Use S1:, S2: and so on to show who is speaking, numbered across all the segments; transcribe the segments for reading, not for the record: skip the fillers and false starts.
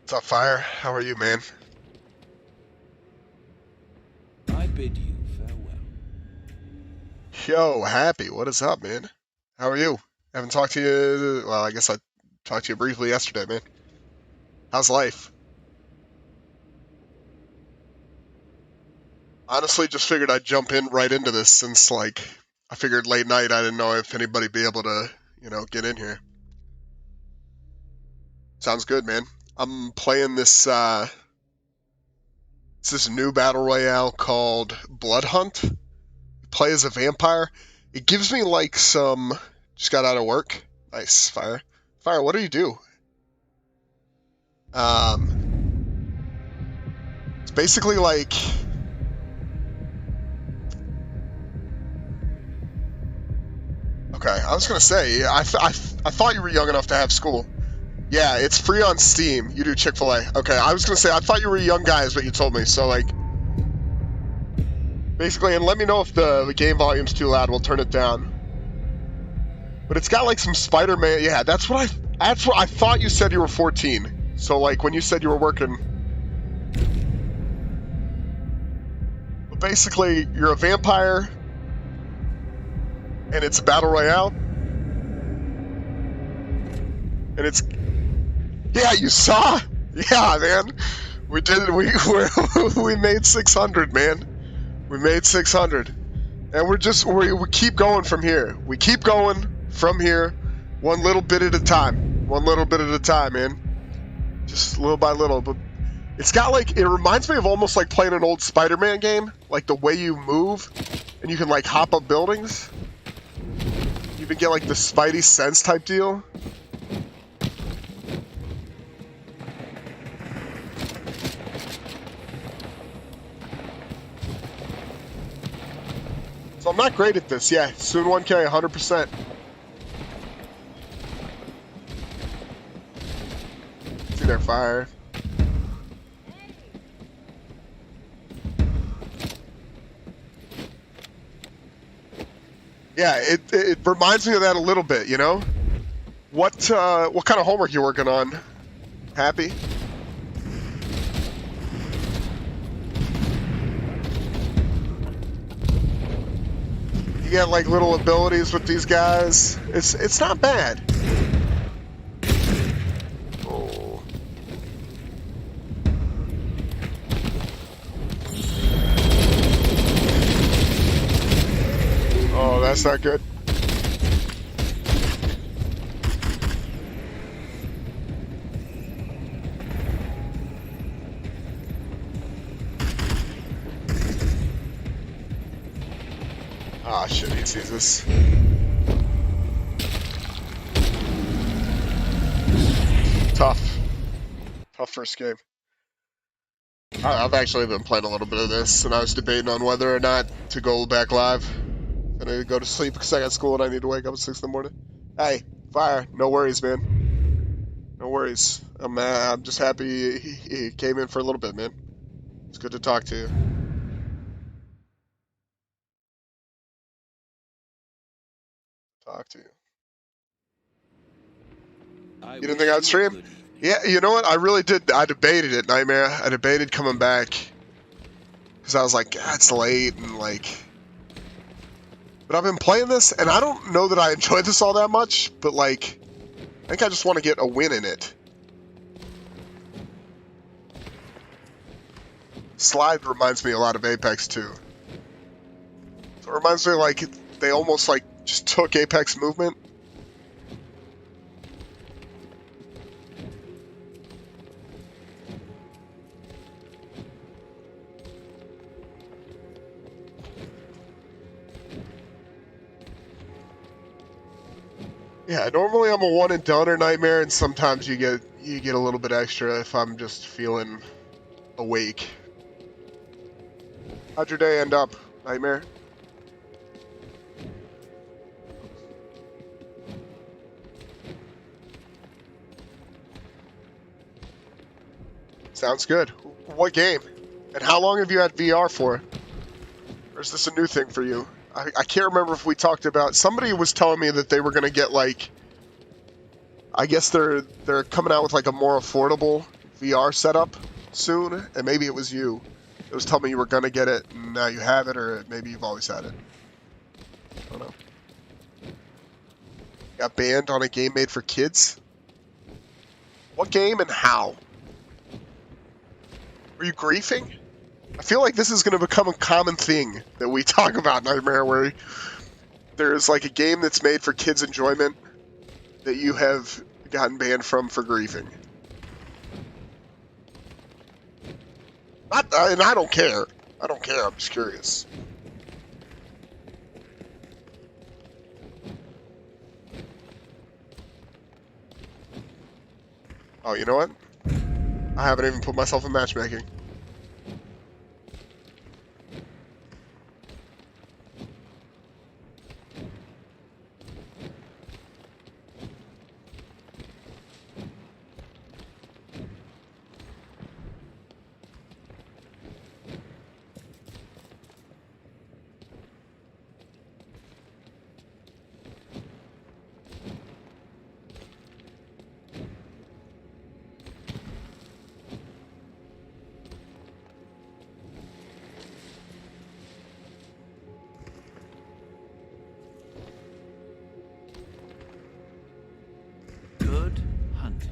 S1: What's up, Fire? How are you, man?
S2: I bid you farewell.
S1: Yo, Happy, what is up, man? How are you? Haven't talked to you, well, I guess I talked to you briefly yesterday, man. How's life? Honestly, just figured I'd jump in right into this since, like, I figured late night I didn't know if anybody'd be able to, get in here. Sounds good, man. I'm playing it's this new battle royale called BloodHunt. You play as a vampire. It gives me, like, just got out of work. Nice, Fire. Fire, what do you do? It's basically like... Okay, I was gonna say, I thought you were young enough to have school. Yeah, it's free on Steam. You do Chick-fil-A. Okay, I was gonna say, I thought you were a young guy is what you told me, so like... Basically, and let me know if the game volume's too loud, we'll turn it down. But it's got like some Spider-Man, yeah, that's what I thought you said you were 14. So like, when you said you were working... But basically, you're a vampire, and it's a battle royale. And it's... Yeah, you saw? Yeah, man. We did it. We made 600, man. We made 600. And we keep going from here. We keep going from here, one little bit at a time. One little bit at a time, man. Just little by little. But it's got like, it reminds me of almost like playing an old Spider-Man game. Like the way you move, and you can like hop up buildings. You even get like the Spidey sense type deal. So I'm not great at this. Yeah, soon 1K, 100%. See their Fire. Yeah, it reminds me of that a little bit, you know? What kind of homework you working on? Happy? You get like little abilities with these guys. It's not bad. Oh. Oh, that's not good. Ah, shit, he sees this. Tough. Tough first game. I've actually been playing a little bit of this, and I was debating on whether or not to go back live. And I go to sleep because I got school and I need to wake up at 6 in the morning. Hey, Fire, no worries, man. No worries. I'm just happy he came in for a little bit, man. It's good to talk to you. Talk to you. You didn't think I'd stream? Yeah, you know what? I really did. I debated it, Nightmare. I debated coming back. Because I was like, God, it's late, and like... But I've been playing this, and I don't know that I enjoy this all that much, but like... I think I just want to get a win in it. Slide reminds me a lot of Apex, too. So it reminds me like, they almost like just took Apex movement. Yeah, normally I'm a one and done or Nightmare, and sometimes you get a little bit extra if I'm just feeling awake. How'd your day end up, Nightmare? Sounds good. What game? And how long have you had VR for? Or is this a new thing for you? I can't remember if we talked about... Somebody was telling me that they were going to get, like... I guess they're coming out with, like, a more affordable VR setup soon, and maybe it was you. It was telling me you were gonna get it, and now you have it, or maybe you've always had it. I don't know. Got banned on a game made for kids? What game and how? Were you griefing? I feel like this is going to become a common thing that we talk about Nightmare, where there's like a game that's made for kids' enjoyment that you have gotten banned from for griefing. And I don't care. I don't care. I'm just curious. Oh, you know what? I haven't even put myself in matchmaking.
S2: Good hunting.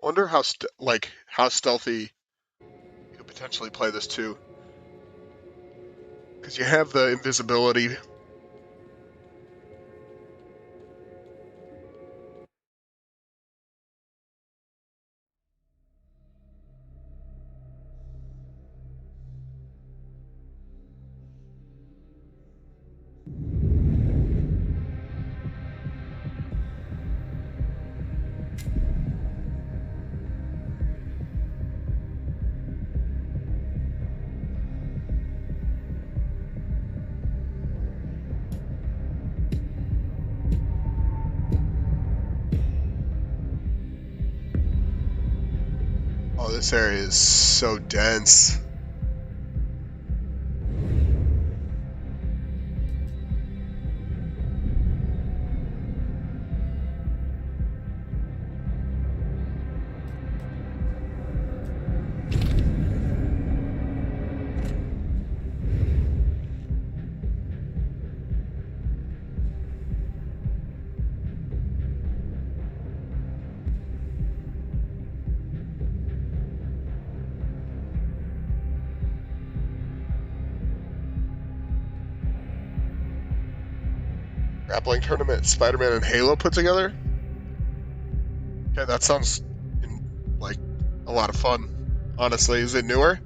S1: Wonder how how stealthy you could potentially play this too. Because you have the invisibility. Oh, this area is so dense. Grappling tournament, Spider-Man and Halo put together? Okay, that sounds like a lot of fun. Honestly, is it newer?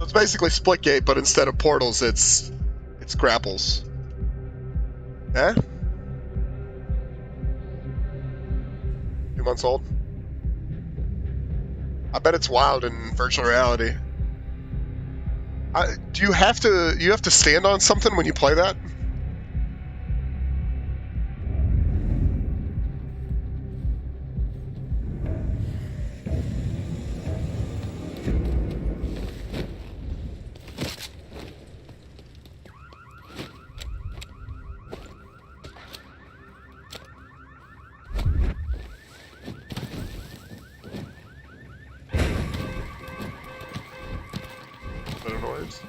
S1: It's basically Splitgate, but instead of portals, it's grapples. Eh? 2 months old. I bet it's wild in virtual reality. Do you have to stand on something when you play that? Bit of noise.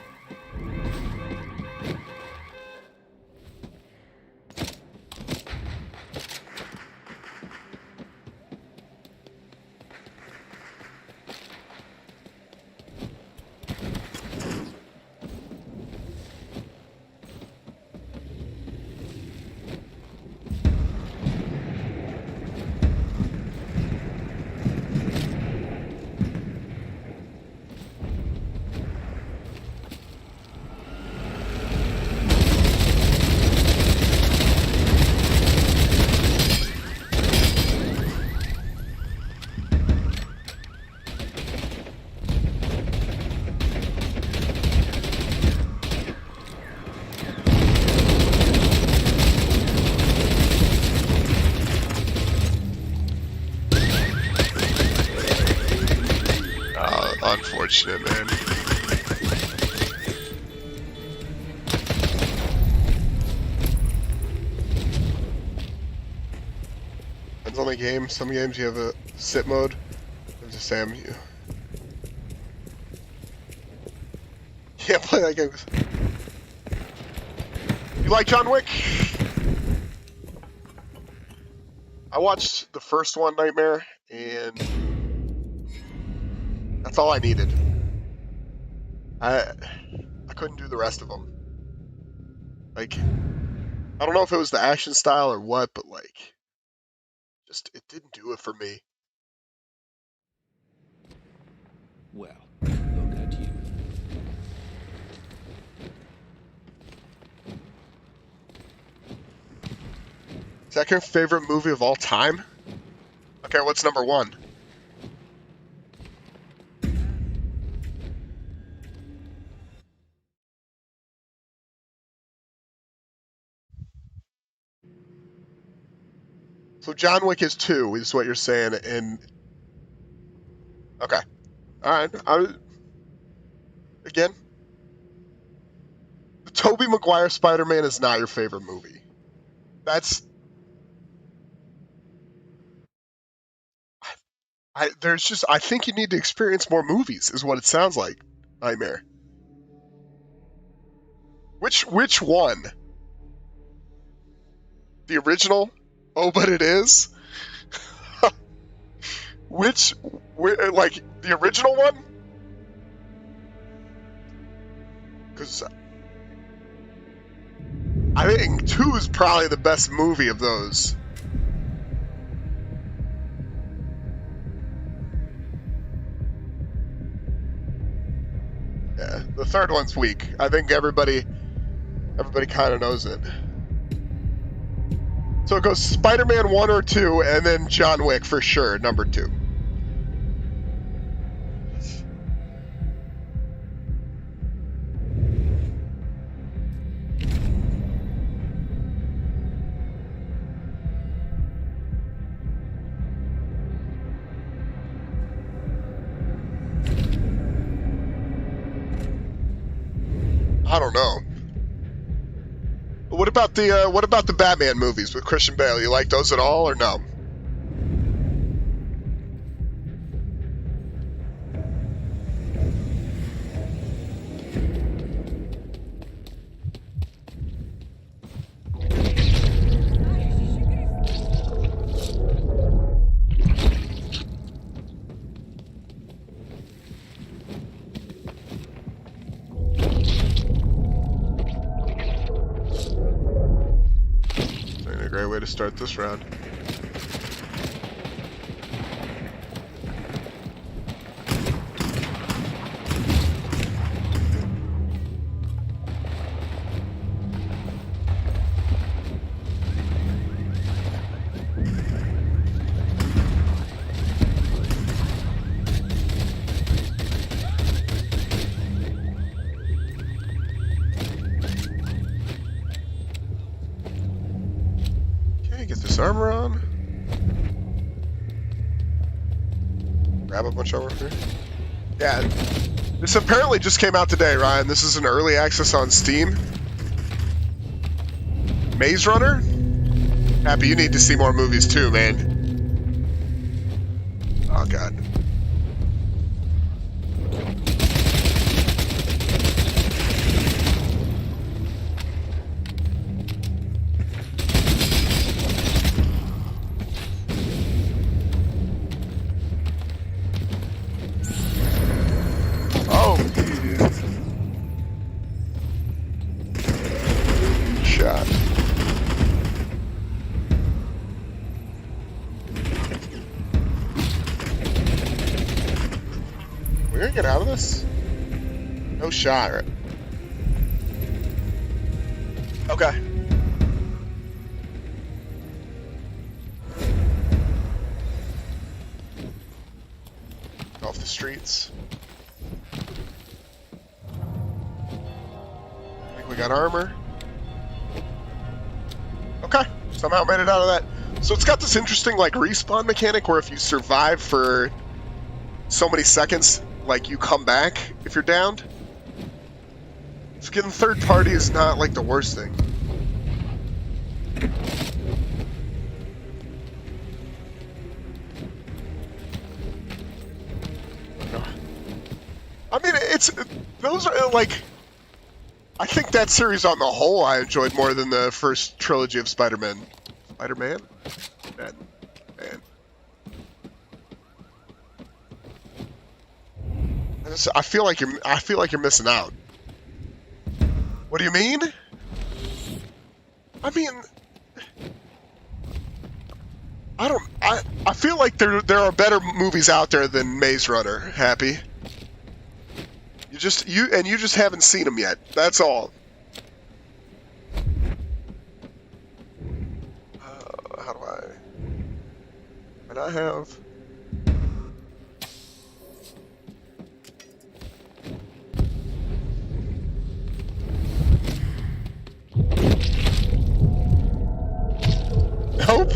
S1: Unfortunate, man. on the game. Some games you have a sit mode. I'm just saying you can't play that game. You like John Wick? I watched the first one, Nightmare, and that's all I needed. I couldn't do the rest of them. Like, I don't know if it was the action style or what, but like, just it didn't do it for me.
S2: Well, look at you.
S1: Second favorite movie of all time? Okay, what's number one? So John Wick is 2, is what you're saying, and okay, all right. Again, the Tobey Maguire Spider-Man is not your favorite movie. That's I think you need to experience more movies, is what it sounds like. Nightmare. Which one? The original? Oh, but it is. Like the original one? Because I think 2 is probably the best movie of those. Yeah, the third one's weak. I think everybody kind of knows it. So it goes Spider-Man 1 or 2, and then John Wick for sure, number 2. I don't know. What about the Batman movies with Christian Bale? You like those at all or no? A great way to start this round. Get this armor on. Grab a bunch over here. Yeah, this apparently just came out today, Ryan. This is an early access on Steam. Maze Runner? Happy, you need to see more movies too, man. Oh, God. Shot. We're gonna get out of this? No shot, right? Okay. Off the streets. I think we got armor. Okay, somehow made it out of that. So it's got this interesting like respawn mechanic where if you survive for so many seconds, like you come back if you're downed. So getting third party is not like the worst thing. those are like. I think that series on the whole I enjoyed more than the first trilogy of Spider-Man. Spider-Man? Man. I feel like you're missing out. What do you mean? I mean, I feel like there are better movies out there than Maze Runner, Happy. You just haven't seen them yet. That's all. How do I? And I have. Nope.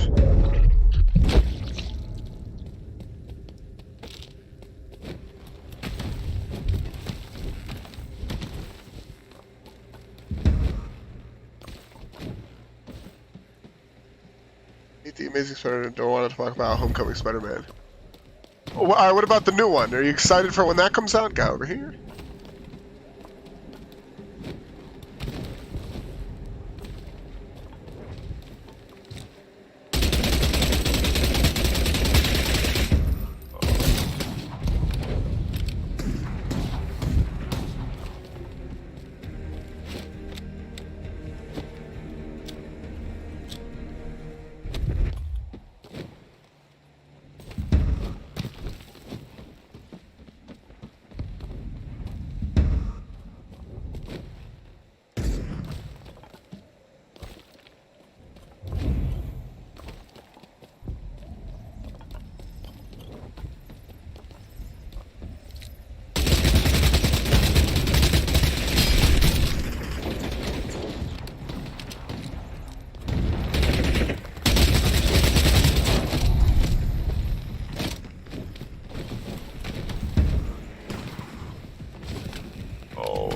S1: The Amazing Spider-Man. Don't want to talk about Homecoming Spider-Man. Oh, all right, what about the new one? Are you excited for when that comes out? Guy over here.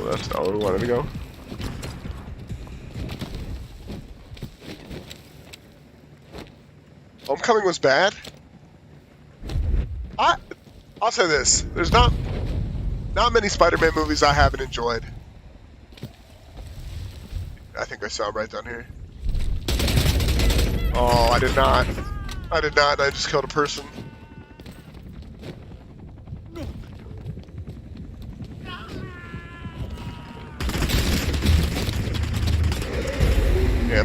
S1: That's not where we wanted to go. Homecoming was bad. I'll say this: there's not many Spider-Man movies I haven't enjoyed. I think I saw him right down here. Oh, I did not. I just killed a person. Yeah.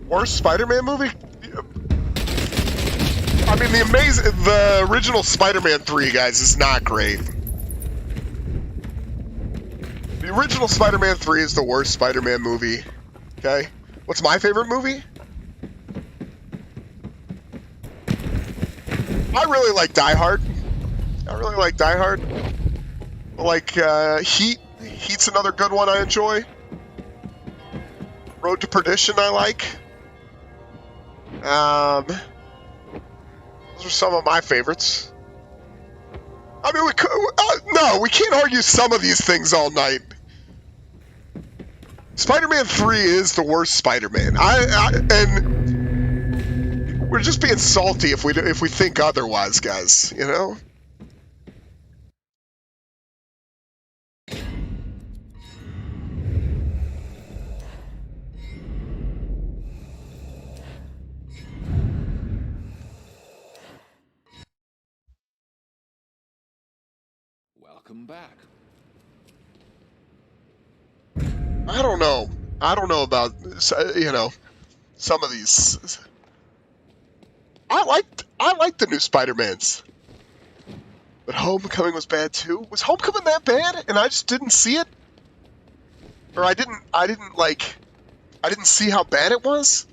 S1: Worst Spider-Man movie? I mean, the original Spider-Man 3, guys, is not great. The original Spider-Man 3 is the worst Spider-Man movie. Okay? What's my favorite movie? I really like Die Hard. Like, Heat. Heat's another good one I enjoy. Road to Perdition I like. Those are some of my favorites. I mean, we can't argue some of these things all night. Spider-Man 3 is the worst Spider-Man. And we're just being salty if we think otherwise, guys. You know.
S2: Welcome back.
S1: I don't know about, you know, some of these. I liked the new Spider-Mans. But Homecoming was bad too. Was Homecoming that bad and I just didn't see it? Or I didn't see how bad it was?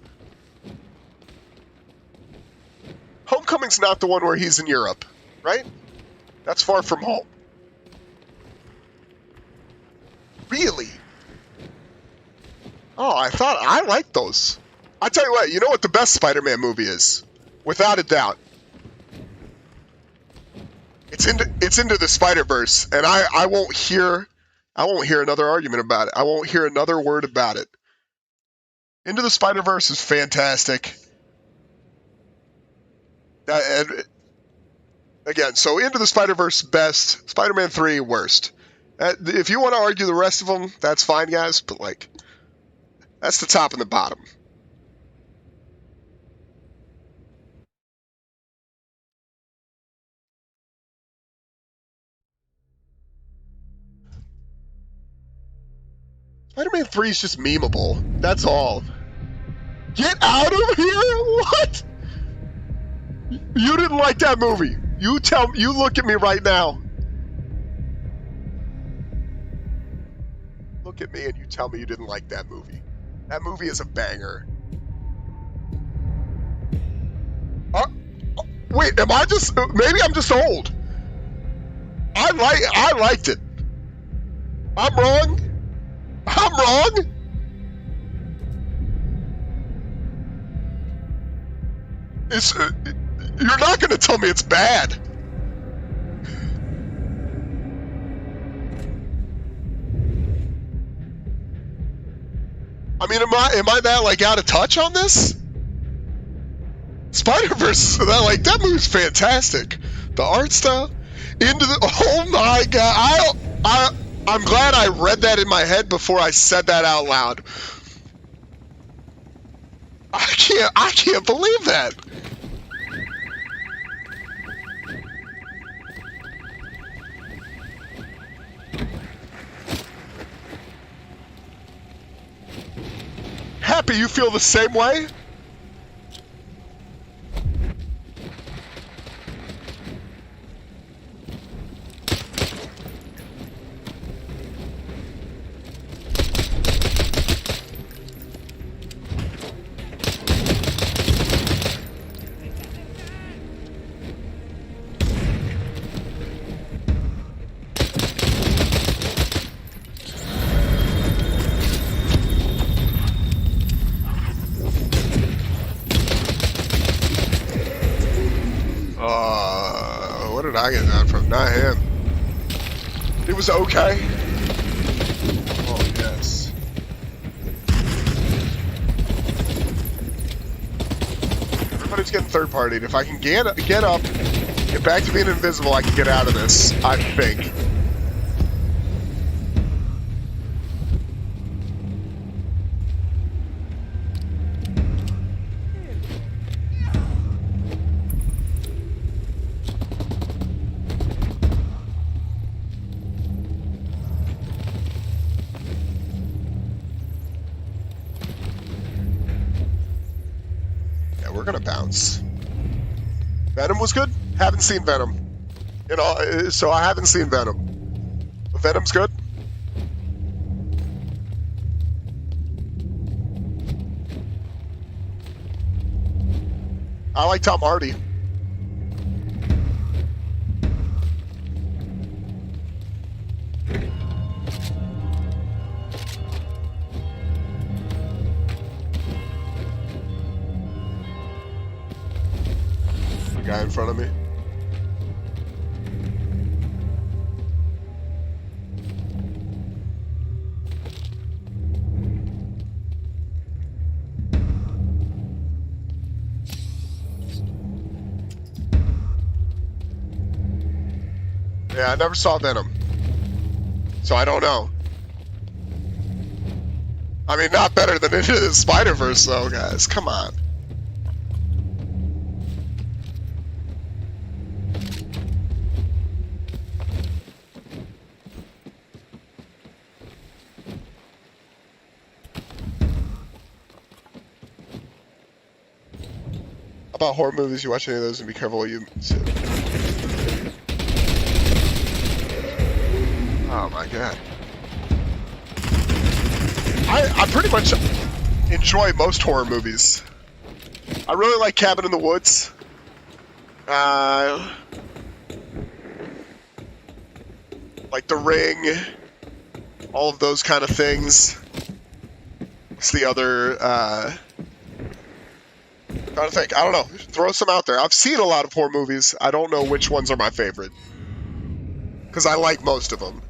S1: Homecoming's not the one where he's in Europe, right? That's Far From Home. Really? Oh, I liked those. I tell you what, you know what the best Spider-Man movie is? Without a doubt. It's Into the Spider-Verse, and I won't hear another argument about it. I won't hear another word about it. Into the Spider-Verse is fantastic. That Again, so Into the Spider-Verse, best. Spider-Man 3, worst. If you want to argue the rest of them, that's fine, guys, but, like, that's the top and the bottom. Spider-Man 3 is just memeable. That's all. Get out of here? What? You didn't like that movie. You look at me right now. Look at me and you tell me you didn't like that movie. That movie is a banger. Wait, am I just... Maybe I'm just old. I liked it. I'm wrong. I'm wrong. It's... you're not going to tell me it's bad. I mean, am I that, like, out of touch on this? Spider-Verse, that movie's fantastic. The art style, oh my god, I'm glad I read that in my head before I said that out loud. I can't believe that. Happy you feel the same way? What did I get that from? Not him. It was okay. Oh, yes. Everybody's getting third-partied. If I can get up, get back to being invisible, I can get out of this, I think. We're gonna bounce. Venom was good. Haven't seen Venom. You know, so I haven't seen Venom. But Venom's good. I like Tom Hardy. Guy in front of me. Yeah, I never saw Venom, so I don't know. I mean, not better than Into the Spider-Verse, though, guys. Come on. About horror movies, you watch any of those and be careful what you say. Oh my god. I pretty much enjoy most horror movies. I really like Cabin in the Woods. Like The Ring. All of those kind of things. What's the other, trying to think. I don't know. Throw some out there. I've seen a lot of horror movies. I don't know which ones are my favorite. Because I like most of them.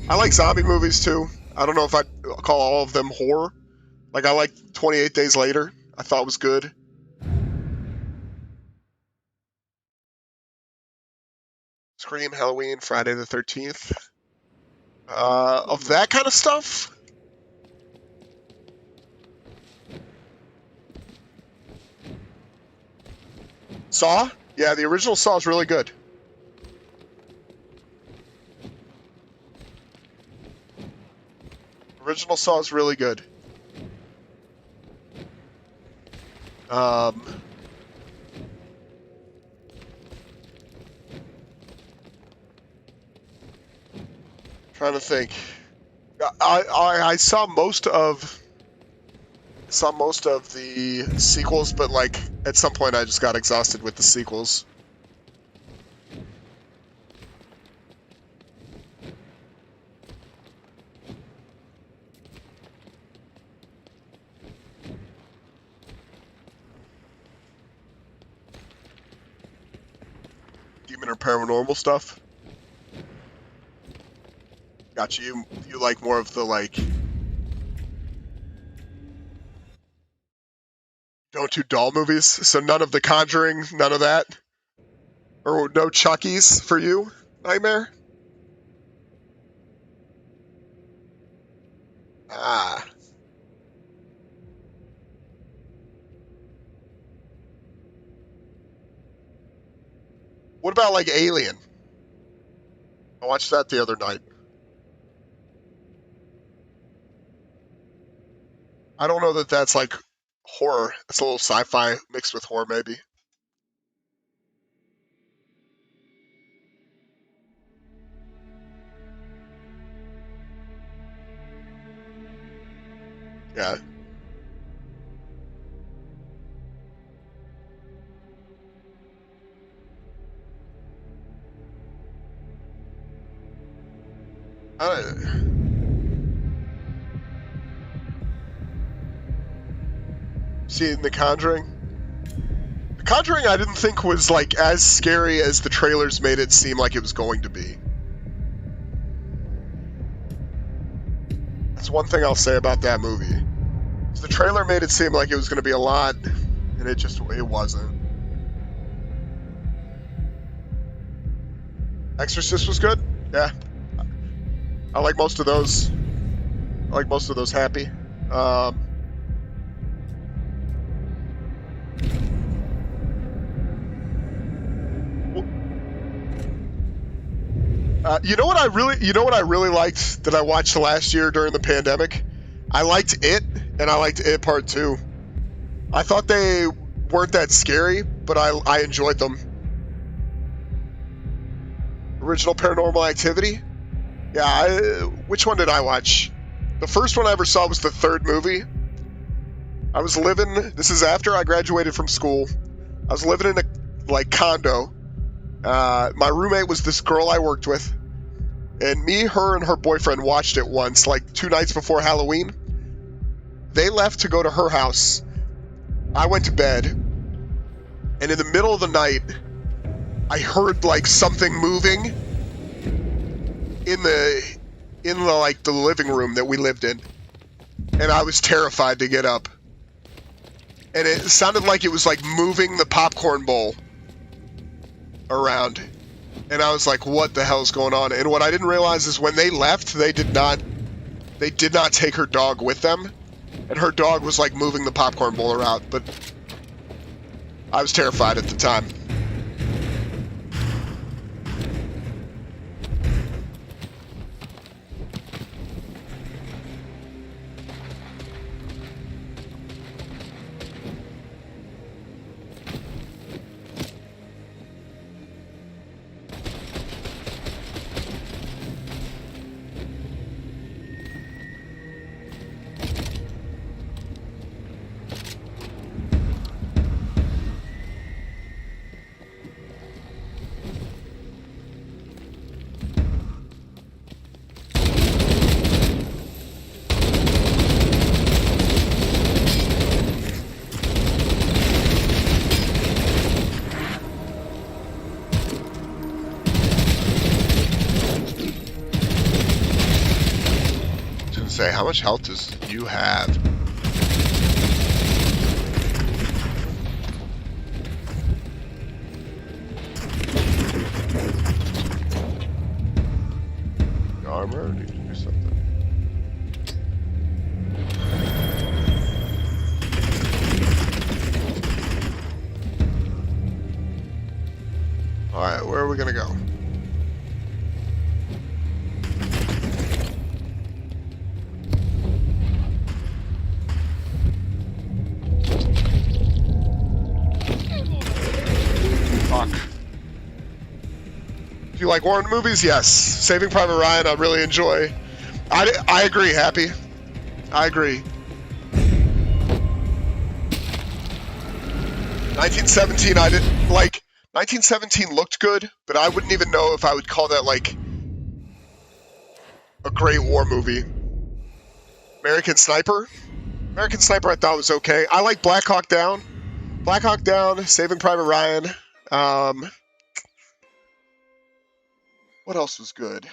S1: I like zombie movies too. I don't know if I'd call all of them horror. Like I like 28 Days Later. I thought was good. Scream, Halloween, Friday the 13th. Of that kind of stuff? Saw? Yeah, the original Saw is really good. Original Saw is really good. Trying to think. I saw most of the sequels, but like at some point I just got exhausted with the sequels. Demon or paranormal stuff. Gotcha. You like more of the like. Don't do doll movies, so none of the Conjuring, none of that, or no Chucky's for you, Nightmare. Ah. What about like Alien? I watched that the other night. I don't know that that's like horror. It's a little sci-fi mixed with horror, maybe. Yeah. Uh, Seeing The Conjuring. The Conjuring I didn't think was like as scary as the trailers made it seem like it was going to be. That's one thing I'll say about that movie. The trailer made it seem like it was going to be a lot, and it wasn't. Exorcist was good. Yeah, I like most of those. Happy. You know what I really liked that I watched last year during the pandemic? I liked It, and I liked It Part 2. I thought they weren't that scary, but I enjoyed them. Original Paranormal Activity? Yeah, which one did I watch? The first one I ever saw was the third movie. This is after I graduated from school. I was living in a condo. My roommate was this girl I worked with. And me, her, and her boyfriend watched it once, like 2 nights before Halloween. They left to go to her house. I went to bed. And in the middle of the night, I heard like something moving in the living room that we lived in. And I was terrified to get up. And it sounded like it was like moving the popcorn bowl around. And I was like, what the hell's going on? And what I didn't realize is when they left, they did not take her dog with them. And her dog was like moving the popcorn bowl around, but I was terrified at the time. Say, how much health does you have? Alright, where are we gonna go? Fuck. Do you like war movies? Yes. Saving Private Ryan, I really enjoy. I agree, Happy. I agree. 1917, I didn't like. 1917 looked good, but I wouldn't even know if I would call that like a great war movie. American Sniper. American Sniper, I thought was okay. I like Black Hawk Down. Black Hawk Down, Saving Private Ryan. What else was good?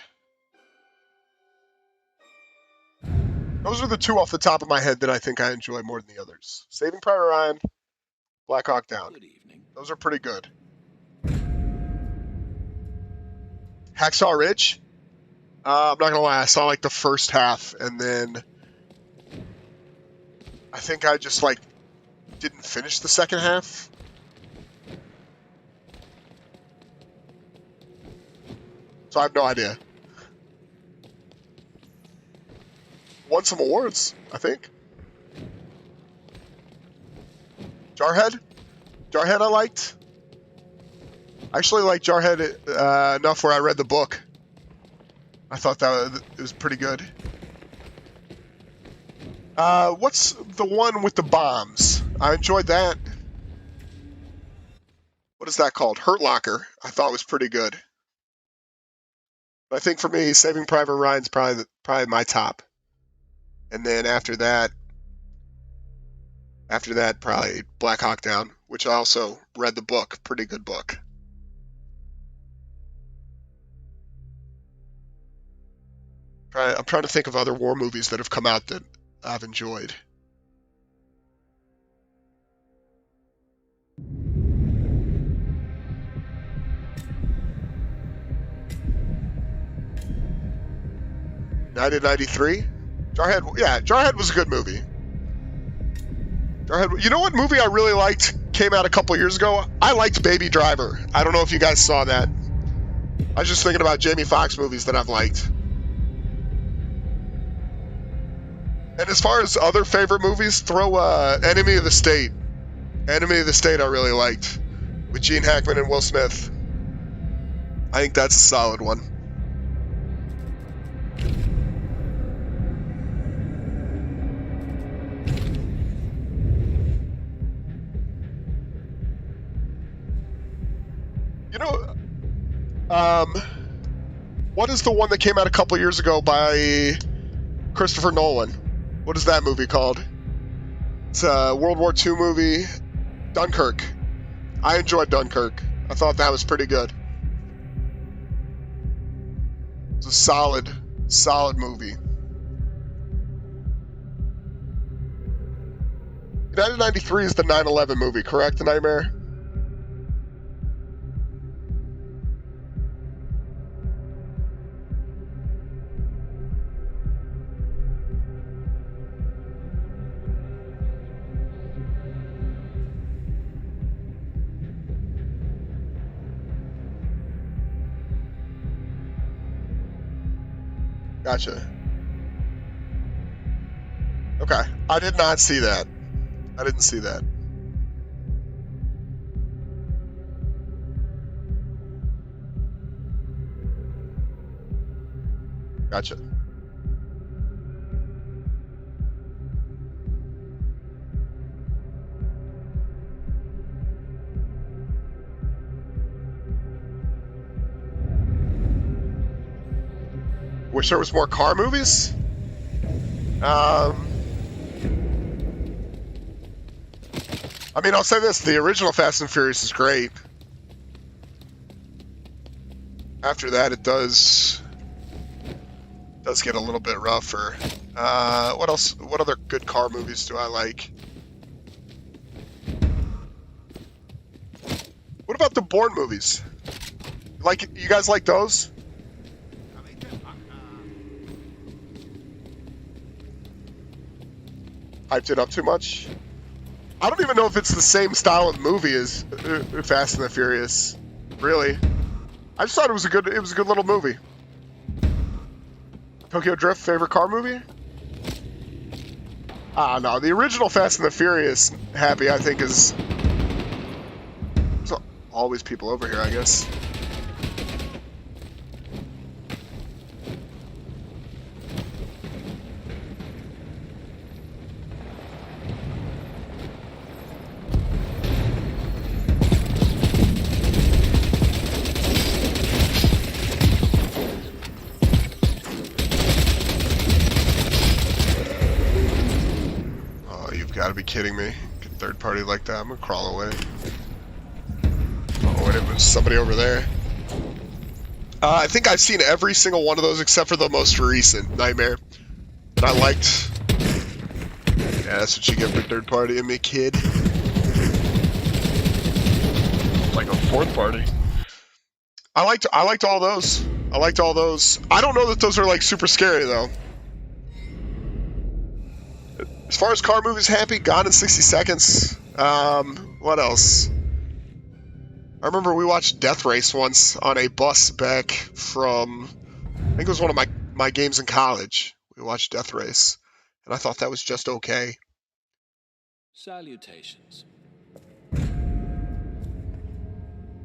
S1: Those are the two off the top of my head that I think I enjoy more than the others. Saving Private Ryan, Black Hawk Down.
S2: Good evening.
S1: Those are pretty good. Hacksaw Ridge? I'm not gonna lie, I saw like the first half, and then I think I just like didn't finish the second half. So I have no idea. Won some awards, I think. Jarhead? Jarhead I liked. I actually liked Jarhead enough where I read the book. I thought that it was pretty good. What's the one with the bombs? I enjoyed that. What is that called? Hurt Locker. I thought was pretty good. But I think for me, Saving Private Ryan's probably my top. And then after that, probably Black Hawk Down, which I also read the book. Pretty good book. I'm trying to think of other war movies that have come out that I've enjoyed. '93. Jarhead, yeah, Jarhead was a good movie. Jarhead, you know what movie I really liked came out a couple years ago? I liked Baby Driver. I don't know if you guys saw that. I was just thinking about Jamie Foxx movies that I've liked. And as far as other favorite movies, throw Enemy of the State. Enemy of the State I really liked. With Gene Hackman and Will Smith. I think that's a solid one. You know, what is the one that came out a couple years ago by Christopher Nolan? What is that movie called? It's a World War II movie. Dunkirk. I enjoyed Dunkirk. I thought that was pretty good. It's a solid movie. United 93 is the 9/11 movie, correct? The Nightmare? Gotcha. Okay. I did not see that. I didn't see that. Gotcha. Wish there was more car movies. I mean, I'll say this: the original Fast and Furious is great. After that, it does get a little bit rougher. What else? What other good car movies do I like? What about the Bourne movies? Like, you guys like those? Hyped it up too much? I don't even know if it's the same style of movie as Fast and the Furious. Really. I just thought it was a good little movie. Tokyo Drift, favorite car movie? No, the original Fast and the Furious Happy, I think, is... There's always people over here, I guess. Gotta be kidding me. Get third party like that, I'm gonna crawl away. Oh, wait, it was somebody over there. I think I've seen every single one of those except for the most recent, Nightmare. And I liked... Yeah, that's what you get for third party in me, kid. Like a fourth party. I liked all those. I liked all those. I don't know that those are like super scary though. As far as car movies, Happy, Gone in 60 Seconds. What else? I remember we watched Death Race once on a bus back from... I think it was one of my games in college. We watched Death Race. And I thought that was just okay.
S2: Salutations.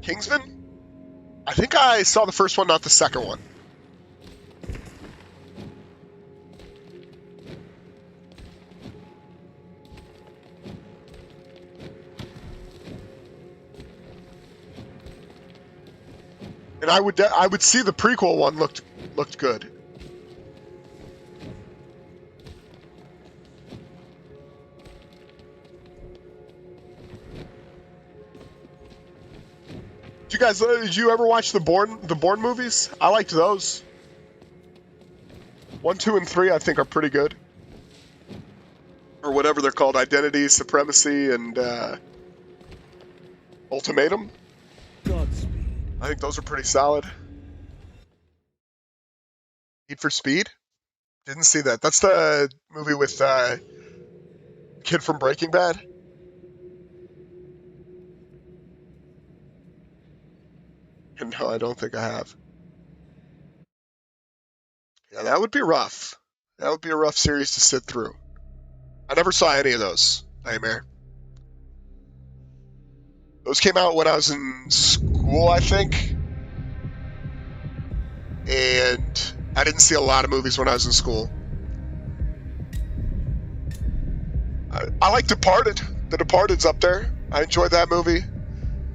S1: Kingsman? I think I saw the first one, not the second one. And I would see the prequel one looked good. Did you ever watch the Bourne movies? I liked those. 1, 2, and 3 I think are pretty good. Or whatever they're called, Identity, Supremacy, and Ultimatum.
S2: Godspeed.
S1: I think those are pretty solid. Need for Speed? Didn't see that. That's the movie with kid from Breaking Bad. No, I don't think I have. Yeah, that would be rough. That would be a rough series to sit through. I never saw any of those, Nightmare. Those came out when I was in school, I think. And I didn't see a lot of movies when I was in school. I like Departed. The Departed's up there. I enjoyed that movie.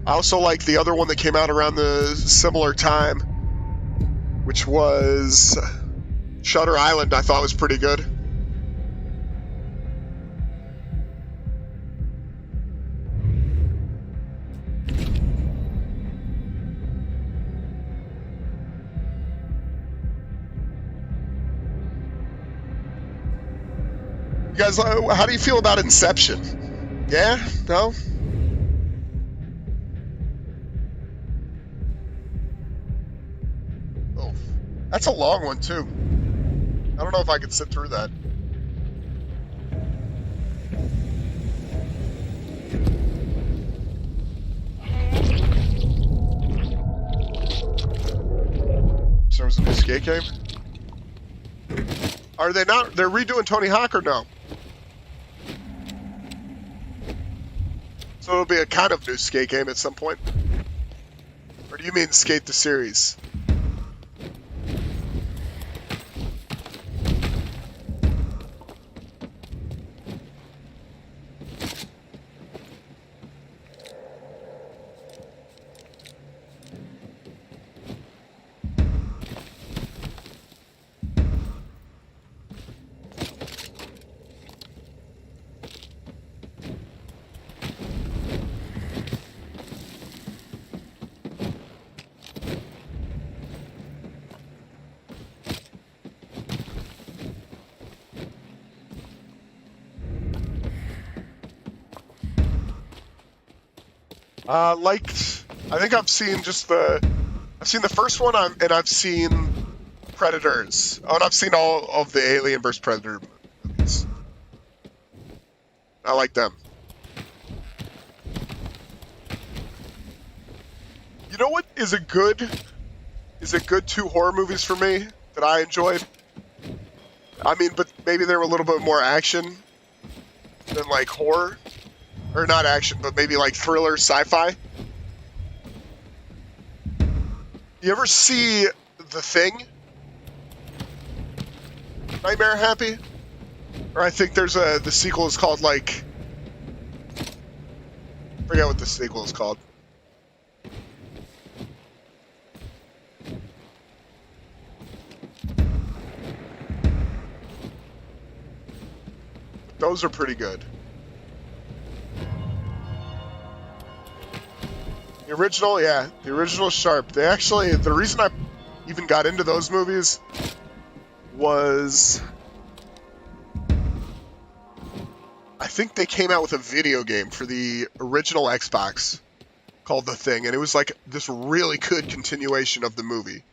S1: I also like the other one that came out around the similar time, which was Shutter Island. I thought was pretty good. You guys, how do you feel about Inception? Yeah? No? Oh, that's a long one, too. I don't know if I could sit through that. So there was a new skate game? Are they not? They're redoing Tony Hawk or no? So it'll be a kind of new skate game at some point? Or do you mean Skate the series? I think I've seen I've seen the first one, and I've seen Predators. Oh, and I've seen all of the Alien vs. Predator movies. I like them. You know what is a good 2 horror movies for me that I enjoyed? I mean, but maybe they were a little bit more action than like horror. Or not action, but maybe like thriller, sci-fi. You ever see The Thing? Nightmare Happy? Or I think there's the sequel is called like... I forget what the sequel is called. Those are pretty good. The original, yeah. The original is sharp. They actually... The reason I even got into those movies was... I think they came out with a video game for the original Xbox called The Thing, and it was like this really good continuation of the movie.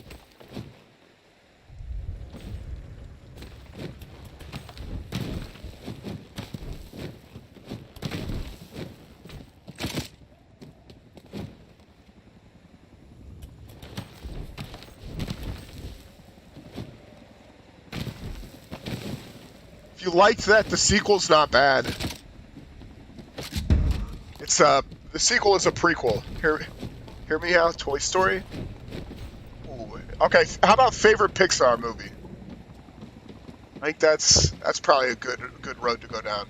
S1: If you liked that, the sequel's not bad. It's the sequel is a prequel. Hear me out, Toy Story. Ooh, okay, how about favorite Pixar movie? I think that's probably a good road to go down.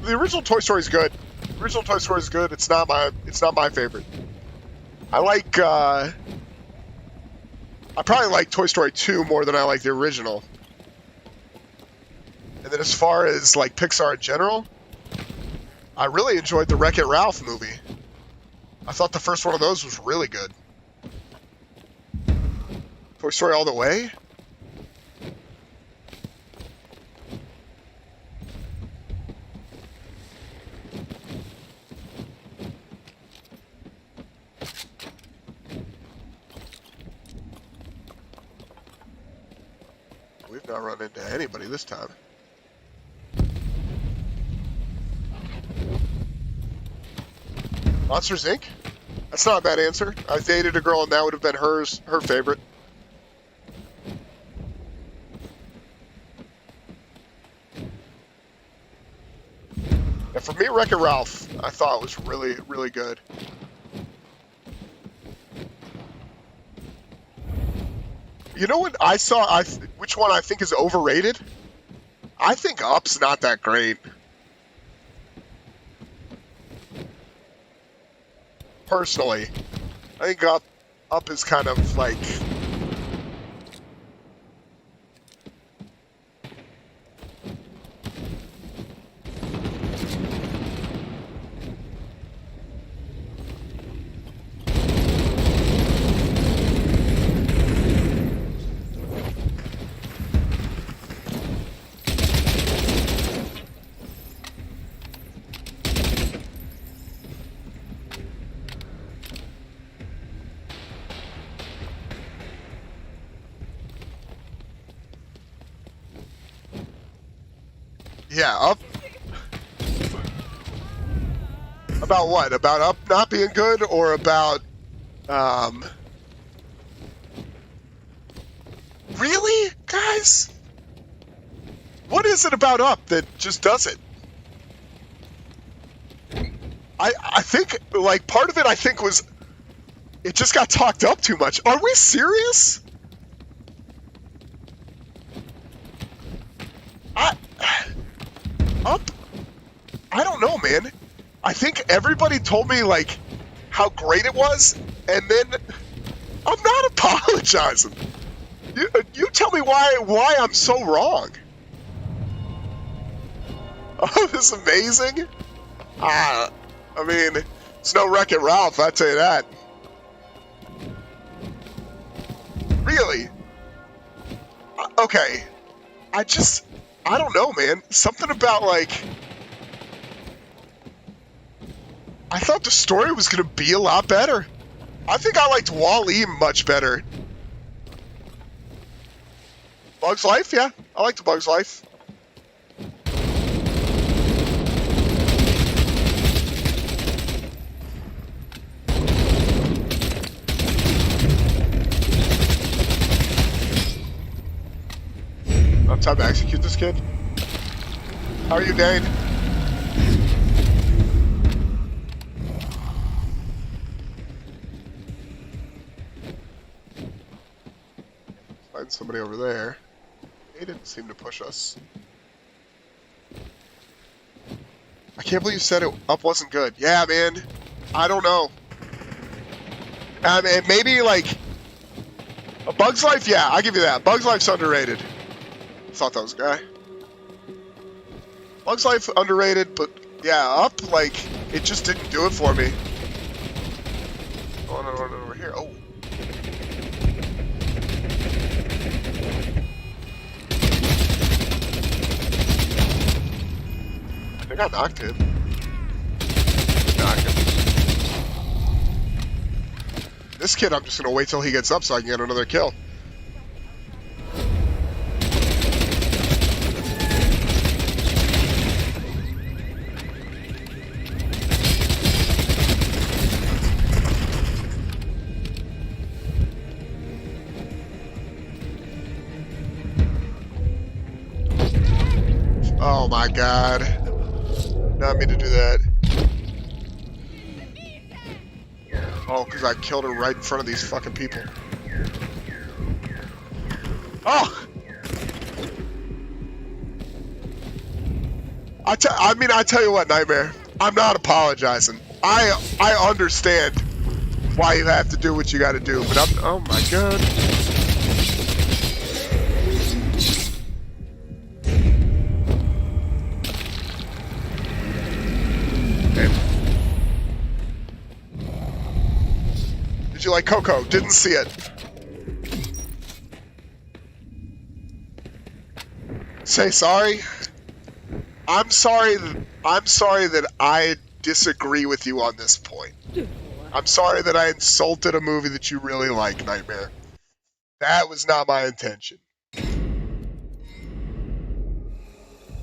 S1: The original Toy Story is good. The original Toy Story is good. It's not my favorite. I like I probably like Toy Story 2 more than I like the original. And then as far as like Pixar in general, I really enjoyed the Wreck-It Ralph movie. I thought the first one of those was really good. Toy Story All the Way? We've not run into anybody this time. Monsters, Inc.? That's not a bad answer. I dated a girl and that would have been her favorite. And for me, Wreck-It Ralph, I thought was really, really good. You know what I saw? Which one I think is overrated? I think Up's not that great. Personally, I think Up is kind of like... Yeah, Up. About what? About Up not being good, or about really, guys? What is it about Up that just does it? I think like part of it I think was it just got talked up too much. Are we serious? Up? I don't know, man. I think everybody told me, like, how great it was, and then I'm not apologizing. You tell me why I'm so wrong. Oh, this is amazing? I mean, it's no Wreck-It Ralph, I'll tell you that. Really? Okay. I don't know, man. Something about, like... I thought the story was going to be a lot better. I think I liked Wall-E much better. Bug's Life? Yeah, I liked Bug's Life. time to execute this kid. How are you, Dane? Find somebody over there. They didn't seem to push us. I can't believe you said it up wasn't good. Yeah, man. I don't know. And maybe, like, a Bug's Life, yeah, I'll give you that. Bug's Life's underrated. Thought that was a guy. Bug's Life underrated, but yeah, Up, like, it just didn't do it for me. Oh, no, over here. Oh. I think I knocked him. This kid, I'm just gonna wait till he gets up so I can get another kill. Oh my god. Not me to do that. Oh, because I killed her right in front of these fucking people. Oh! I tell you what, Nightmare. I'm not apologizing. I understand why you have to do what you gotta do, but oh my god. Did you like Coco? Didn't see it. Say sorry. I'm sorry that I disagree with you on this point. I'm sorry that I insulted a movie that you really like, Nightmare. That was not my intention.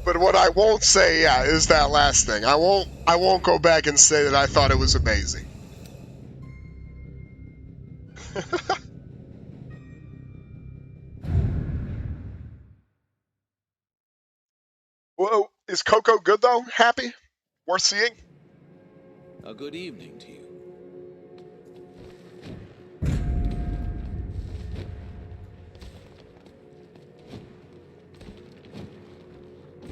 S1: But what I won't say, yeah, is that last thing. I won't go back and say that I thought it was amazing. Whoa, is Coco good though? Happy? Worth seeing?
S2: A good evening to you.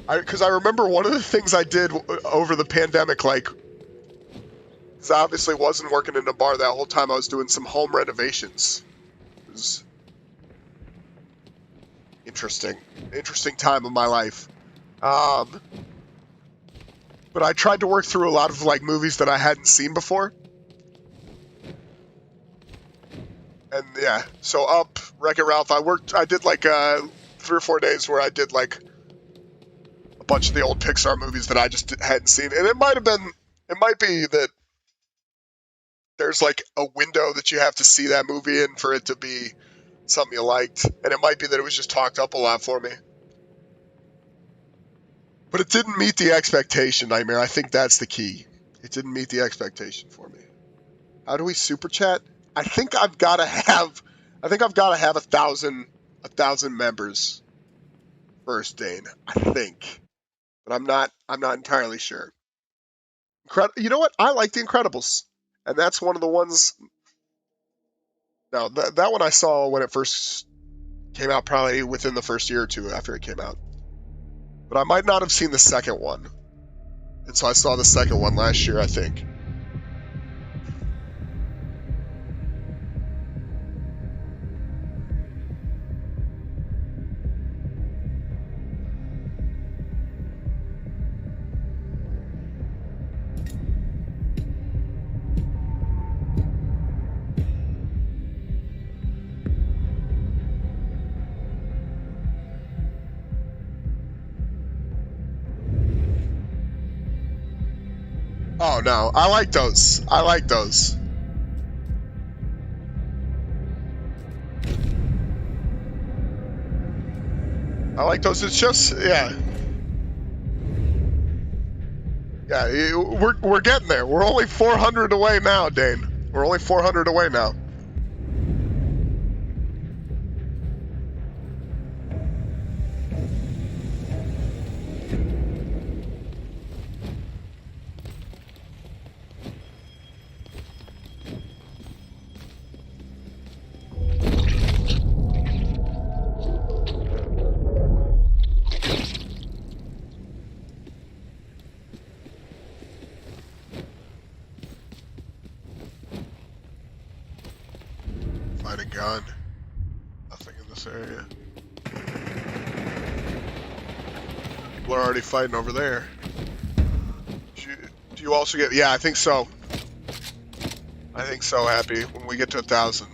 S1: Because I remember one of the things I did over the pandemic, like, because I obviously wasn't working in a bar that whole time, I was doing some home renovations. It was interesting time of my life. But I tried to work through a lot of like movies that I hadn't seen before. And yeah, so Up, Wreck-It Ralph, I did like 3 or 4 days where I did like a bunch of the old Pixar movies that I just hadn't seen. And it might be that there's like a window that you have to see that movie in for it to be something you liked. And it might be that it was just talked up a lot for me. But it didn't meet the expectation, Nightmare. I think that's the key. It didn't meet the expectation for me. How do we super chat? I think I've got to have 1,000 members first, Dane. I think, but I'm not entirely sure. You know what? I like The Incredibles, and that's one of the ones. No, that one I saw when it first came out, probably within the first year or two after it came out. But I might not have seen the second one. And so I saw the second one last year, I think. Oh no, I like those. I like those. It's just, yeah. Yeah, we're getting there. We're only 400 away now, Dane. We're only 400 away now. gun. Nothing in this area. People are already fighting over there. Do you also get... Yeah, I think so. I think so, Happy, when we get to 1,000.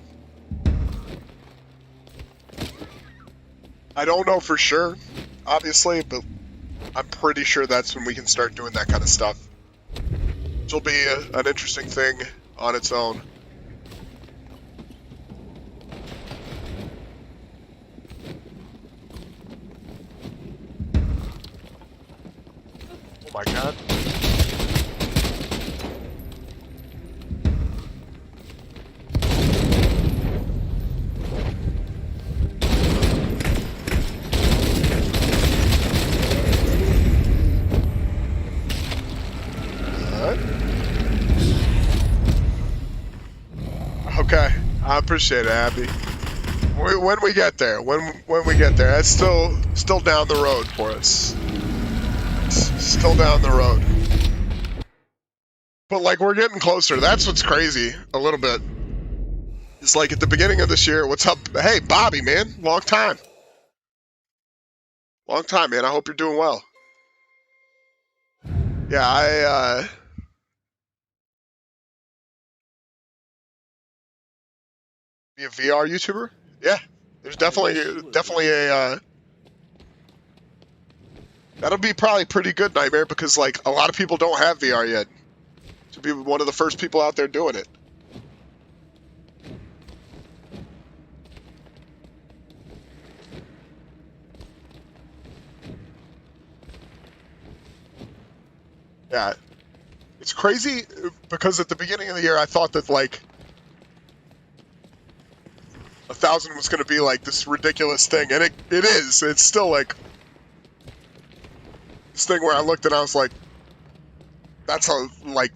S1: I don't know for sure, obviously, but I'm pretty sure that's when we can start doing that kind of stuff. Which will be an interesting thing on its own. Oh my god. Okay, I appreciate it, Abby. When we get there, when we get there, that's still down the road for us. Still down the road. But like we're getting closer. That's what's crazy a little bit. It's like at the beginning of this year, what's up? Hey, Bobby, man, long time. Long time, man. I hope you're doing well. Yeah, be a VR YouTuber? Yeah, there's definitely a. That'll be probably pretty good, Nightmare, because like a lot of people don't have VR yet. To be one of the first people out there doing it. Yeah, it's crazy because at the beginning of the year I thought that like 1,000 was going to be like this ridiculous thing, and it is. It's still like this thing where I looked and I was like, that's how like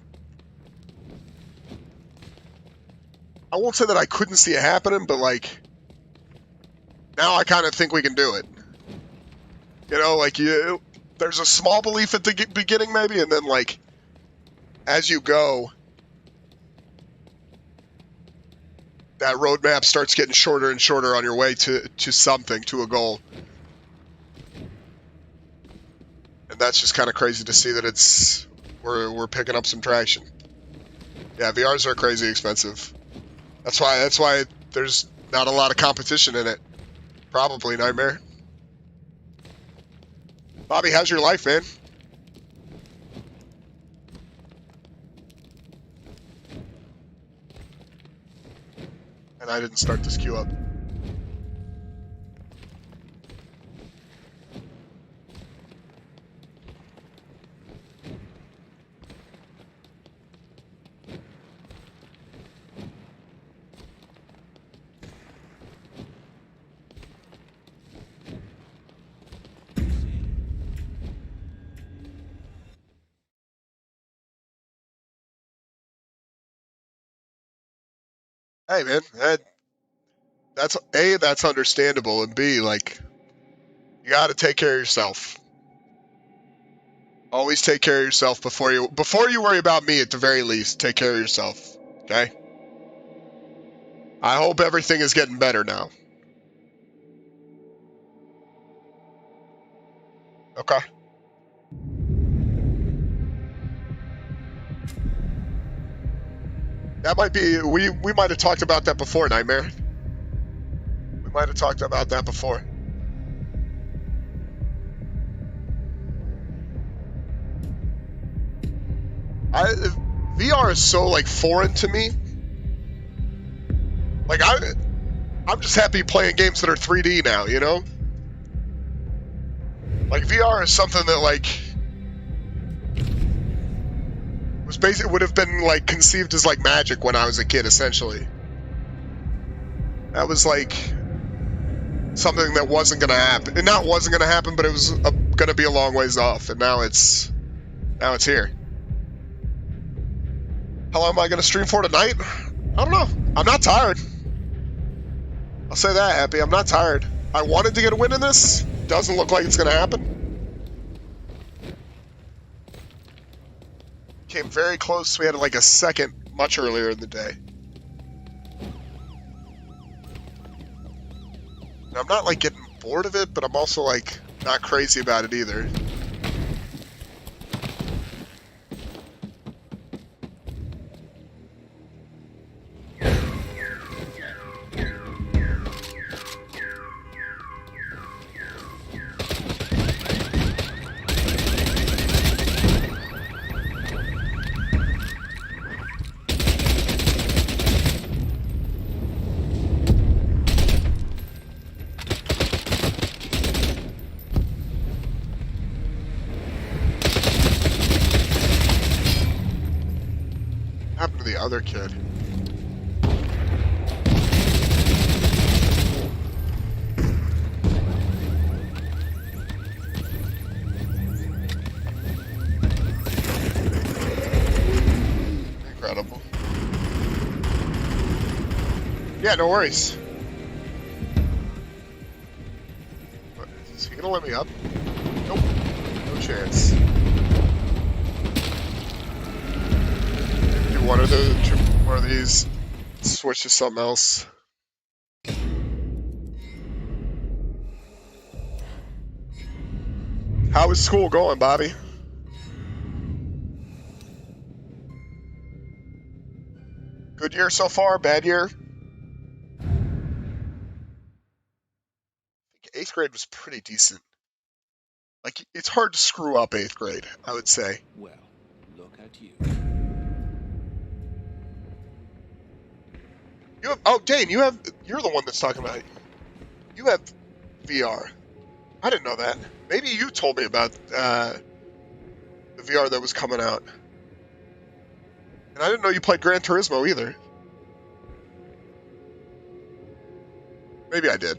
S1: I won't say that I couldn't see it happening, but like now I kind of think we can do it. You know, like there's a small belief at the beginning maybe, and then like as you go, that roadmap starts getting shorter and shorter on your way to something, to a goal. And that's just kind of crazy to see that we're picking up some traction. Yeah, VRs are crazy expensive. That's why there's not a lot of competition in it. Probably, Nightmare. Bobby, how's your life, man? And I didn't start this queue up. Hey, man, that's understandable, and B, like, you got to take care of yourself. Always take care of yourself before you worry about me. At the very least, take care of yourself. Okay. I hope everything is getting better now. Okay. That might be we might have talked about that before, Nightmare. We might have talked about that before. VR is so like foreign to me. Like I'm just happy playing games that are 3D now, you know? Like VR is something that like would have been like conceived as like magic when I was a kid, essentially. That was like something that wasn't gonna happen. It not wasn't gonna happen, but it was gonna be a long ways off, and now it's here. How long am I gonna stream for tonight? I don't know. I'm not tired. I'll say that, Happy. I'm not tired. I wanted to get a win in this. Doesn't look like it's gonna happen. Came very close. We had like a second much earlier in the day. I'm not like getting bored of it, but I'm also like not crazy about it either. What happened to the other kid? Incredible. Yeah, no worries. What, is he gonna let me up? Nope. No chance. Do one of these. Switch to something else. How is school going, Bobby? Good year so far? Bad year? I think 8th grade was pretty decent. Like, it's hard to screw up 8th grade, I would say.
S2: Well, look at you.
S1: You have, oh, Dane, you're the one that's talking about it. You have VR. I didn't know that. Maybe you told me about the VR that was coming out. And I didn't know you played Gran Turismo either. Maybe I did.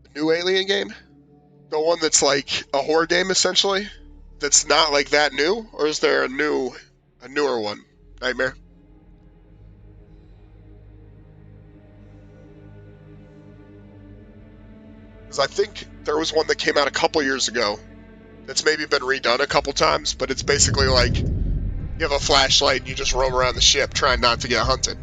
S1: The new Alien game? The one that's like a horror game, essentially? That's not like that new? Or is there a newer one? Nightmare? Because I think there was one that came out a couple years ago that's maybe been redone a couple times, but it's basically like you have a flashlight and you just roam around the ship trying not to get hunted.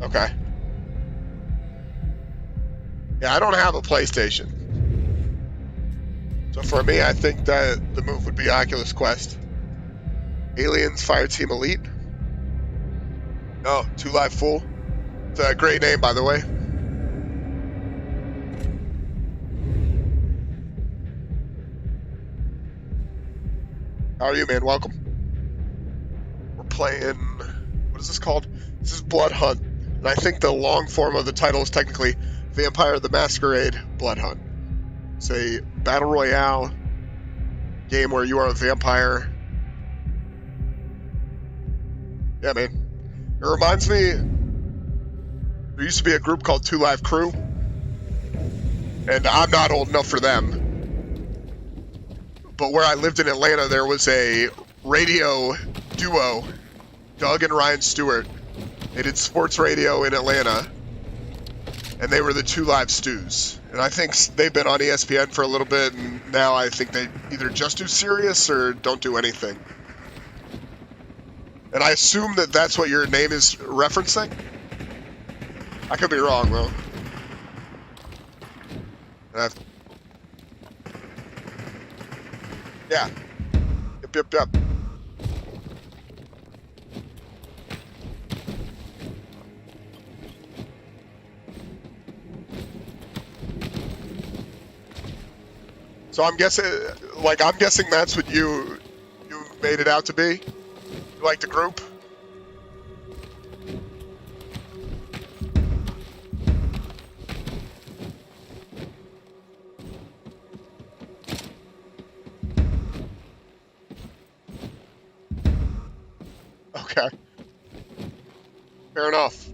S1: Okay. Yeah, I don't have a PlayStation. So for me, I think that the move would be Oculus Quest. Aliens Fireteam Elite. Oh, 2 Live Full. It's a great name, by the way. How are you, man? Welcome. We're playing... What is this called? This is BloodHunt. And I think the long form of the title is technically Vampire the Masquerade BloodHunt. It's a battle royale game where you are a vampire. Yeah, man. It reminds me, there used to be a group called 2 Live Crew, and I'm not old enough for them. But where I lived in Atlanta, there was a radio duo, Doug and Ryan Stewart. They did sports radio in Atlanta, and they were the 2 Live Stews. And I think they've been on ESPN for a little bit, and now I think they either just do Sirius or don't do anything. And I assume that that's what your name is referencing? I could be wrong, though. Yeah. Yep. So I'm guessing that's what you made it out to be? You like the group? Okay. Okay. Fair enough.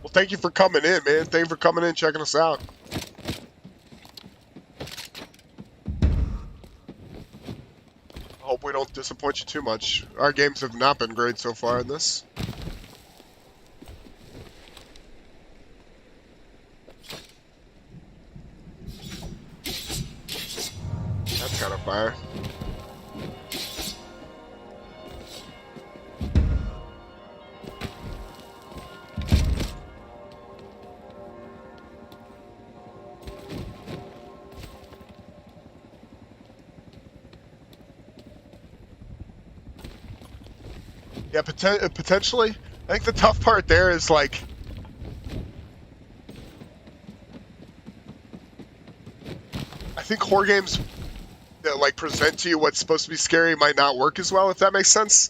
S1: Well, thank you for coming in, man. Thank you for coming in, checking us out. I hope we don't disappoint you too much. Our games have not been great so far in this. That's kind of fire. Yeah, potentially. I think the tough part there is like, I think horror games that like present to you what's supposed to be scary might not work as well, if that makes sense.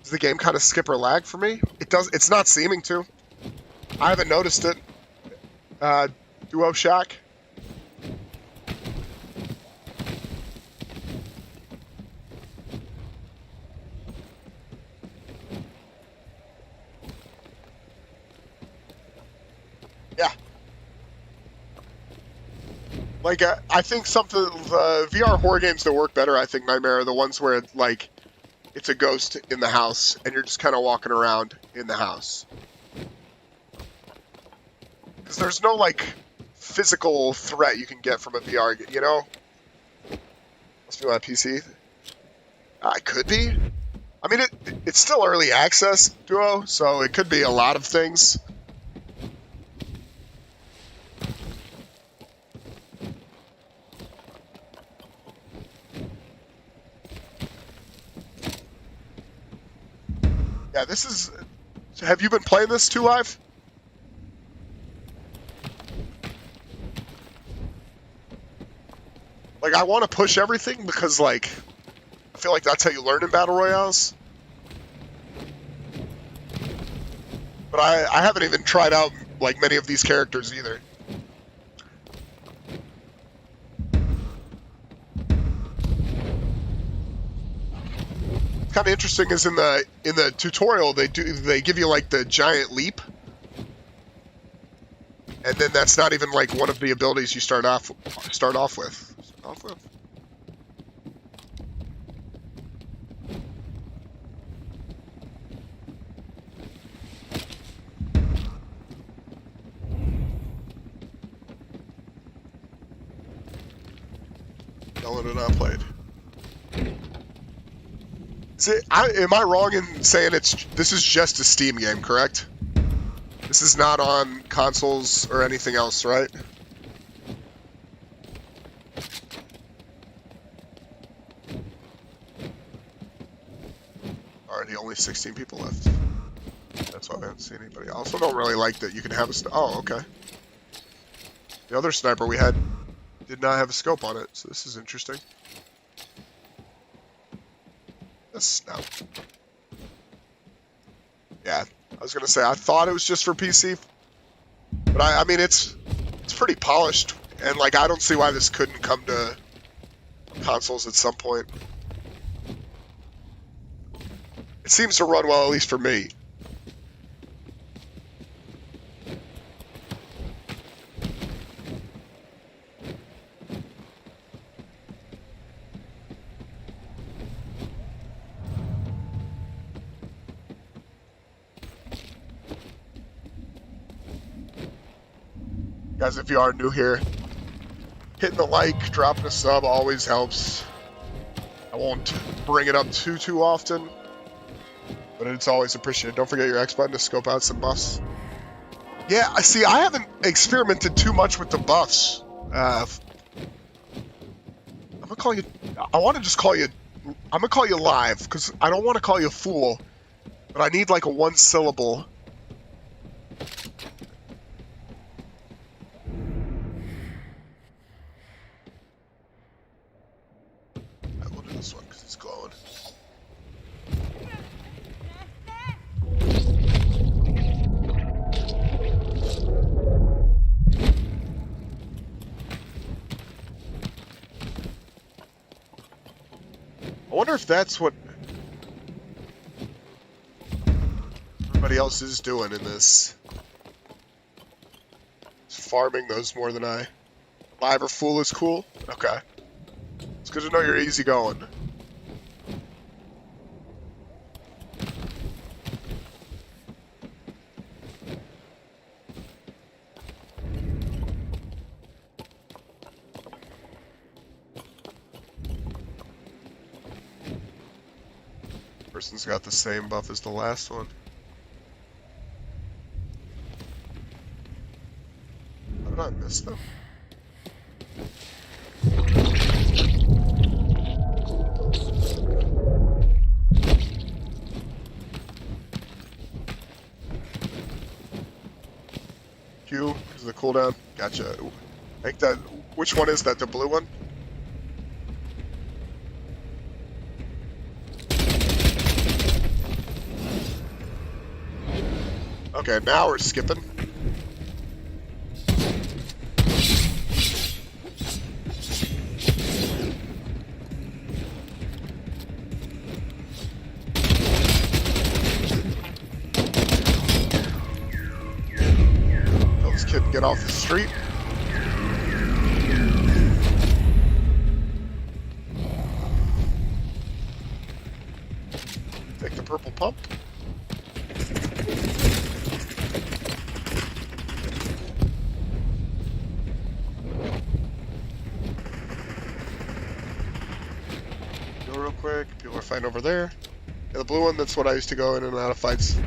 S1: Does the game kind of skip or lag for me? It does. It's not seeming to. I haven't noticed it. Duo Shack. Yeah. Like, I think something, the VR horror games that work better, I think, Nightmare, are the ones where, like, it's a ghost in the house, and you're just kind of walking around in the house. Because there's no, like, physical threat you can get from a VR game, you know? Must be on PC. I could be. I mean, it's still early access, Duo, so it could be a lot of things. Yeah, this is... Have you been playing this too live? Like, I want to push everything because, like, I feel like that's how you learn in Battle Royales. But I haven't even tried out, like, many of these characters either. Kind of interesting is in the tutorial they give you like the giant leap, and then that's not even like one of the abilities you start off with. Downloaded, not played. Am I wrong in saying this is just a Steam game, correct? This is not on consoles or anything else, right? Already only 16 people left. That's why I haven't seen anybody. I also don't really like that you can have a... Oh, okay. The other sniper we had did not have a scope on it, so this is interesting. No. Yeah, I was gonna say I thought it was just for PC, but I mean it's pretty polished, and like I don't see why this couldn't come to consoles at some point. It seems to run well, at least for me. Guys, if you are new here, hitting the like, dropping a sub always helps. I won't bring it up too often, but it's always appreciated. Don't forget your X button to scope out some buffs. Yeah, I haven't experimented too much with the buffs. I'm gonna call you. I want to just call you. I'm gonna call you live because I don't want to call you a fool. But I need like a one syllable. I will do this one because it's glowing. I wonder if that's what everybody else is doing in this. It's farming those more than I. Live or full is cool? Okay. It's good to know you're easy going. Person's got the same buff as the last one. How did I miss them? Q is the cooldown. Gotcha. I think that. Which one is that? The blue one? Okay, now we're skipping. Tell this kid to get off the street. Take the purple pump. Real quick, people are fighting over there. Yeah, the blue one, that's what I used to go in and out of fights.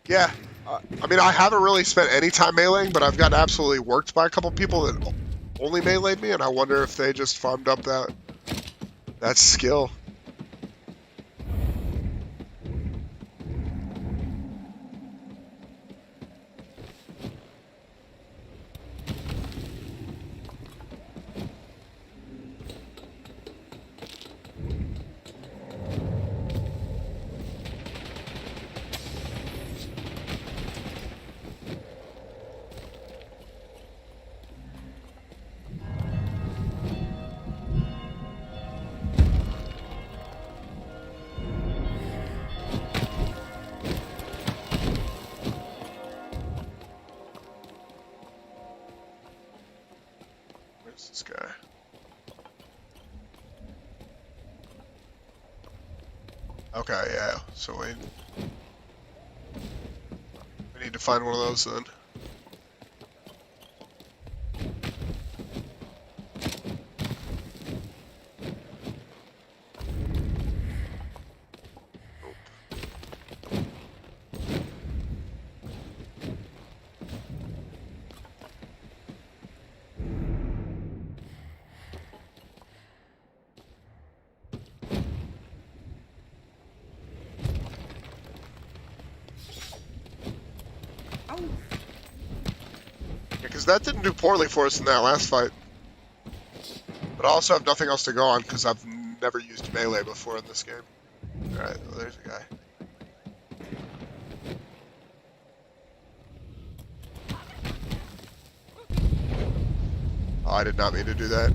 S1: Yeah, I mean, I haven't really spent any time meleeing, but I've gotten absolutely worked by a couple people that only meleeed me, and I wonder if they just farmed up that skill. Where's this guy? Okay, yeah, so we need to find one of those then. Because that didn't do poorly for us in that last fight. But I also have nothing else to go on because I've never used melee before in this game. Alright, well, there's a guy. Oh, I did not mean to do that.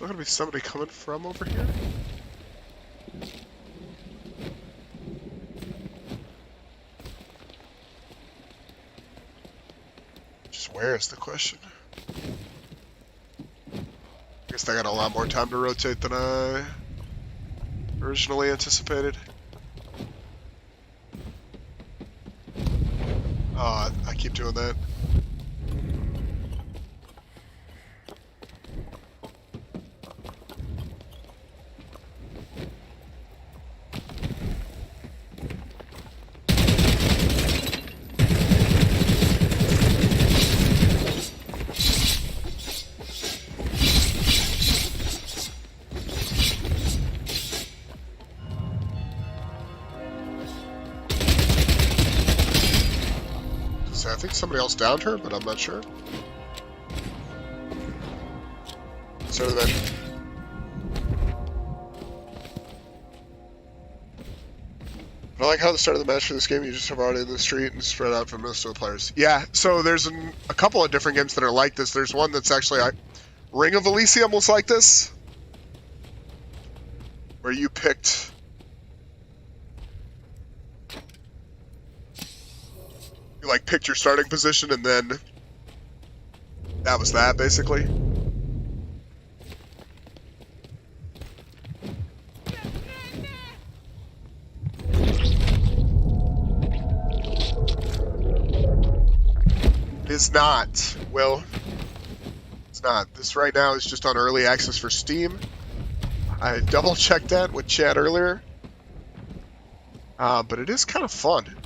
S1: Still gotta be somebody coming from over here. Just where is the question? I guess they got a lot more time to rotate than I originally anticipated. Oh, I keep doing that. So I think somebody else downed her, but I'm not sure. Start of the match. I like how the start of the match for this game, you just have already in the street and spread out from most of the players. Yeah, so there's a couple of different games that are like this. There's one that's actually, Ring of Elysium was like this, where you picked... You, like, picked your starting position, and then that was that, basically. It is not, Will. It's not. This right now is just on early access for Steam. I double-checked that with Chad earlier. But it is kind of fun.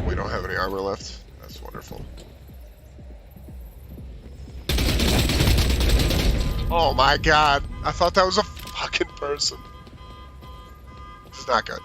S1: We don't have any armor left. That's wonderful. Oh my god. I thought that was a fucking person. This is not good.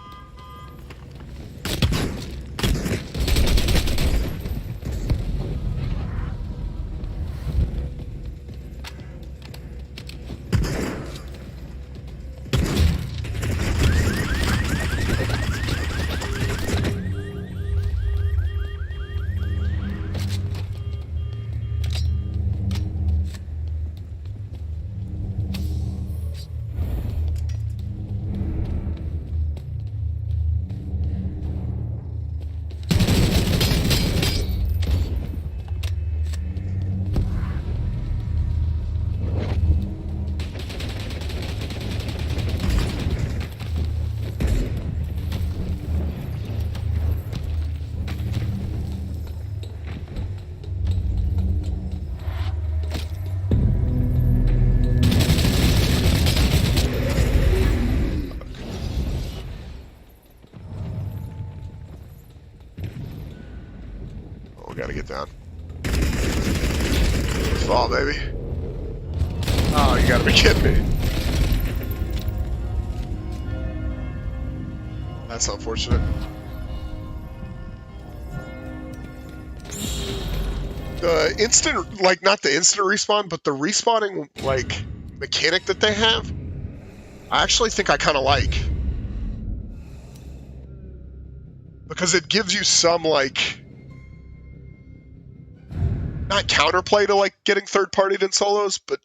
S1: We gotta get down. Fall, baby. Oh, you gotta be kidding me. That's unfortunate. The instant, like, not the instant respawn, but the respawning, like, mechanic that they have, I actually think I kind of like. Because it gives you some, like, not counterplay to, like, getting third-partied in solos, but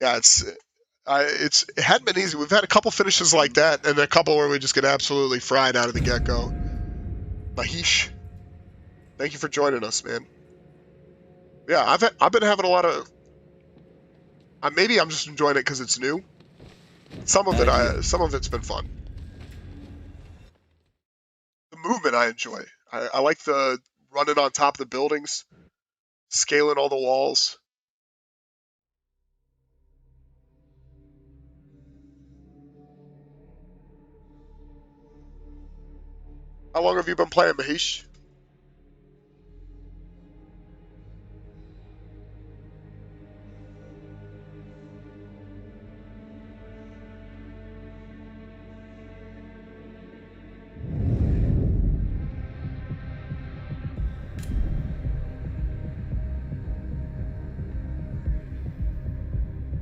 S1: yeah, it hadn't been easy. We've had a couple finishes like that, and a couple where we just get absolutely fried out of the get-go. Mahesh, thank you for joining us, man. Yeah, I've been having a lot of. Maybe I'm just enjoying it because it's new. Some of it's been fun. The movement I enjoy. I like the running on top of the buildings, scaling all the walls. How long have you been playing, Mahesh?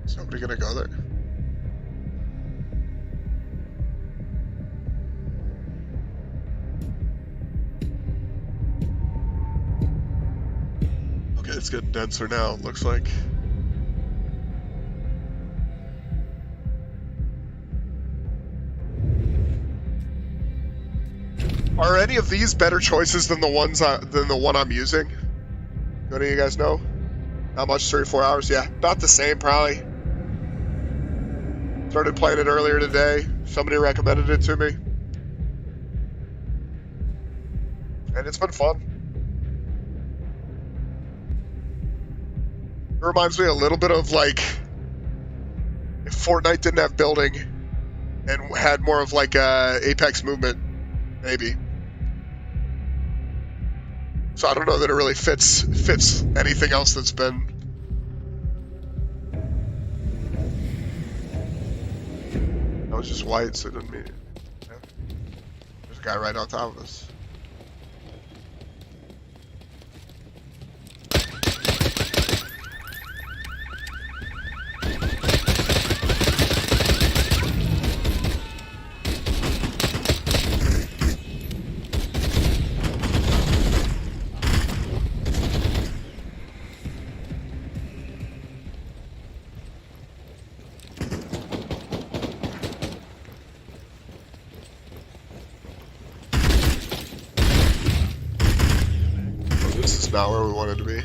S1: Is nobody gonna go there? Okay, it's getting denser now, it looks like. Are any of these better choices than the one I'm using? Do any of you guys know? How much? 3 or 4 hours? Yeah, about the same probably. Started playing it earlier today. Somebody recommended it to me. And it's been fun. It reminds me a little bit of like if Fortnite didn't have building and had more of like a Apex movement, maybe. So I don't know that it really fits anything else that's been. That was just white, so it didn't mean. Yeah. There's a guy right on top of us. Not where we wanted to be.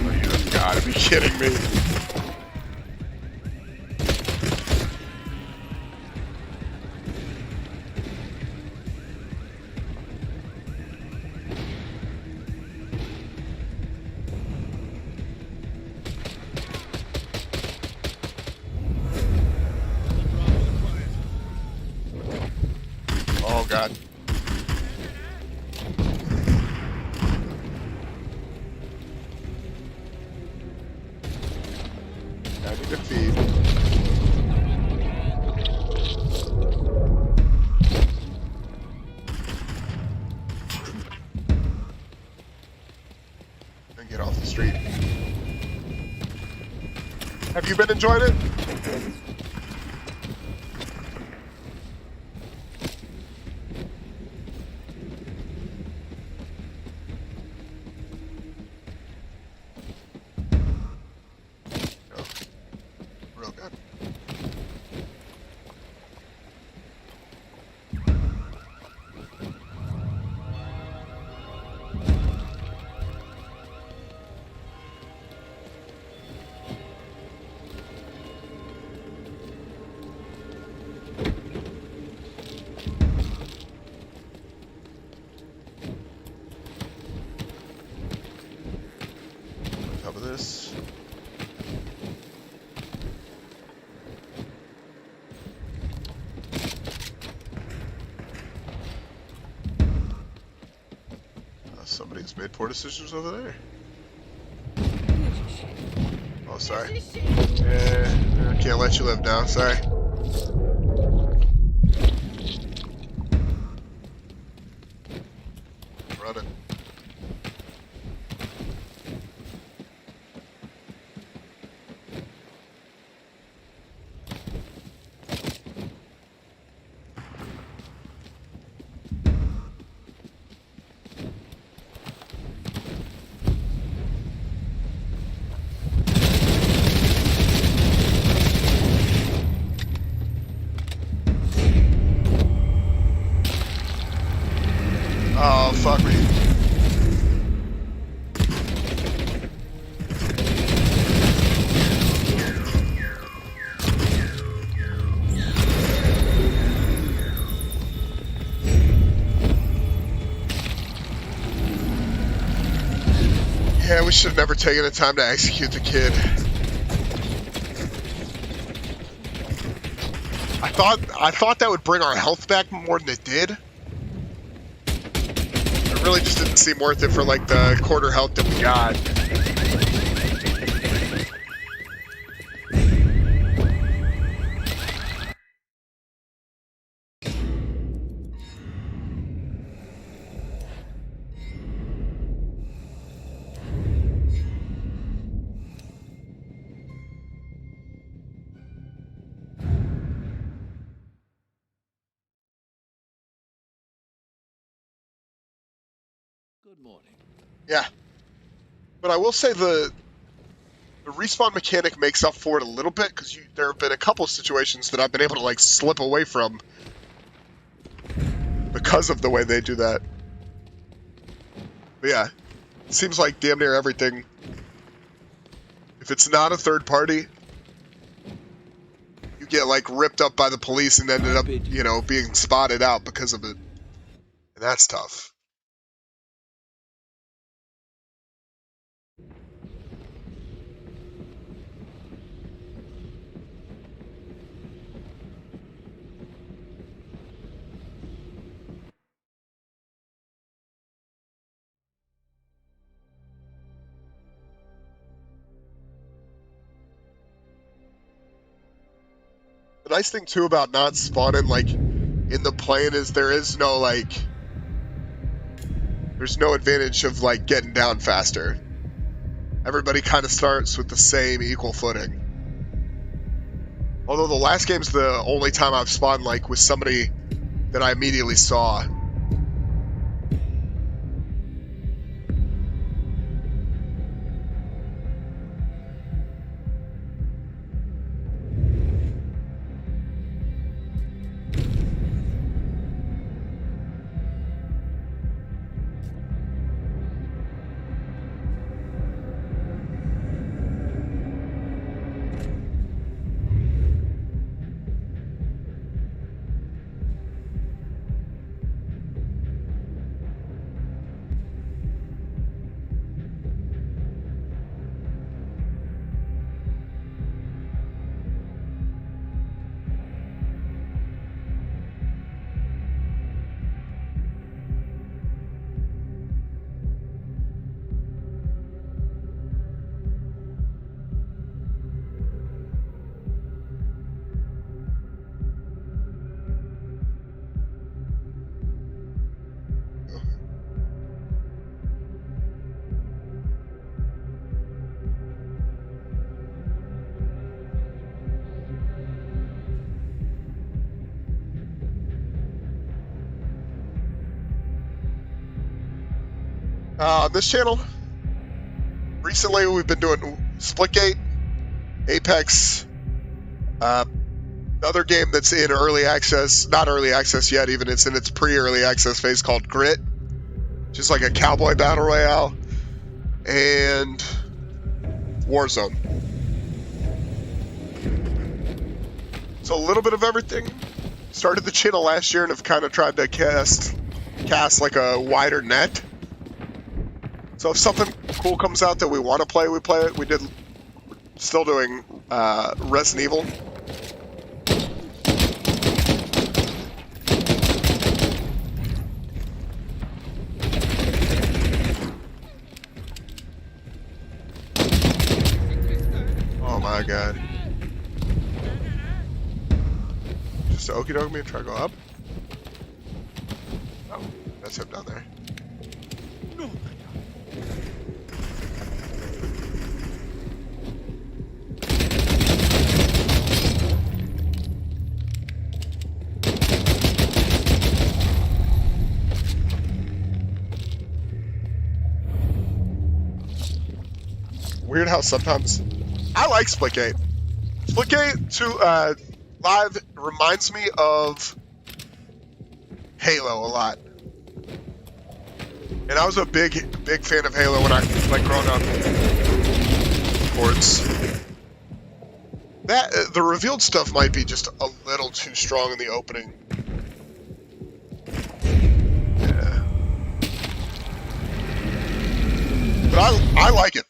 S1: Oh, you've got to be kidding me. Oh god. I need to feed. And get off the street. Have you been enjoying it? Real good. Top of this. Somebody's made poor decisions over there. Oh, sorry. Yeah, I can't let you live now, sorry. Running. we should have never taken the time to execute the kid. I thought that would bring our health back more than it did. It really just didn't seem worth it for like the quarter health that we got.
S2: Good morning.
S1: Yeah. But I will say the respawn mechanic makes up for it a little bit, because there have been a couple of situations that I've been able to like slip away from because of the way they do that. But yeah, it seems like damn near everything, if it's not a third party, you get like ripped up by the police and ended up, you know, being spotted out because of it. And that's tough. The nice thing too about not spawning like in the plane is there's no advantage of like getting down faster. Everybody kind of starts with the same equal footing. Although the last game's the only time I've spawned like with somebody that I immediately saw. On this channel, recently we've been doing Splitgate, Apex, another game that's in early access, not early access yet even, it's in its pre-early access phase called Grit, which is like a cowboy battle royale, and Warzone. So a little bit of everything. Started the channel last year and have kind of tried to cast like a wider net. So if something cool comes out that we want to play, we play it. We're still doing Resident Evil. Oh my god. Just okie doke me and try to go up. Oh, that's him down there. No. Weird how sometimes I like Splitgate. Splitgate to live reminds me of Halo a lot, and I was a big fan of Halo when I like growing up. Sports. That the revealed stuff might be just a little too strong in the opening. Yeah. But But I like it.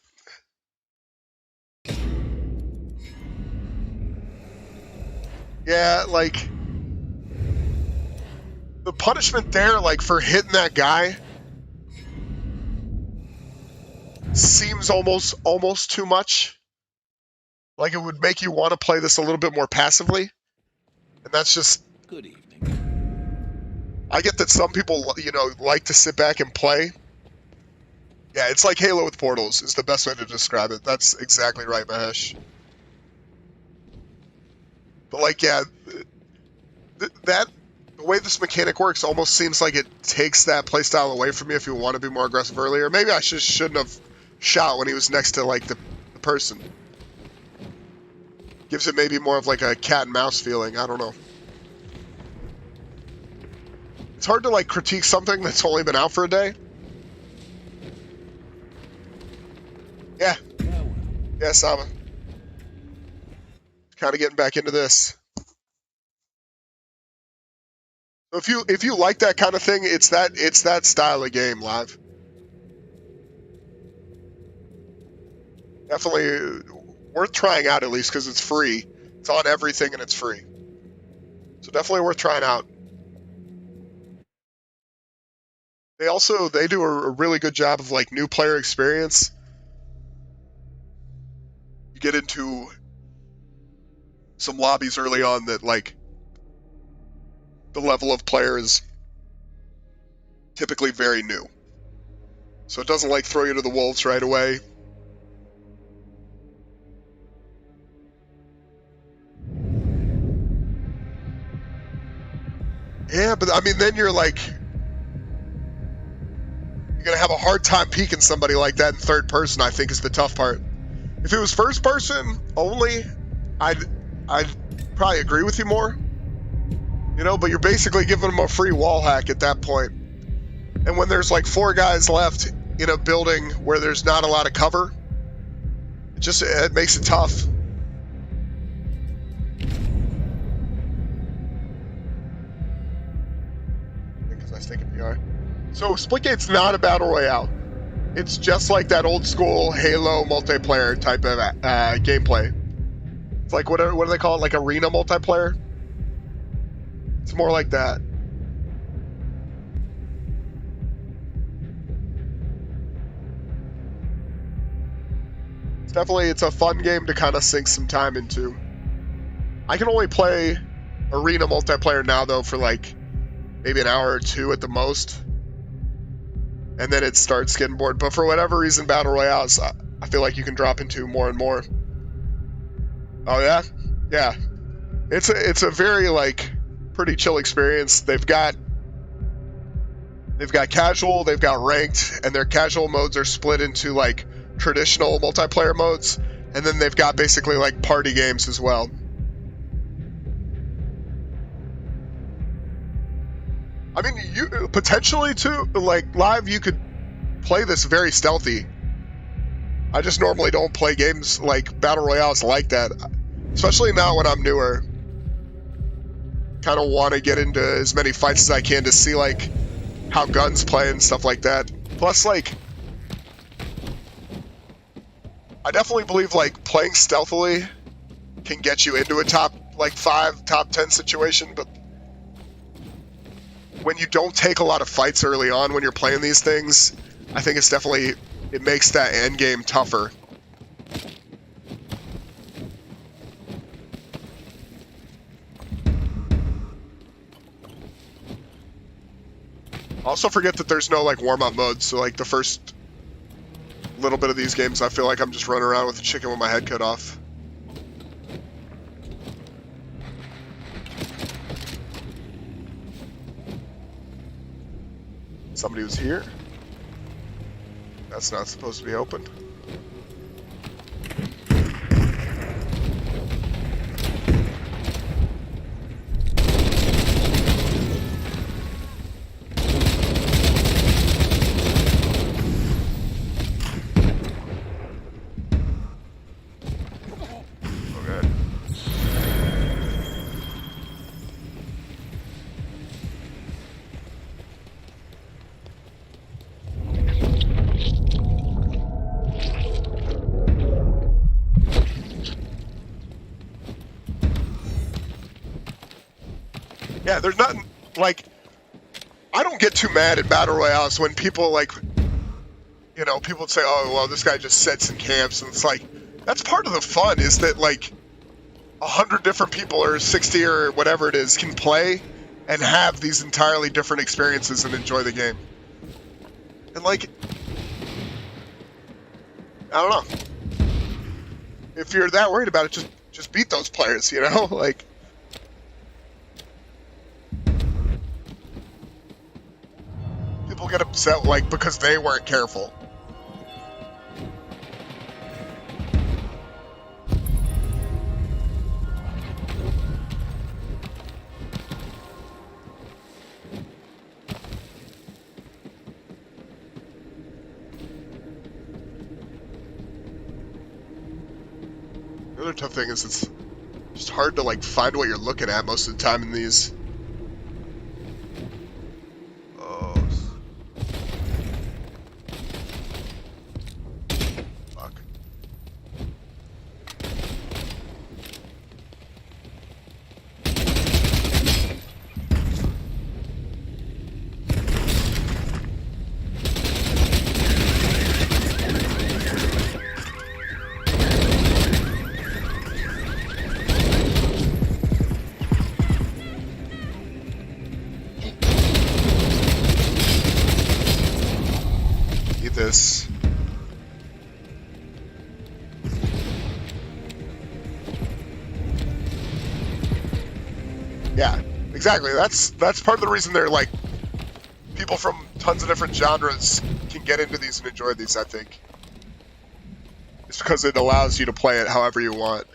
S1: Yeah, like the punishment there, like for hitting that guy, seems almost too much. Like it would make you want to play this a little bit more passively, and that's just.
S2: Good evening.
S1: I get that some people, like to sit back and play. Yeah, it's like Halo with portals is the best way to describe it. That's exactly right, Mahesh. But like, yeah, the way this mechanic works almost seems like it takes that playstyle away from you if you want to be more aggressive earlier. Maybe I shouldn't have shot when he was next to like the person. Gives it maybe more of like a cat and mouse feeling. I don't know. It's hard to like critique something that's only been out for a day. Yeah. Yeah, Sama. Kind of getting back into this. So if you like that kind of thing, it's that style of game, Live. Definitely worth trying out at least because it's free. It's on everything and it's free. So definitely worth trying out. They do a really good job of like new player experience. You get into some lobbies early on that like the level of player is typically very new. So it doesn't like throw you to the wolves right away. Yeah, but I mean then you're like you're gonna have a hard time peeking somebody like that in third person, I think is the tough part. If it was first person only, I'd probably agree with you more. But you're basically giving them a free wall hack at that point. And when there's like 4 guys left in a building where there's not a lot of cover, it makes it tough. Because I stink at PR. So Splitgate's not a battle royale. It's just like that old school Halo multiplayer type of gameplay. It's like what do they call it? Like arena multiplayer? It's more like that. It's a fun game to kind of sink some time into. I can only play arena multiplayer now though for like maybe an hour or 2 at the most. And then it starts getting bored. But for whatever reason, battle royales, I feel like you can drop into more and more. Oh yeah, yeah. It's a very like pretty chill experience. They've got casual, they've got ranked, and their casual modes are split into like traditional multiplayer modes, and then they've got basically like party games as well. I mean, you potentially too, like live, you could play this very stealthy. I just normally don't play games like battle royales like that, especially now when I'm newer. Kind of want to get into as many fights as I can to see like how guns play and stuff like that. Plus, like, I definitely believe like playing stealthily can get you into a top 5, top 10 situation, but when you don't take a lot of fights early on when you're playing these things, I think it makes that end game tougher. Also forget that there's no like warm-up mode, so like the first little bit of these games I feel like I'm just running around with a chicken with my head cut off. Somebody was here. That's not supposed to be open. Yeah, there's nothing, like, I don't get too mad at Battle Royales when people, like, you know, people would say, oh, well, this guy just sets in camps, and it's like, that's part of the fun, is that, like, 100 different people or 60 or whatever it is can play and have these entirely different experiences and enjoy the game. And, like, I don't know. If you're that worried about it, just beat those players, you know? Like, people get upset, like, because they weren't careful. The other tough thing is it's just hard to, like, find what you're looking at most of the time in these. Oh. Fuck. This. Yeah, exactly. That's part of the reason they're like people from tons of different genres can get into these and enjoy these, I think. It's because it allows you to play it however you want.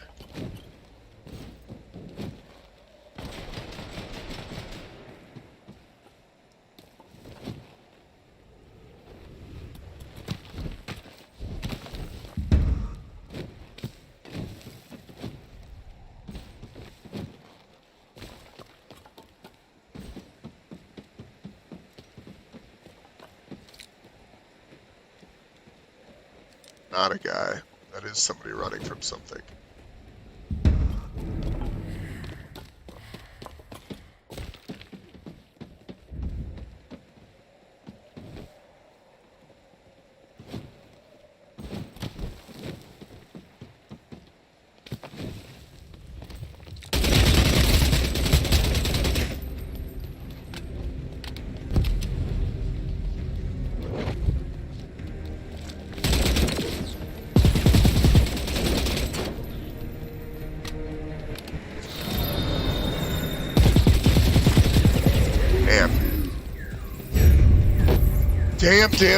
S1: Not a guy. That is somebody running from something.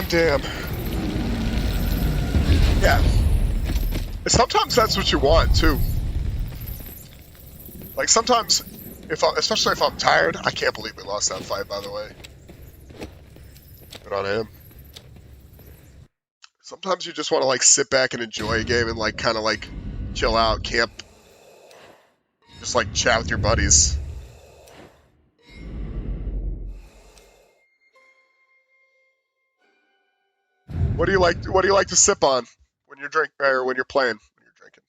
S1: Damn. Yeah. Sometimes that's what you want, too. Like, sometimes, especially if I'm tired, I can't believe we lost that fight, by the way. Good on him. Sometimes you just want to, like, sit back and enjoy a game and, like, kind of, like, chill out, camp. Just, like, chat with your buddies. What do you like to sip on when you're when you're playing, when you're drinking?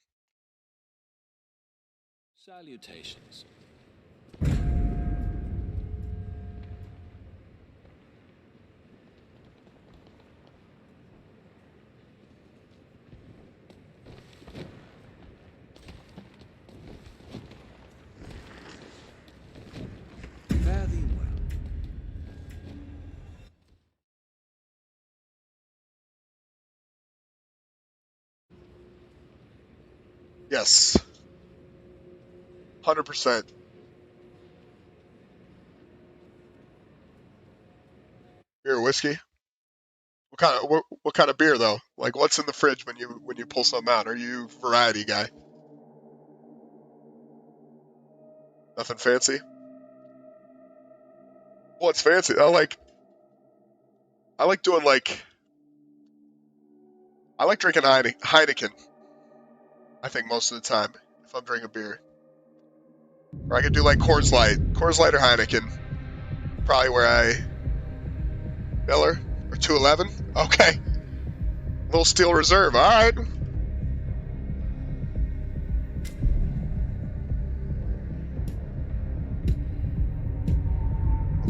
S2: Salutations. Fare thee well.
S1: Yes. 100%. Beer or whiskey? What kind of beer though? Like what's in the fridge when you pull something out? Are you variety guy? Nothing fancy? What's fancy? I like doing like I like drinking Heineken. I think most of the time if I'm drinking beer, or I could do like Coors Light or Heineken. Probably where I Miller or 211. Okay, little Steel Reserve. All right.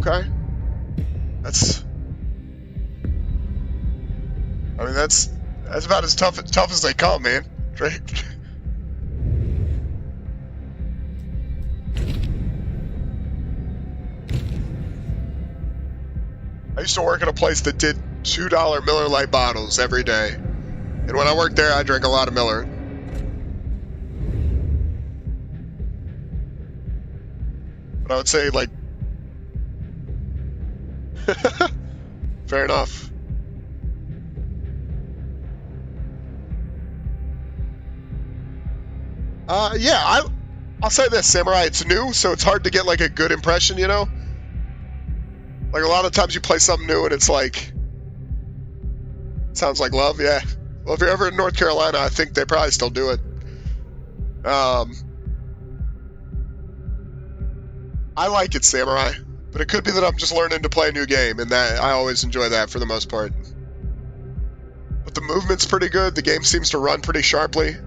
S1: Okay. That's about as tough as they come, man. I used to work at a place that did $2 Miller Lite bottles every day. And when I worked there, I drank a lot of Miller. But I would say, like... Fair enough. Yeah, I'll say this, Samurai, it's new, so it's hard to get, like, a good impression, you know? Like, a lot of times you play something new and it's like... Sounds like love, yeah. Well, if you're ever in North Carolina, I think they probably still do it. I like it, Samurai. But it could be that I'm just learning to play a new game, and that I always enjoy that for the most part. But the movement's pretty good. The game seems to run pretty sharply.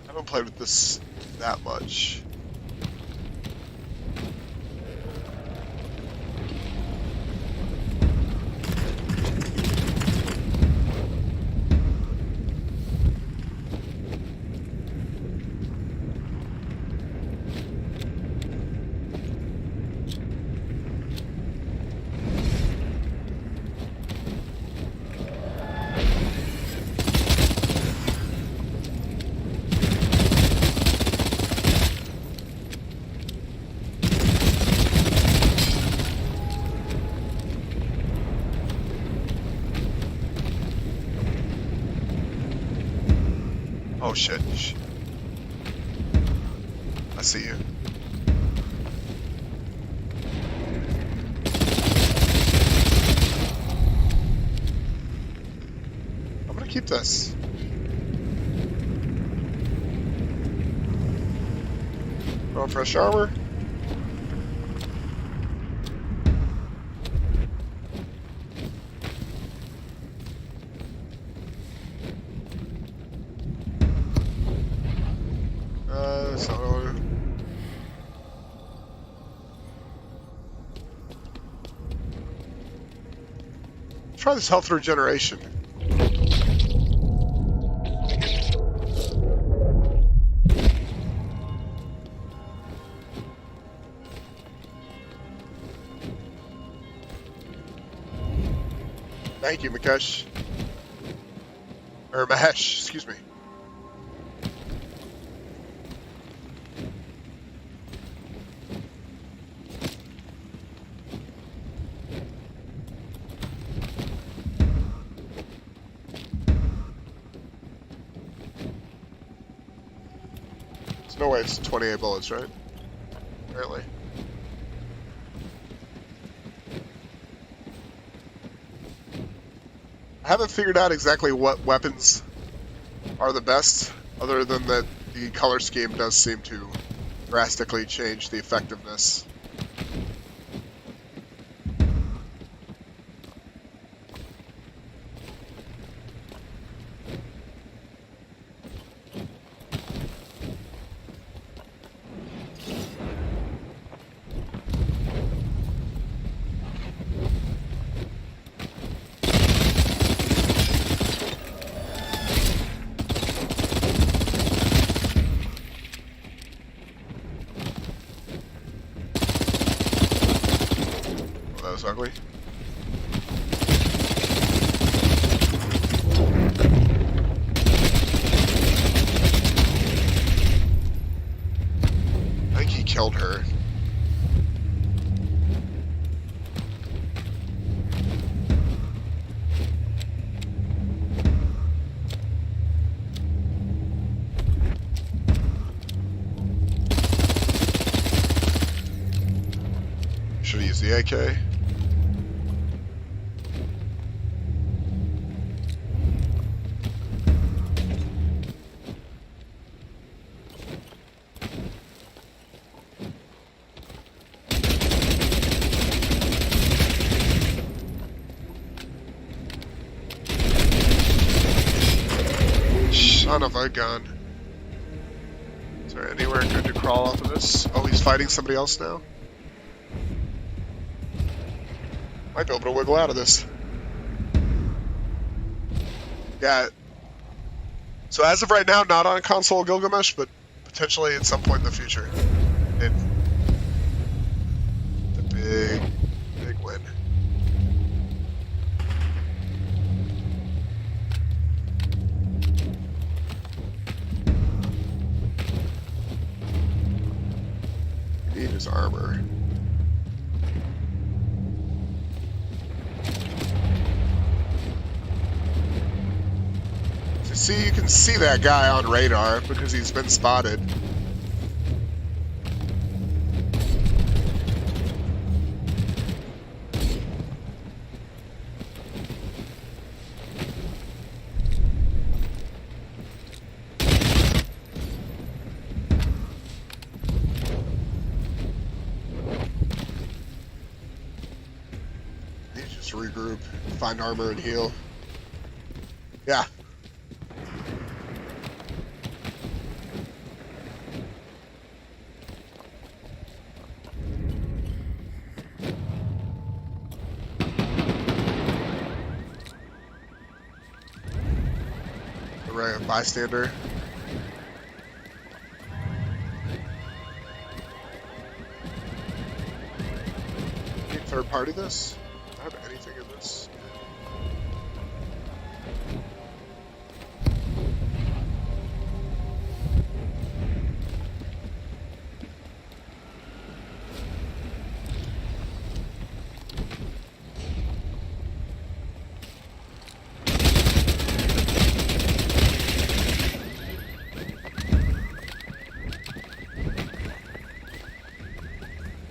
S1: I haven't played with this that much. Oh shit. I see you. I'm gonna keep this. Oh, fresh armor. Try this health regeneration. Thank you, Mahesh. Or Mahesh, excuse me. There's no way it's 28 bullets, right? Apparently. I haven't figured out exactly what weapons are the best, other than that the color scheme does seem to drastically change the effectiveness. the AK. Son of a gun. Is there anywhere good to crawl off of this? Oh, he's fighting somebody else now? Might be able to wiggle out of this. Yeah. So as of right now, not on console Gilgamesh, but potentially at some point in the future. And the big win. Need his armor. So see, you can see that guy on radar because he's been spotted. Regroup, find armor, and heal. Yeah. Right, a bystander. Can you third party this? Do I have anything in this?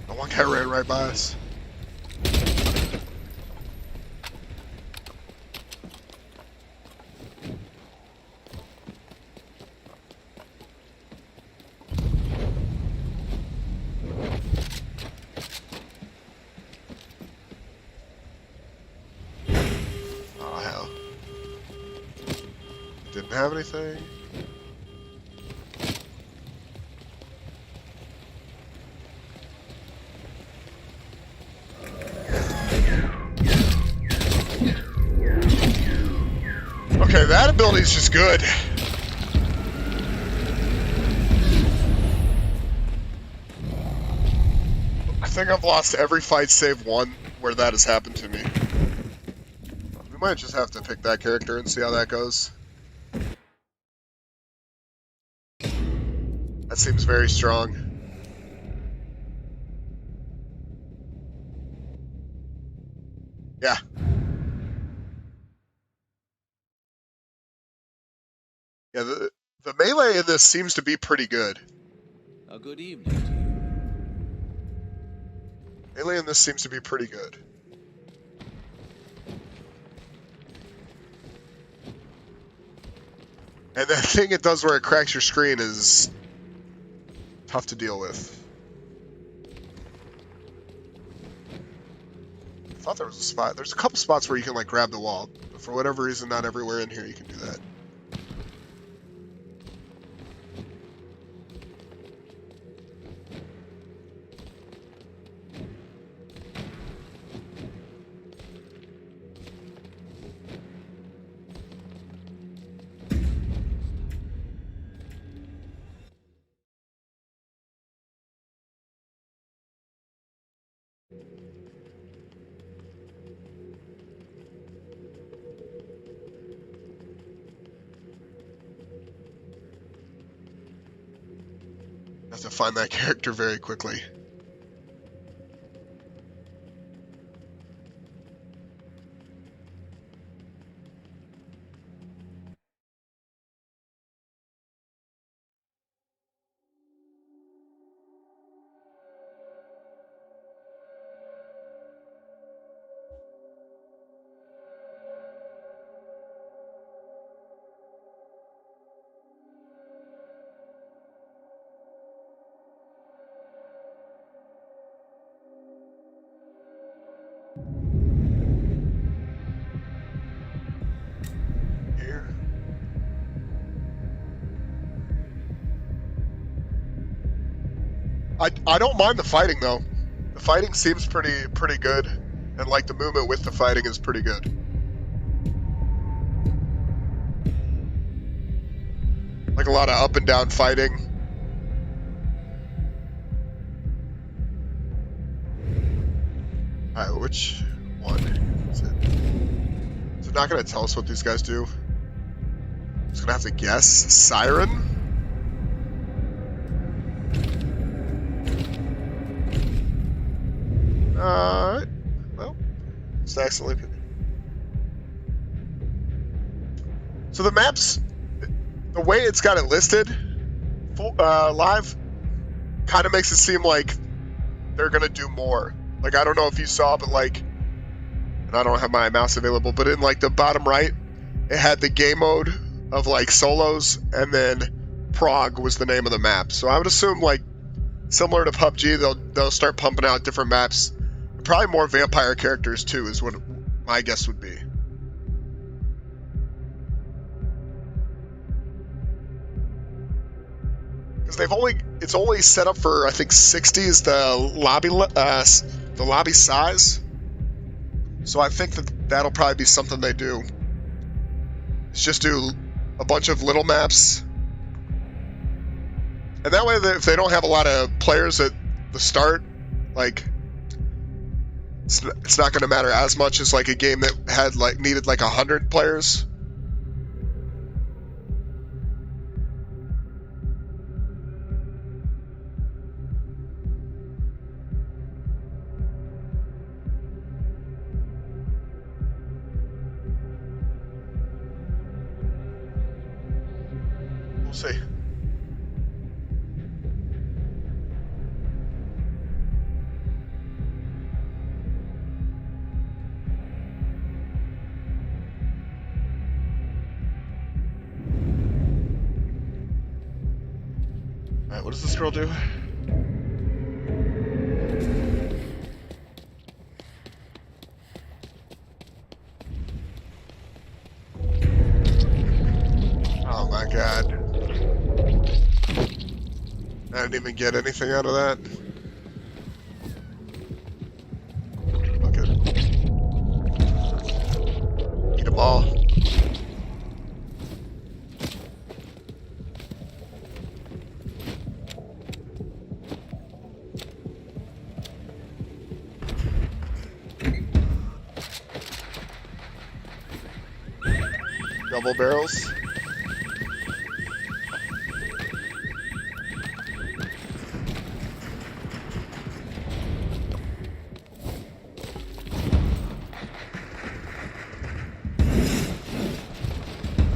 S1: Oh, one guy ran right by us. Oh, hell. Didn't have anything. Okay, that ability's just good. I think I've lost every fight save one where that has happened to me. We might just have to pick that character and see how that goes. That seems very strong. Yeah. Yeah, the melee in this seems to be pretty good.
S2: A good evening to you.
S1: Melee in this seems to be pretty good. And that thing it does where it cracks your screen is tough to deal with. I thought there was a spot. There's a couple spots where you can like grab the wall, but for whatever reason, not everywhere in here you can do that. I have to find that character very quickly. I don't mind the fighting though. The fighting seems pretty good, and like the movement with the fighting is pretty good. Like a lot of up and down fighting. Alright, which one is it? Is it not going to tell us what these guys do? I'm just going to have to guess. Siren? Alright. Well, just accidentally. So the maps, the way it's got it listed, live, kind of makes it seem like they're going to do more. Like, I don't know if you saw, but like, and I don't have my mouse available, but in like the bottom right, it had the game mode of like solos, and then Prague was the name of the map. So I would assume like similar to PUBG, they'll start pumping out different maps. Probably more vampire characters too, is what my guess would be. Because it's only set up for, I think 60 is the lobby size. So I think that'll probably be something they do. It's just do a bunch of little maps. And that way, if they don't have a lot of players at the start, like, it's not going to matter as much as like a game that had like needed like 100 players. We'll see. Alright, what does this girl do? Oh my god. I didn't even get anything out of that. Look at it. Eat them all. Double barrels.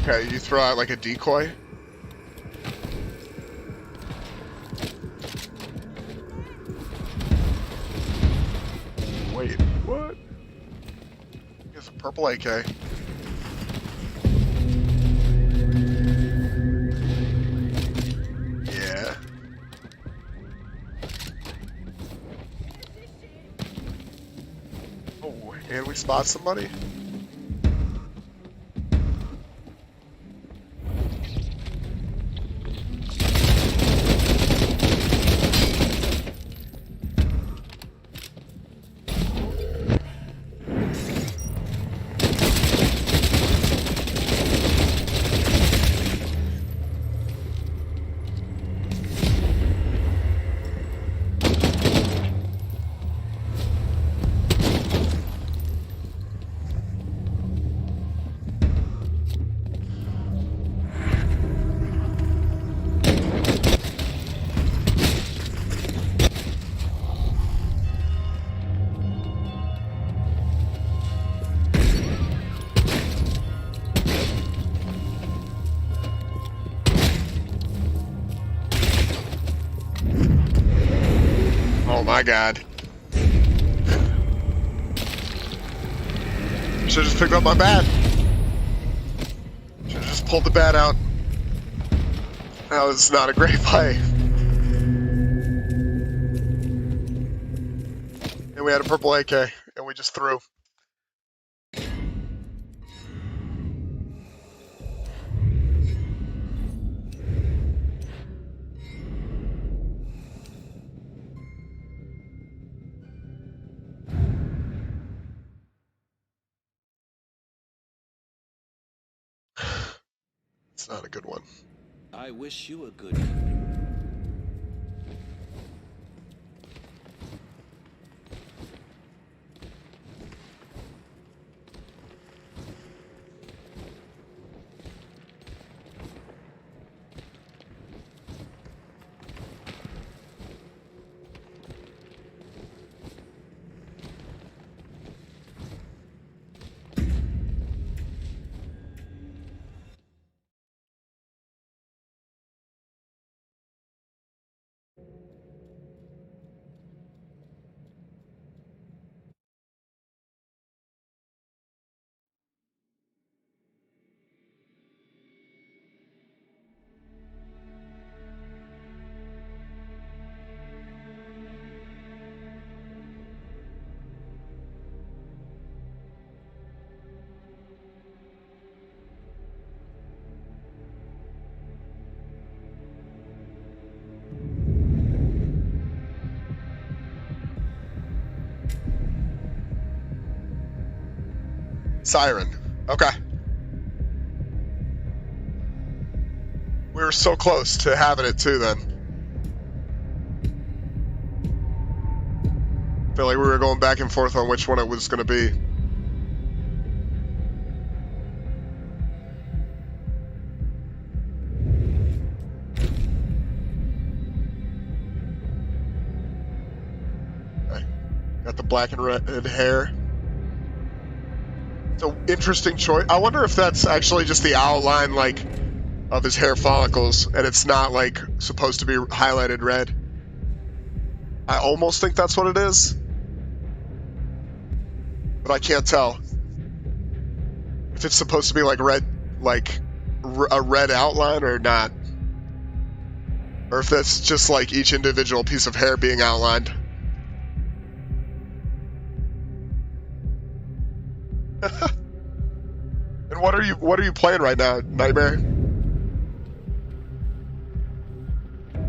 S1: Okay, you throw out like a decoy. Wait, what? Here's a purple AK. Yeah. Oh, and we spot somebody? Oh my god. Should've just picked up my bat. Should've just pulled the bat out. That was not a great play. And we had a purple AK, and we just threw. That's not a good one.
S2: I wish you a good evening.
S1: Siren. Okay. We were so close to having it too then. I feel like we were going back and forth on which one it was going to be. Okay. Got the black and red hair. It's an interesting choice. I wonder if that's actually just the outline, like, of his hair follicles, and it's not, like, supposed to be highlighted red. I almost think that's what it is, but I can't tell. If it's supposed to be, like, red, like, a red outline or not. Or if that's just, like, each individual piece of hair being outlined. And what are you playing right now, Nightmare?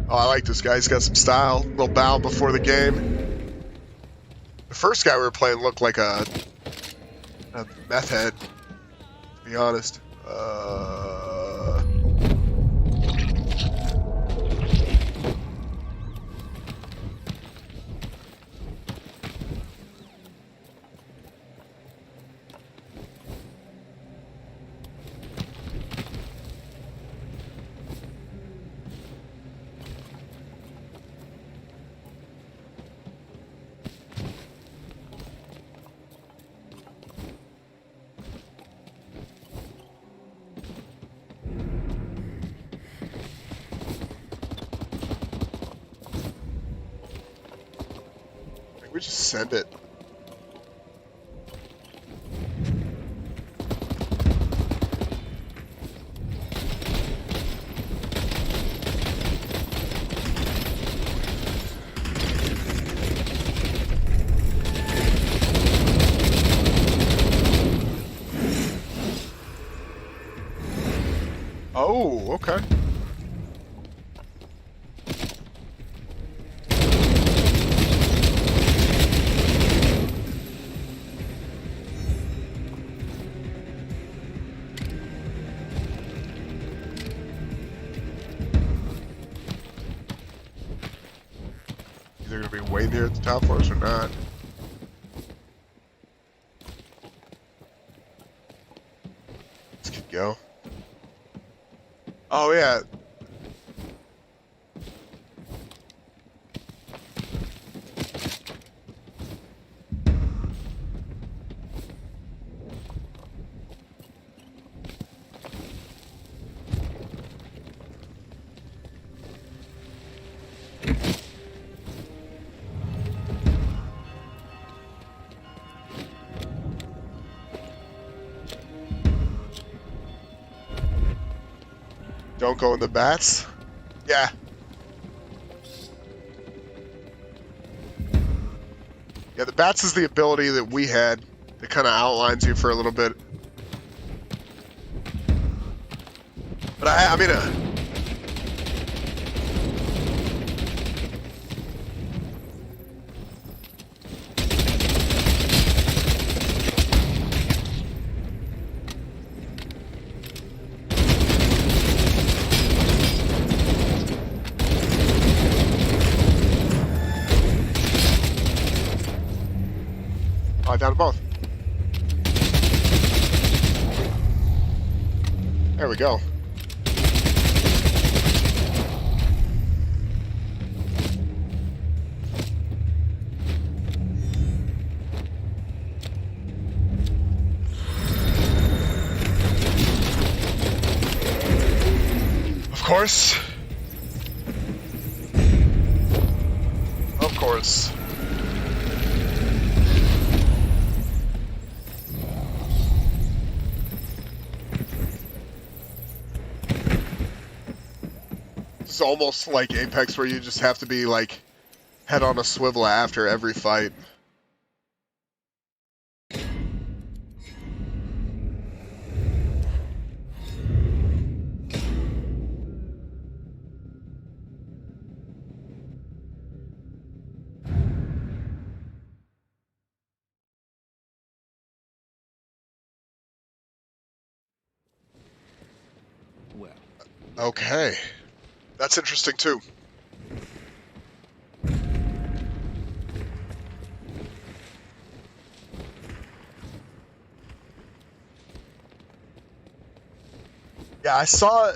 S1: Oh, I like this guy. He's got some style. Little bow before the game. The first guy we were playing looked like a meth head, to be honest. We just send it. Oh, okay. Either gonna be way near at the top for us or not. Let's keep go. Oh yeah. Don't go in the bats? Yeah. Yeah, the bats is the ability that we had that kind of outlines you for a little bit. But I mean, There we go. Of course. Of course. It's almost like Apex where you just have to be like head on a swivel after every fight.
S2: Well,
S1: Okay. That's interesting too. Yeah, I saw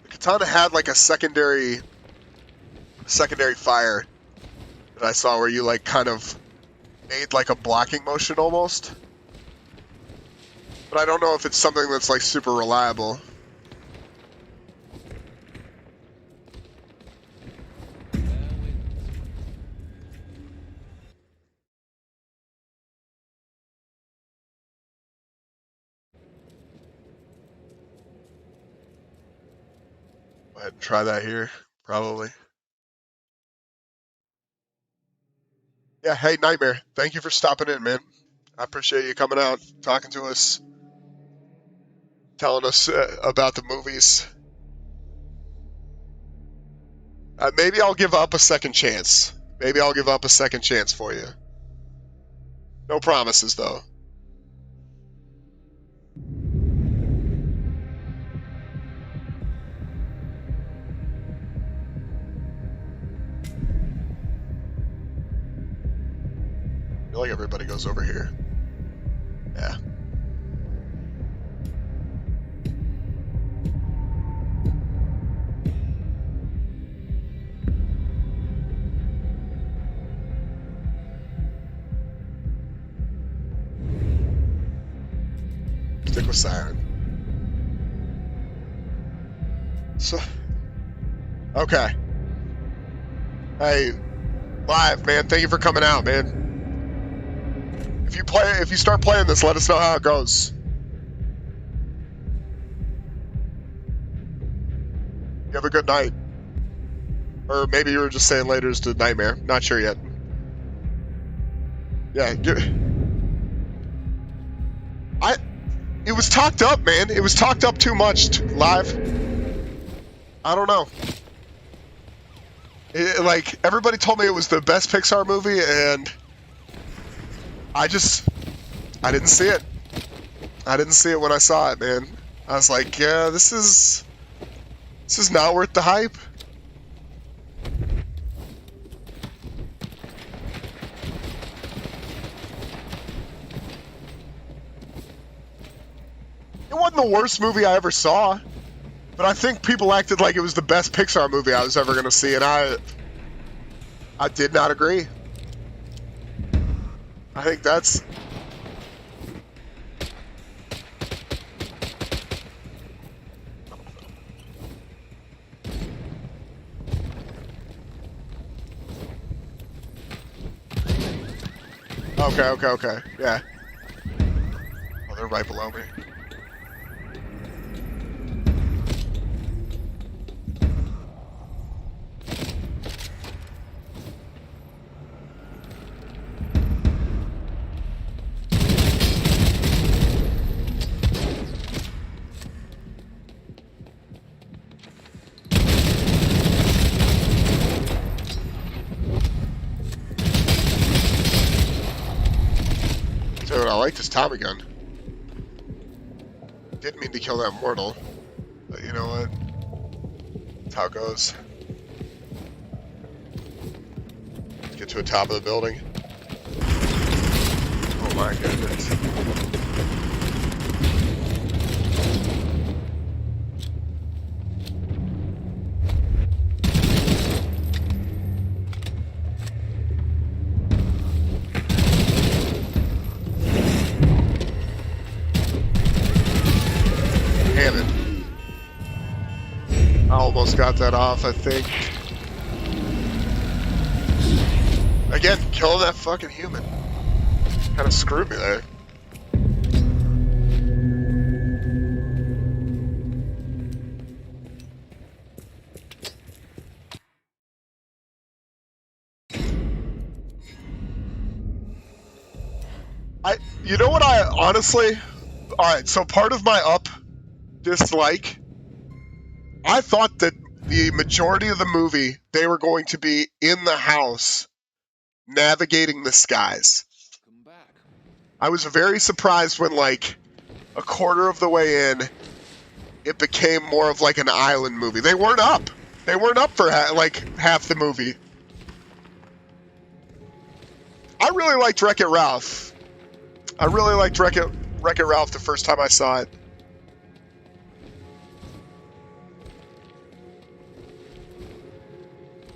S1: the katana had like a secondary fire that I saw where you like kind of made like a blocking motion almost. But I don't know if it's something that's like super reliable. Go ahead and try that here, probably. Yeah, hey Nightmare, thank you for stopping in, man. I appreciate you coming out, talking to us, telling us about the movies. Maybe I'll give up a second chance. Maybe I'll give up a second chance for you. No promises, though. I feel like everybody goes over here. Yeah. Stick with Siren. So, okay. Hey, live, man. Thank you for coming out, man. If you start playing this, let us know how it goes. You have a good night. Or maybe you were just saying later's to Nightmare. Not sure yet. Yeah, it was talked up, man. It was talked up too much live. I don't know. Like, everybody told me it was the best Pixar movie, and I didn't see it. I didn't see it when I saw it, man. I was like, yeah, this is not worth the hype. It wasn't the worst movie I ever saw, but I think people acted like it was the best Pixar movie I was ever going to see, and I did not agree. I think that's... Okay. Yeah. Oh, they're right below me. Dude, I like this Tommy gun. Didn't mean to kill that mortal, but you know what? That's how it goes. Let's get to the top of the building. Oh my goodness. Damn it. I almost got that off, I think. Again, killing that fucking human. Kind of screwed me there. You know what I honestly... Alright, so part of my dislike, I thought that the majority of the movie, they were going to be in the house, navigating the skies. I was very surprised when, like, a quarter of the way in, it became more of like an island movie. They weren't up. They weren't up for like half the movie. I really liked Wreck-It Ralph. I really liked Wreck-It Ralph the first time I saw it.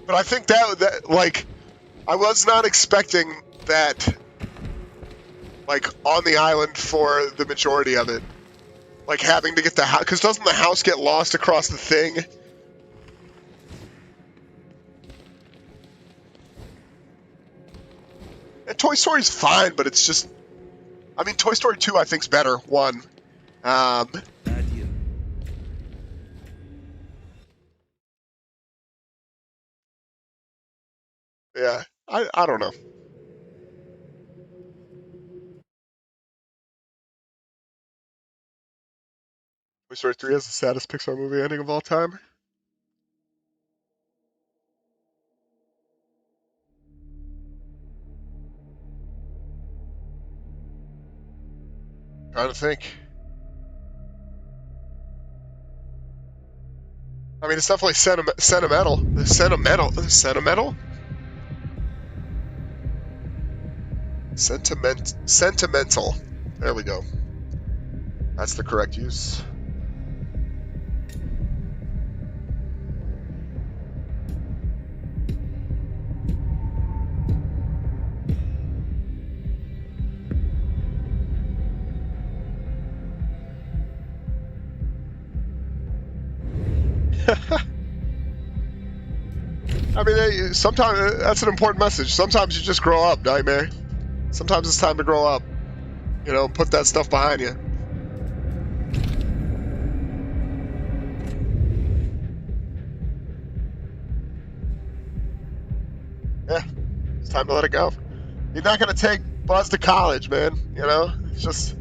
S1: But I think that like, I was not expecting that, like, on the island for the majority of it. Like, having to get the house, because doesn't the house get lost across the thing? And Toy Story's fine, but it's just... I mean, Toy Story 2 I think's better, one. Yeah, I don't know. Toy Story 3 is the saddest Pixar movie ending of all time. Trying to think. I mean, it's definitely sentimental. Sentimental? Sentimental. There we go. That's the correct use. I mean, sometimes that's an important message. Sometimes you just grow up, Nightmare. Sometimes it's time to grow up. You know, put that stuff behind you. Yeah, it's time to let it go. You're not going to take Buzz to college, man. You know, it's just,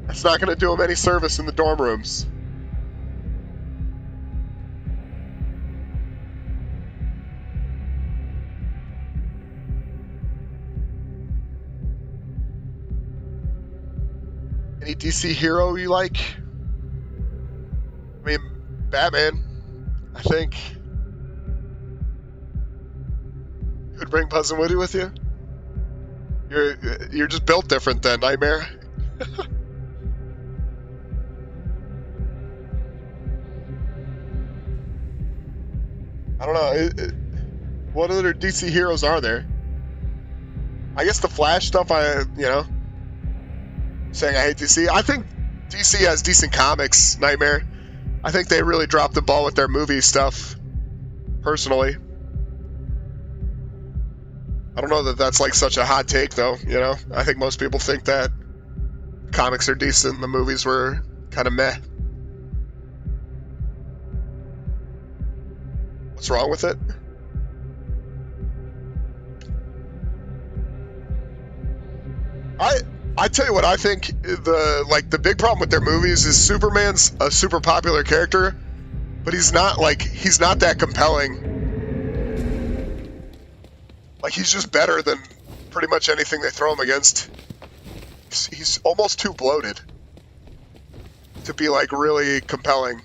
S1: it's not going to do him any service in the dorm rooms. Any DC hero you like? I mean, Batman, I think. You would bring Buzz and Woody with you? You're just built different then, Nightmare. I don't know. What other DC heroes are there? I guess the Flash stuff, saying I hate DC. I think DC has decent comics, Nightmare. I think they really dropped the ball with their movie stuff, personally. I don't know that that's like such a hot take, though, you know? I think most people think that comics are decent and the movies were kind of meh. What's wrong with it? I tell you what, I think the big problem with their movies is Superman's a super popular character, but he's not that compelling. Like, he's just better than pretty much anything they throw him against. He's almost too bloated to be, like, really compelling.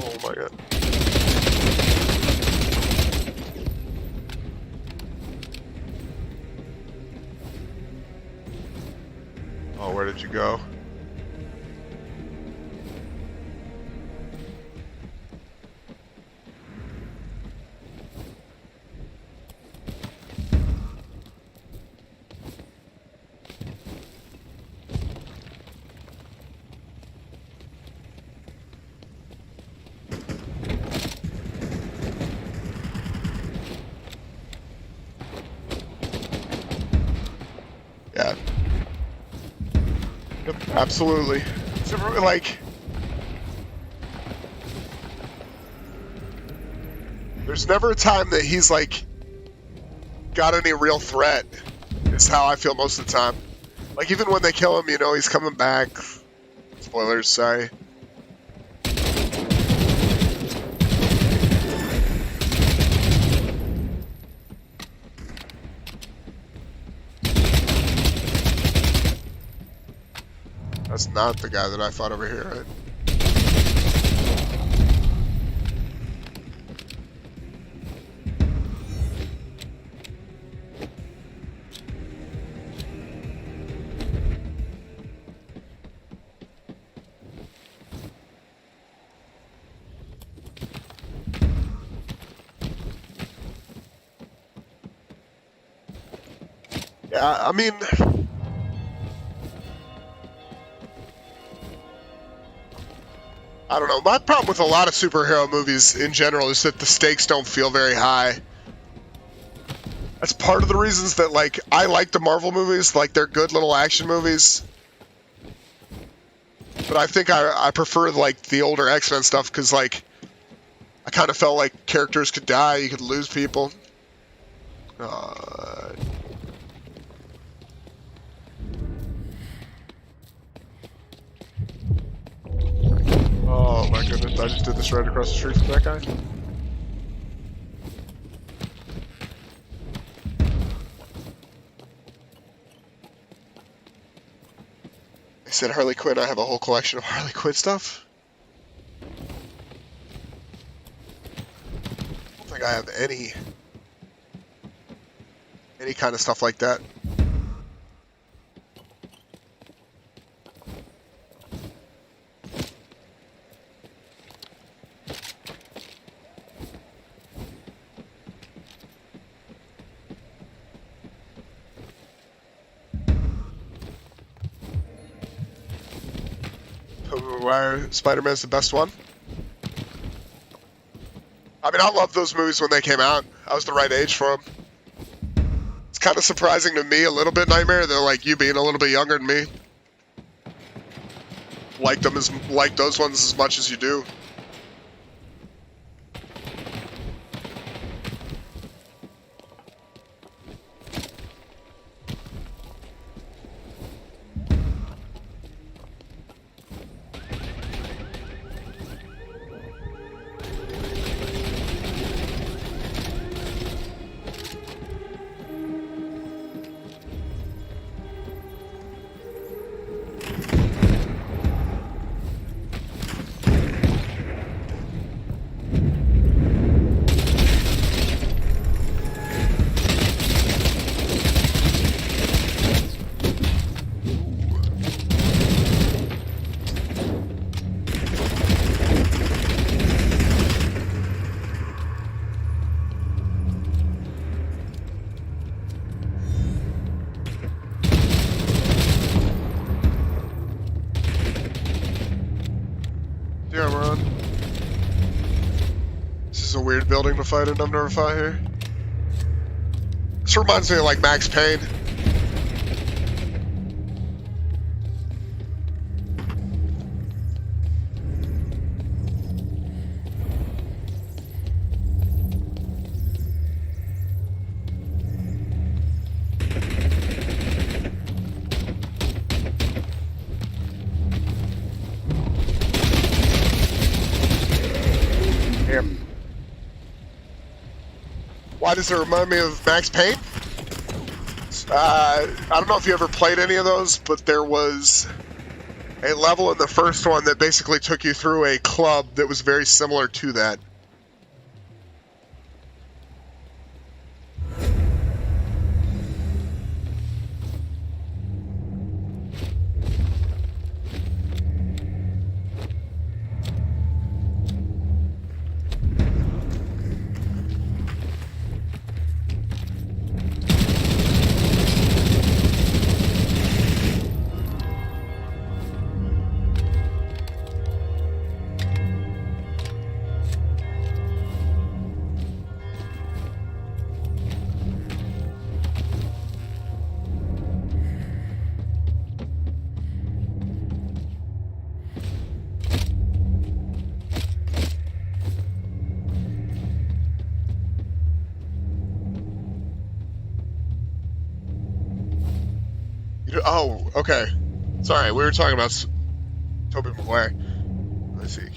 S1: Oh my god. Oh, where did you go? Absolutely. So, like, there's never a time that he's like got any real threat. Is how I feel most of the time. Like even when they kill him, you know, he's coming back. Spoilers, sorry. That's not the guy that I fought over here, right? Yeah, I mean, I don't know. My problem with a lot of superhero movies in general is that the stakes don't feel very high. That's part of the reasons that, like, I like the Marvel movies. Like, they're good little action movies. But I think I prefer, like, the older X-Men stuff because, like, I kind of felt like characters could die, you could lose people. Oh my goodness, I just did this right across the street from that guy. I said Harley Quinn, I have a whole collection of Harley Quinn stuff. I don't think I have any kind of stuff like that. Why Spider-Man's the best one? I mean, I love those movies when they came out. I was the right age for them. It's kind of surprising to me, a little bit, Nightmare, that like you being a little bit younger than me, like those ones as much as you do. Yeah, we're on. This is a weird building to fight in. I've never fought here. This reminds me of like Max Payne. Why does it remind me of Max Payne? I don't know if you ever played any of those, but there was a level in the first one that basically took you through a club that was very similar to that. Oh, okay. Sorry, we were talking about Tobey Maguire. Let's see.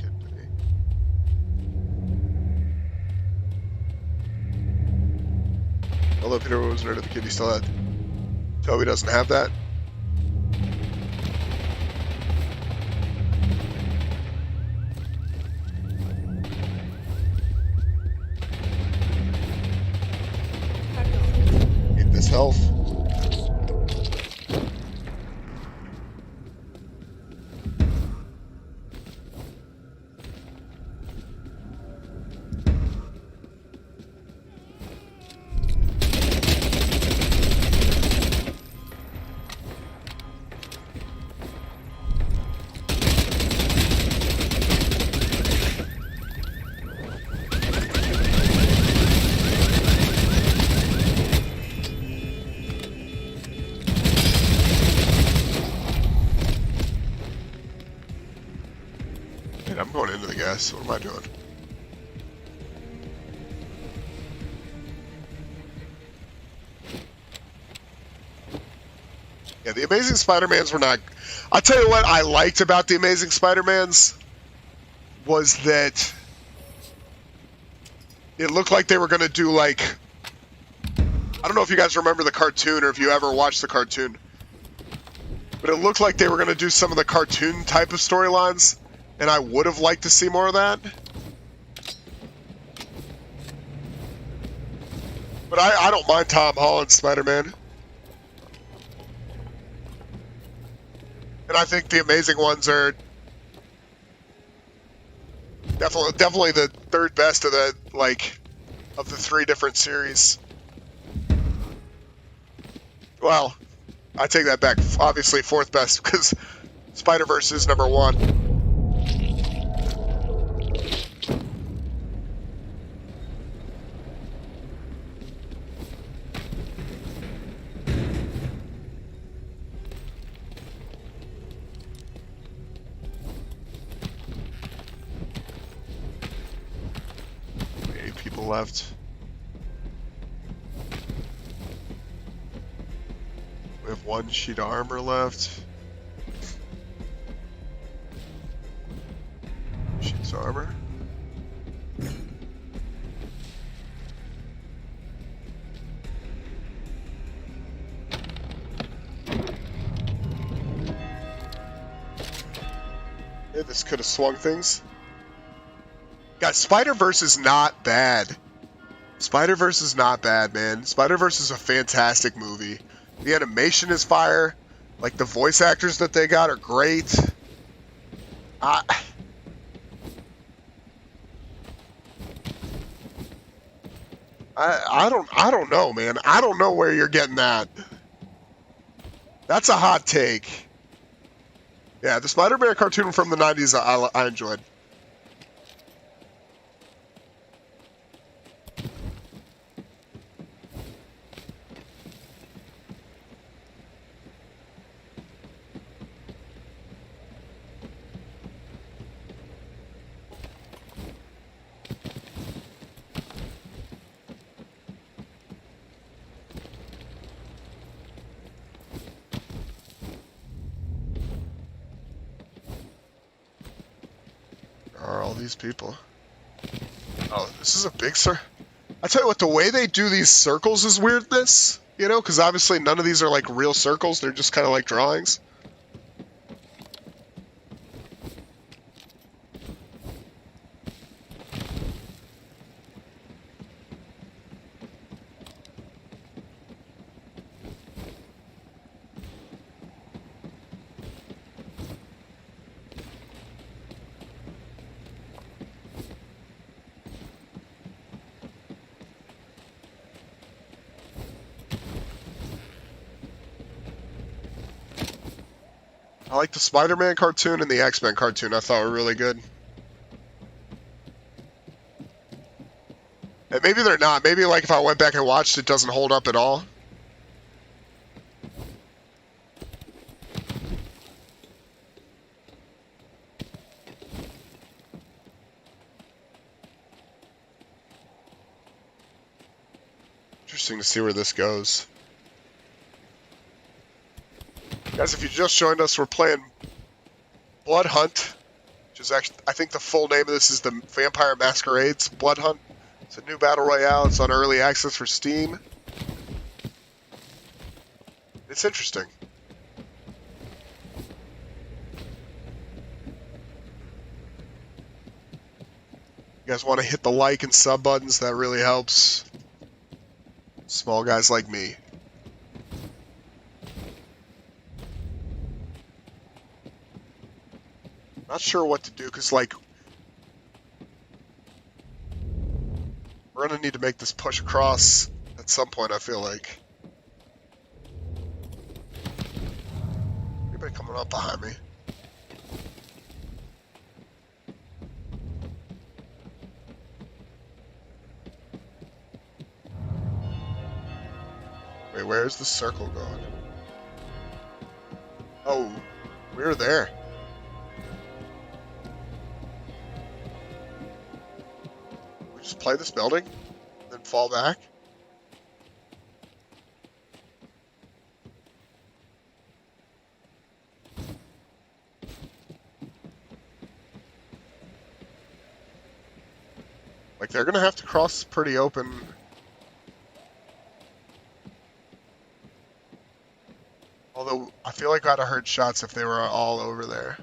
S1: Although Peter was nerd of the kid, he still had. Toby doesn't have that. Need this health. Man, I'm going into the gas. What am I doing? Yeah, the Amazing Spider-Mans were not... I'll tell you what I liked about the Amazing Spider-Mans was that it looked like they were going to do like... I don't know if you guys remember the cartoon or if you ever watched the cartoon, but it looked like they were going to do some of the cartoon type of storylines, and I would have liked to see more of that. But I don't mind Tom Holland's Spider-Man. And I think the Amazing ones are definitely the third best of the three different series. Well, I take that back. Obviously, fourth best because Spider-Verse is number one. Left. We have one sheet of armor left. Sheets of armor. Yeah, this could have swung things. Guys, Spider-Verse is not bad. Spider-Verse is not bad, man. Spider-Verse is a fantastic movie. The animation is fire. Like, the voice actors that they got are great. I don't know, man. I don't know where you're getting that. That's a hot take. Yeah, the Spider-Man cartoon from the 90s I enjoyed. Are all these people? Oh, this is a big I tell you what, the way they do these circles is weirdness, you know, because obviously none of these are like real circles. They're just kind of like drawings. I like the Spider-Man cartoon and the X-Men cartoon. I thought were really good. And maybe they're not. Maybe like if I went back and watched, it doesn't hold up at all. Interesting to see where this goes. Guys, if you just joined us, we're playing BloodHunt, which is actually, I think the full name of this is the Vampire Masquerade's BloodHunt. It's a new battle royale. It's on early access for Steam. It's interesting. You guys want to hit the like and sub buttons? That really helps small guys like me. Not sure what to do, because, like, we're going to need to make this push across at some point, I feel like. Anybody coming up behind me? Wait, where's the circle going? Oh, we're there. We just play this building, then fall back? Like, they're gonna have to cross pretty open. Although, I feel like I'd have heard shots if they were all over there.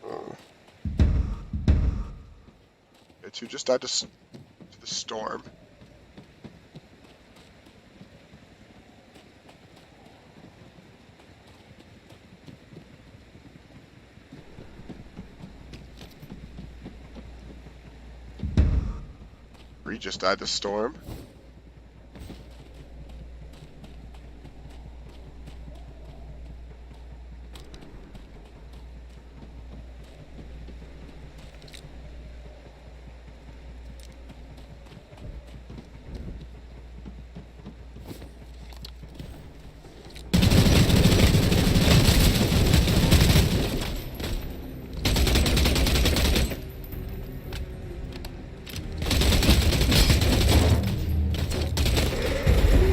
S1: Oh. Okay, two just died to the storm. Three just died to storm.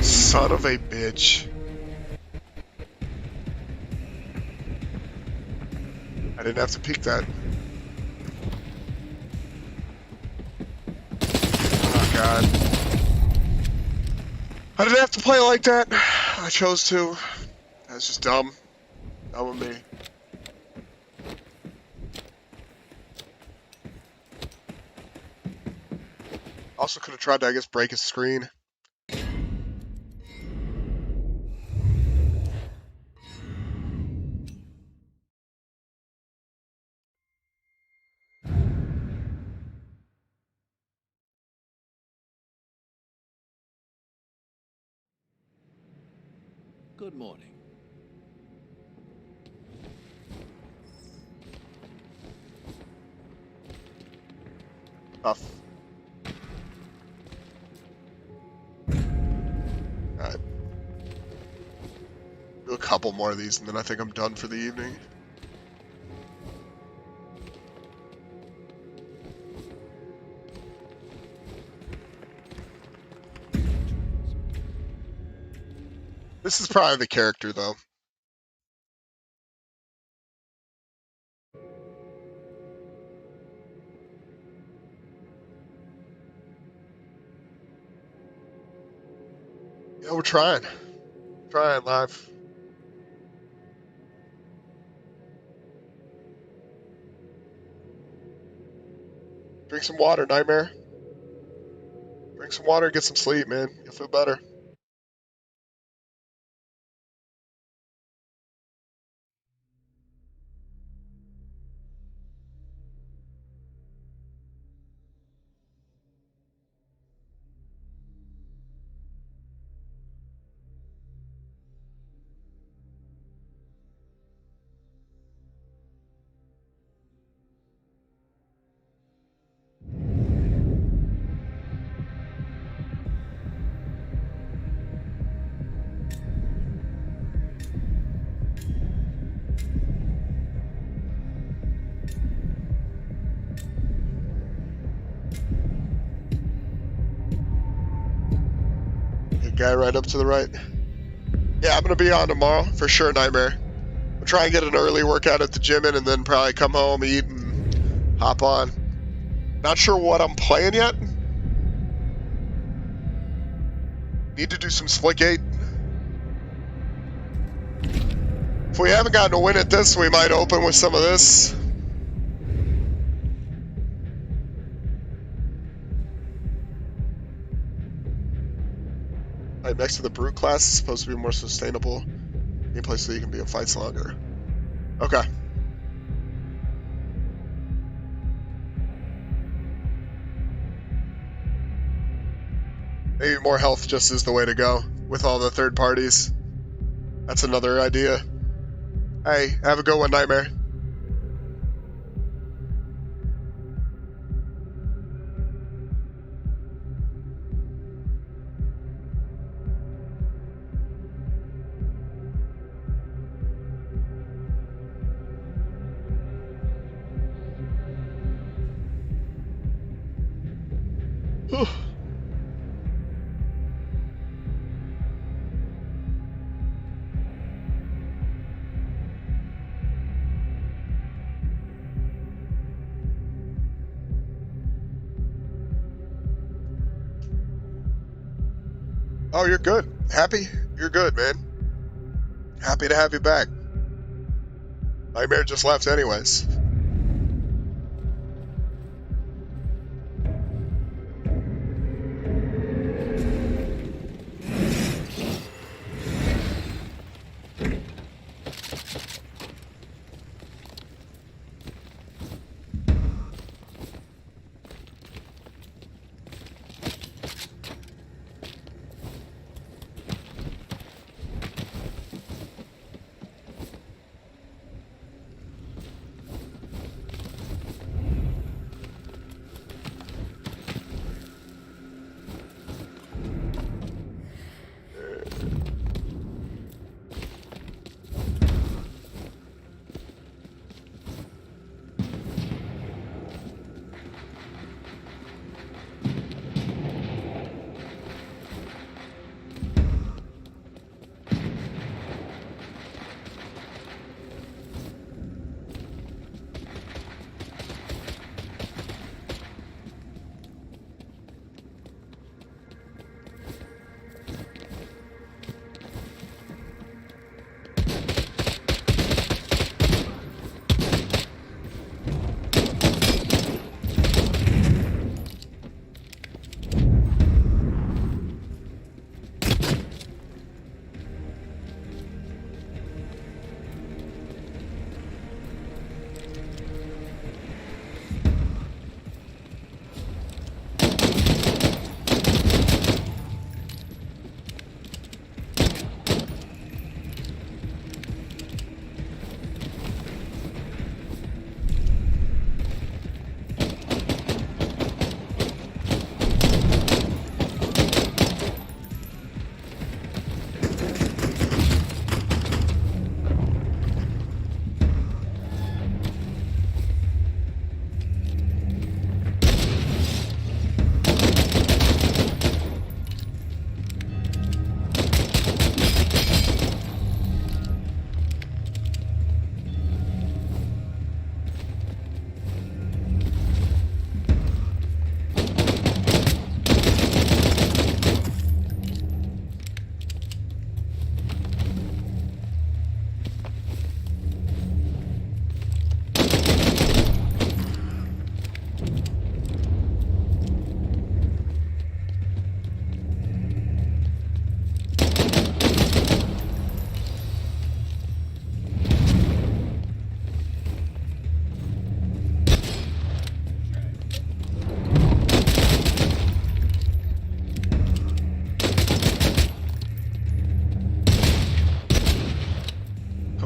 S1: Son of a bitch. I didn't have to peek that. Oh god. I didn't have to play like that. I chose to. That's just dumb. Dumb of me. Also could have tried to, I guess, break his screen.
S2: Good morning.
S1: Tough. Alright. Do a couple more of these and then I think I'm done for the evening. This is probably the character, though. Yeah, we're trying. Trying live. Drink some water, Nightmare. Drink some water, get some sleep, man. You'll feel better. Guy right up to the right. Yeah, I'm gonna be on tomorrow for sure, Nightmare. We'll try and get an early workout at the gym in, and then probably come home, eat, and hop on. Not sure what I'm playing yet. Need to do some Splitgate. If we haven't gotten a win at this, we might open with some of this. Right next to the Brute class is supposed to be more sustainable gameplay so you can be in fights longer. Okay. Maybe more health just is the way to go with all the third parties. That's another idea. Hey, have a good one, Nightmare. Oh, you're good. Happy? You're good, man. Happy to have you back. Nightmare just left anyways.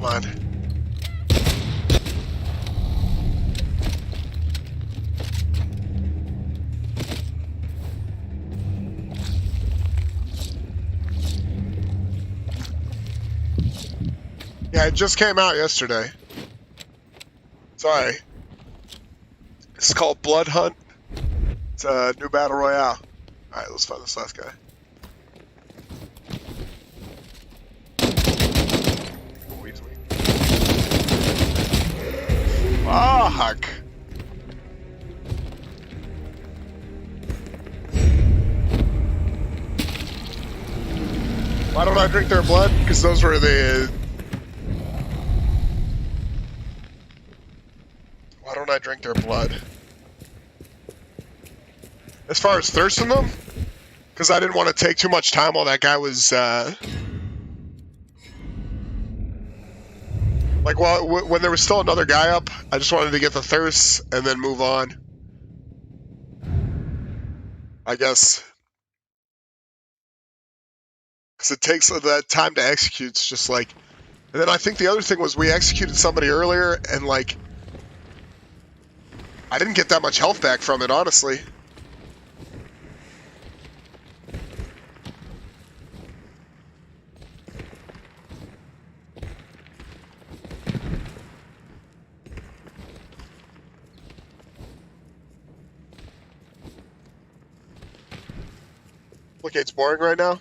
S1: Come on. Yeah, it just came out yesterday. Sorry. It's called bloodhunt. It's a new battle royale. Alright, let's find this last guy. Fuck. Why don't I drink their blood? Because those were the... Why don't I drink their blood? As far as thirsting them? Because I didn't want to take too much time while that guy was, like, well, when there was still another guy up, I just wanted to get the thirst and then move on. I guess. Because it takes that time to execute. It's just like... And then I think the other thing was we executed somebody earlier, and, like... I didn't get that much health back from it, honestly. Splitgate's boring right now.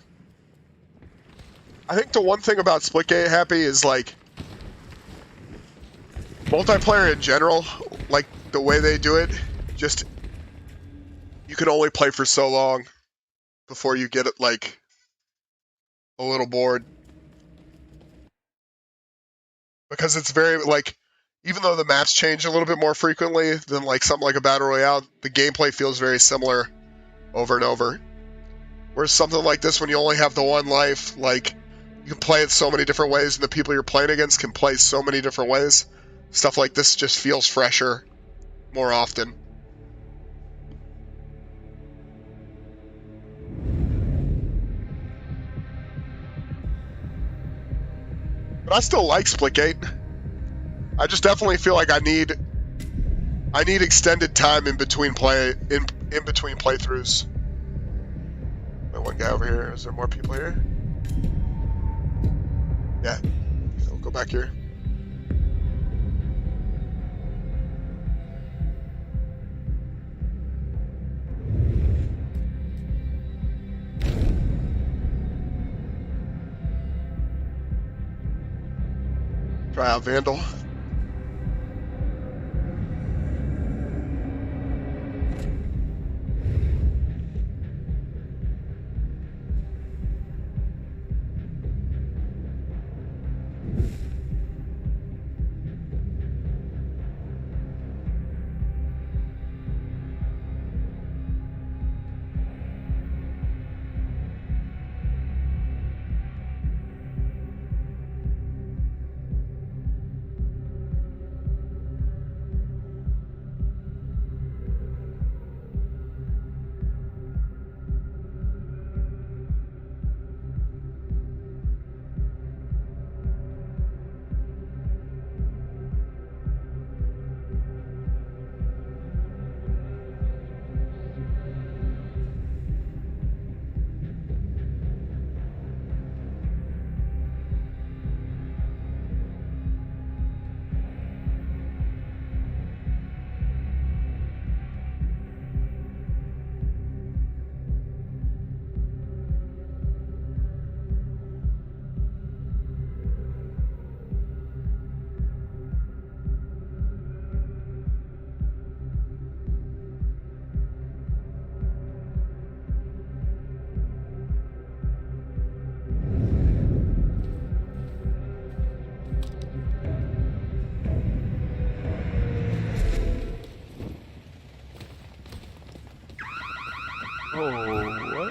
S1: I think the one thing about Splitgate, Happy, is like multiplayer in general, like the way they do it, just you can only play for so long before you get it like a little bored. Because it's very like, even though the maps change a little bit more frequently than like something like a Battle Royale, the gameplay feels very similar over and over. Whereas something like this, when you only have the one life, like, you can play it so many different ways, and the people you're playing against can play so many different ways. Stuff like this just feels fresher more often. But I still like Splitgate. I just definitely feel like I need extended time in between playthroughs. One guy over here. Is there more people here? Yeah. We'll go back here. Try out Vandal. Oh, what?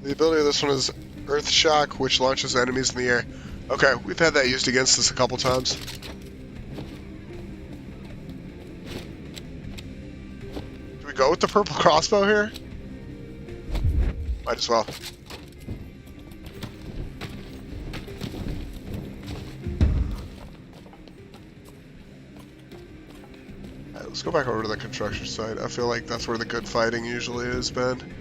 S1: The ability of this one is Earth Shock, which launches enemies in the air. Okay, we've had that used against us a couple times. Do we go with the purple crossbow here? Might as well. Alright, let's go back over to the construction site. I feel like that's where the good fighting usually has been.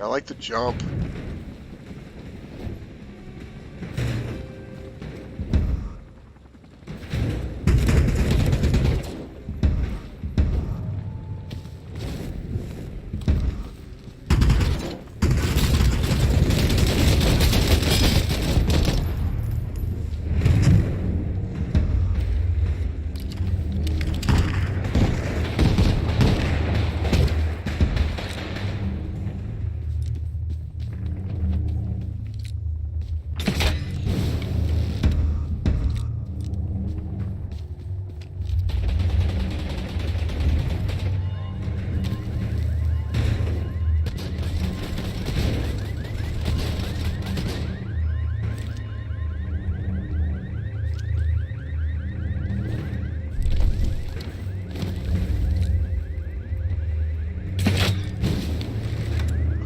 S1: I like the jump.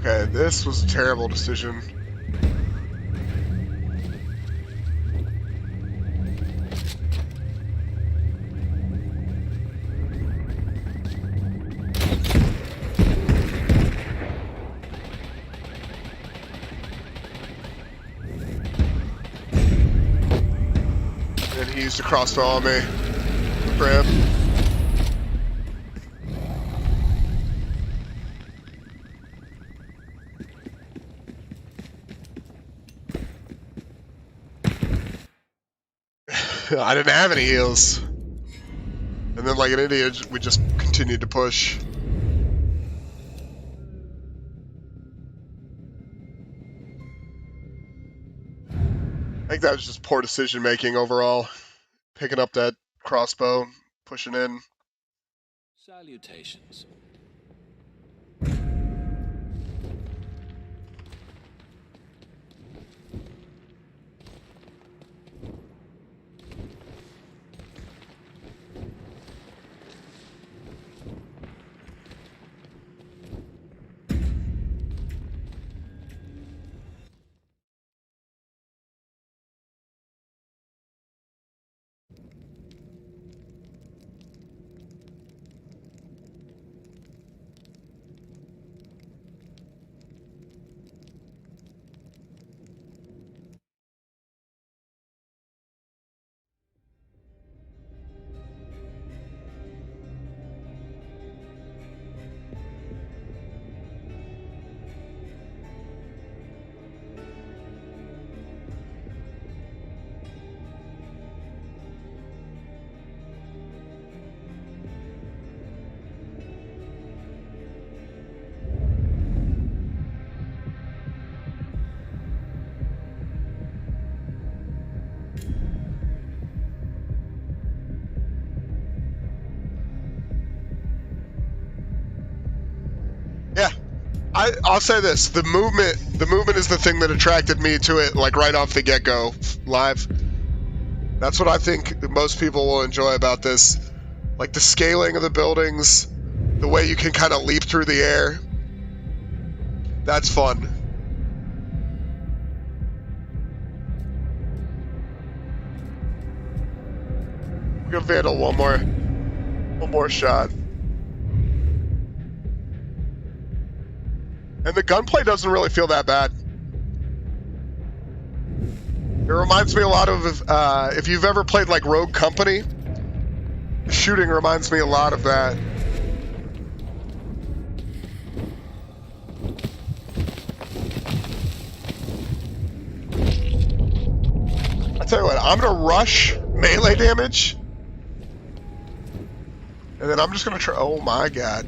S1: Okay, this was a terrible decision. And he used a crossbow on me. Grab. I didn't have any heals. And then, like an idiot, we just continued to push. I think that was just poor decision making overall. Picking up that crossbow, pushing in.
S2: Salutations.
S1: Yeah, I'll say this: the movement is the thing that attracted me to it. Like right off the get-go, live. That's what I think most people will enjoy about this. Like the scaling of the buildings, the way you can kind of leap through the air. That's fun. We're gonna Vandal one more shot. And the gunplay doesn't really feel that bad. It reminds me a lot of if you've ever played like Rogue Company. The shooting reminds me a lot of that. I tell you what, I'm gonna rush melee damage, and then I'm just gonna try. Oh my god.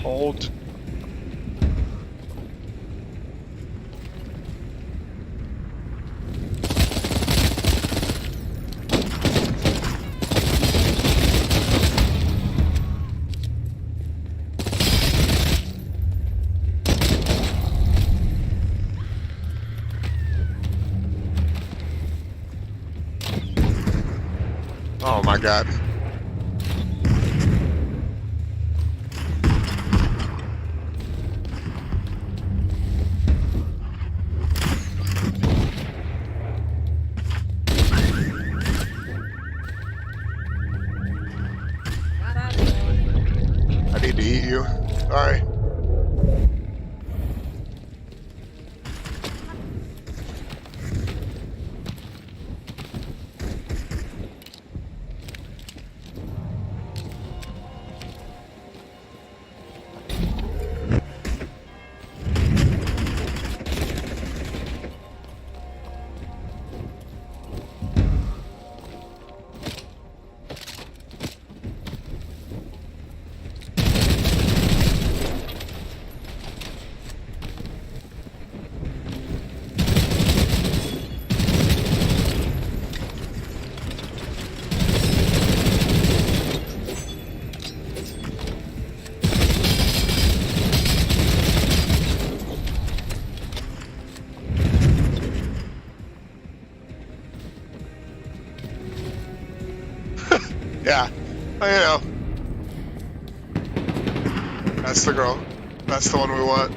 S1: Hold. my god. I need to eat you. Sorry. Yeah, well, you know. That's the girl. That's the one we want.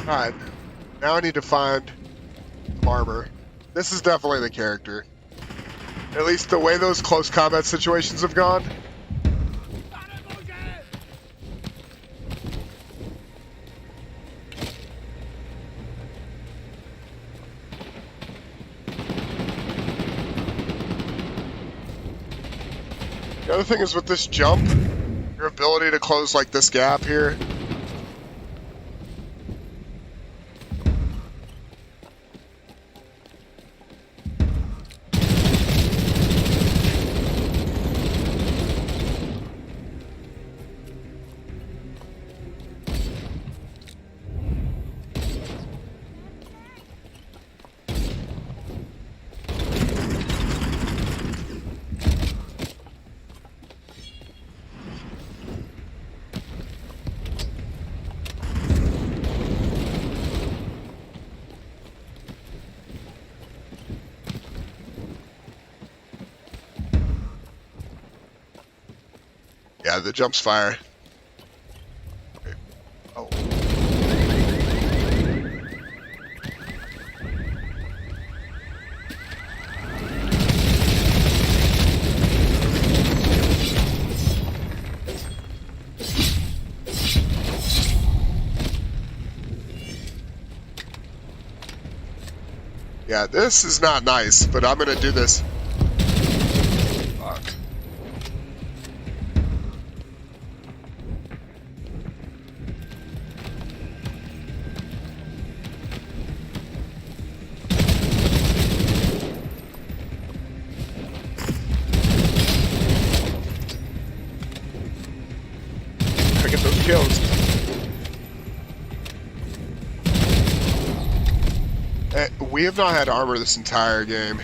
S1: Alright, now I need to find armor. This is definitely the character. At least the way those close combat situations have gone. The other thing is with this jump, your ability to close like this gap here. Yeah, the jump's fire. Okay. Oh. Yeah, this is not nice, but I'm gonna do this. Fuck. Gotta get those kills. We have not had armor this entire game.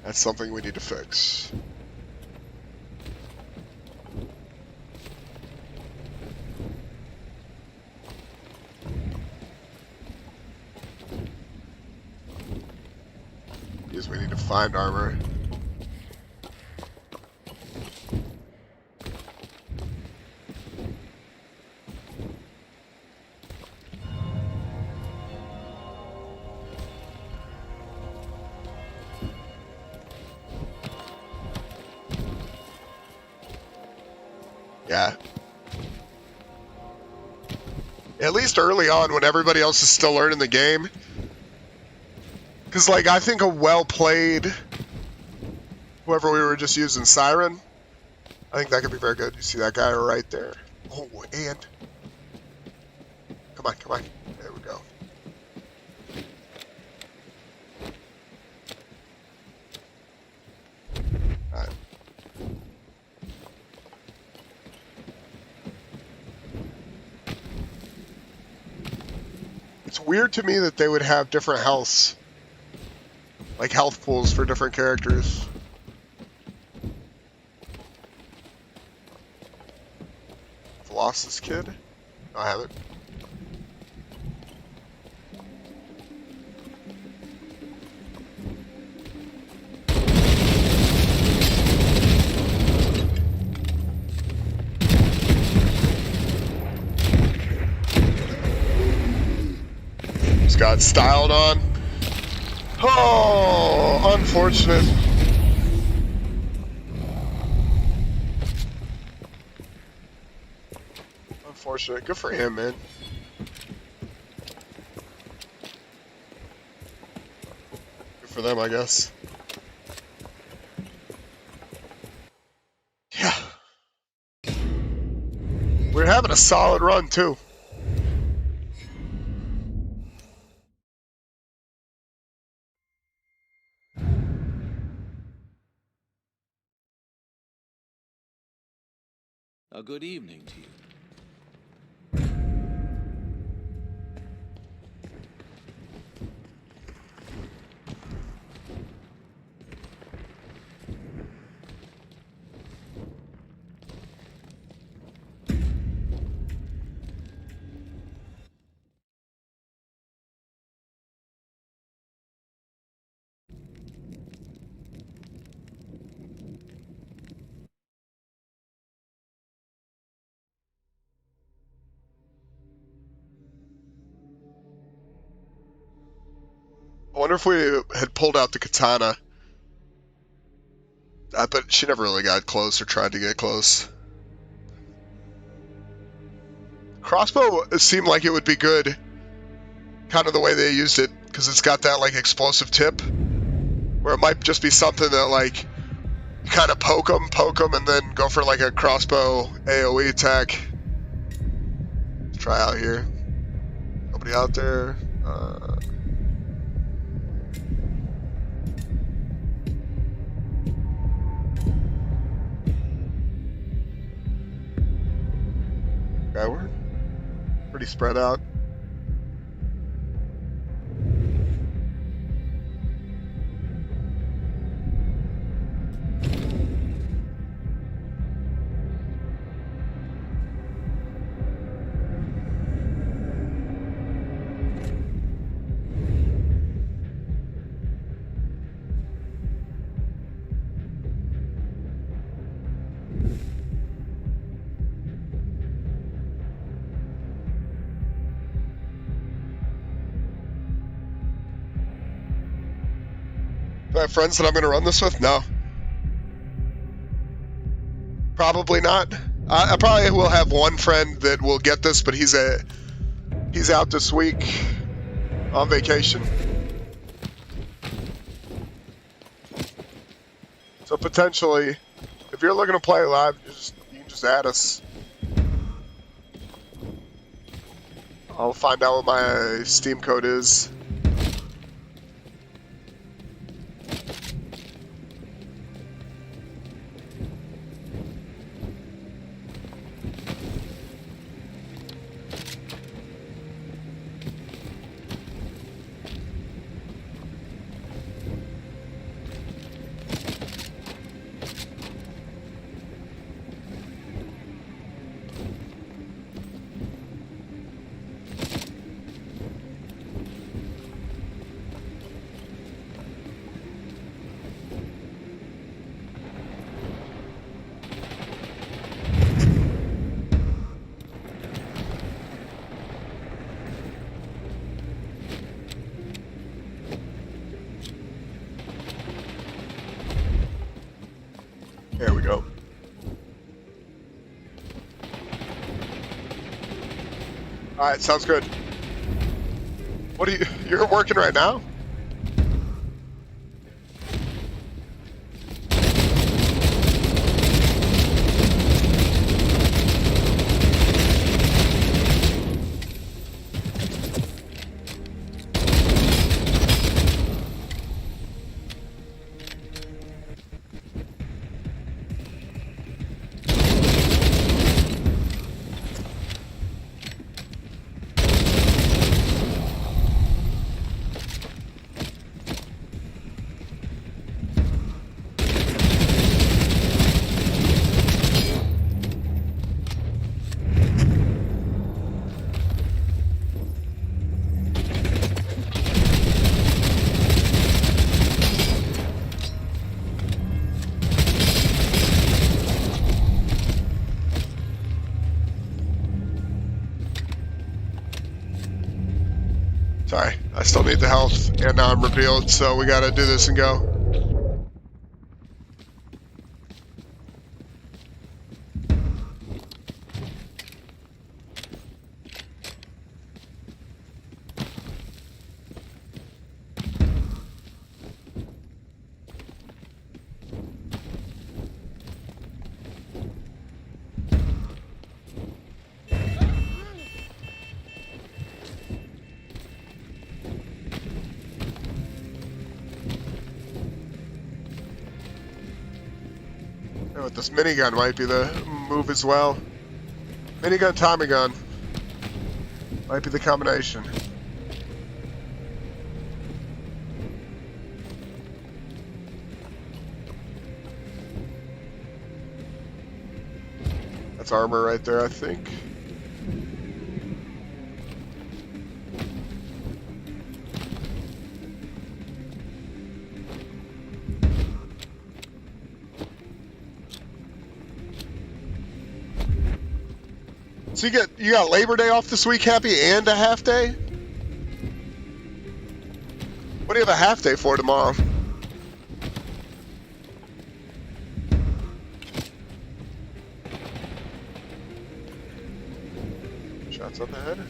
S1: That's something we need to fix. Because we need to find armor. Yeah. At least early on when everybody else is still learning the game. Because, like, I think a well-played, whoever we were just using, Siren, I think that could be very good. You see that guy right there? Oh, and... Come on, come on. There we go. Alright. It's weird to me that they would have different healths, like health pools for different characters. I've lost this kid. I haven't. Just got styled on. Oh, unfortunate. Unfortunate. Good for him, man. Good for them, I guess. Yeah. We're having a solid run, too.
S2: A good evening to you.
S1: I wonder if we had pulled out the katana. I bet she never really got close or tried to get close. Crossbow seemed like it would be good, kind of the way they used it, because it's got that like explosive tip, where it might just be something that like you kind of poke them, and then go for like a crossbow AoE attack. Let's try out here. Nobody out there. Okay, we're pretty spread out. Do I have friends that I'm going to run this with? No. Probably not. I probably will have one friend that will get this, but he's out this week on vacation. So potentially, if you're looking to play live, you can just add us. I'll find out what my Steam code is. There we go. Alright, sounds good. What are you're working right now? still need the health, and now I'm revealed, so we gotta do this and go. With this minigun might be the move as well. Minigun, Tommy gun. Might be the combination. That's armor right there, I think. So you got Labor Day off this week, Happy, and a half day? What do you have a half day for tomorrow? Shots up ahead.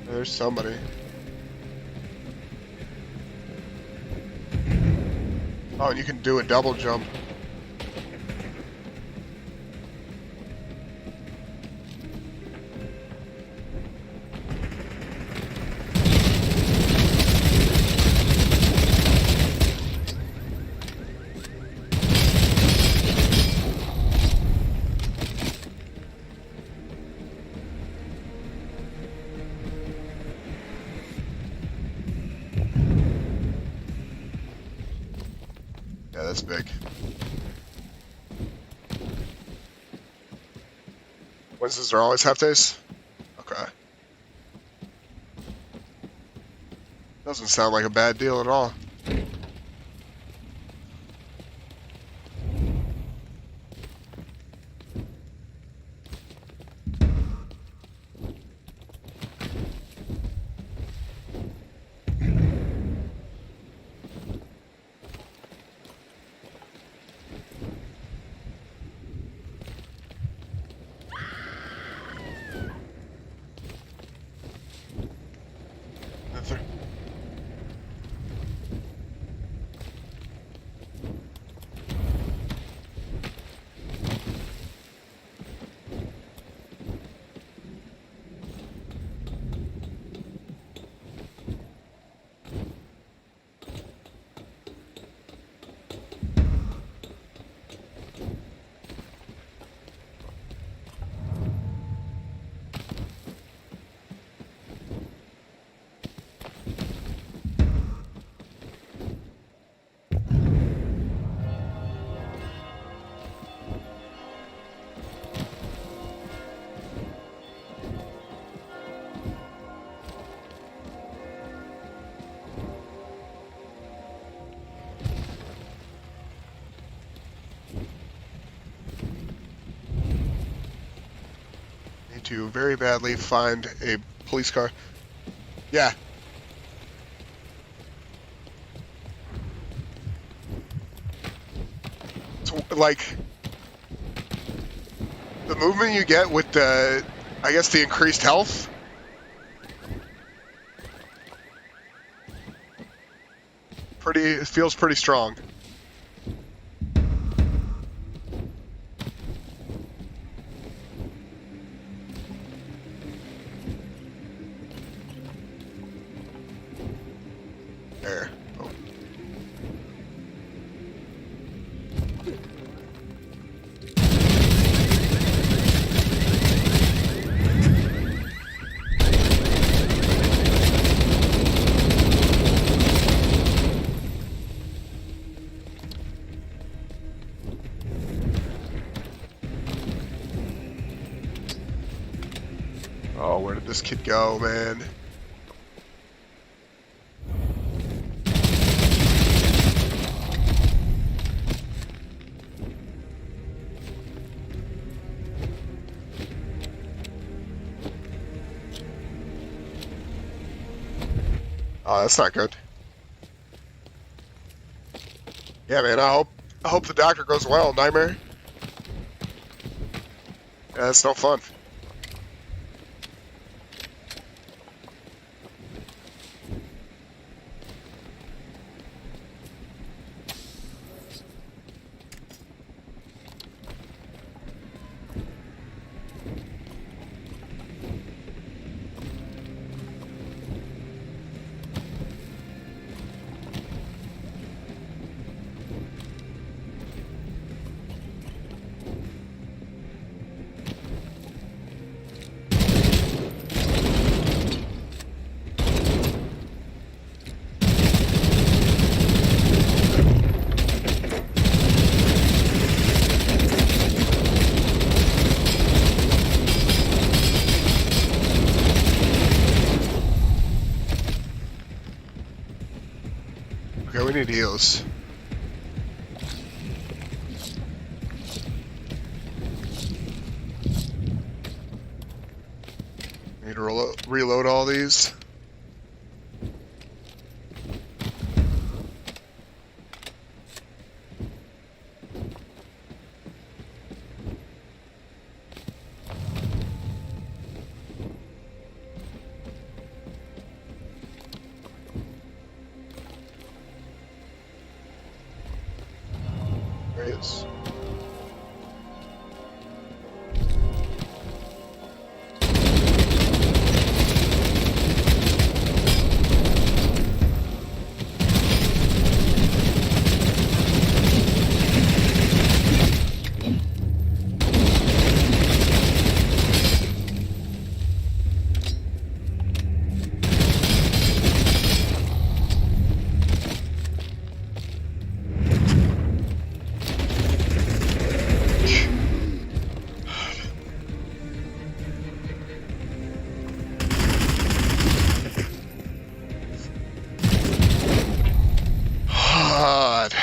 S1: There's somebody. Oh, and you can do a double jump. Yeah, that's big. Wednesdays are always half days? Okay. Doesn't sound like a bad deal at all. To very badly find a police car. Yeah. It's like the movement you get with the, I guess, the increased health. It feels pretty strong. There. Oh. Oh, where did this kid go, man? Oh, that's not good. Yeah, man, I hope the doctor goes well. Nightmare? Yeah, that's no fun. Okay, we need heals. Need to reload all these. There he is. God.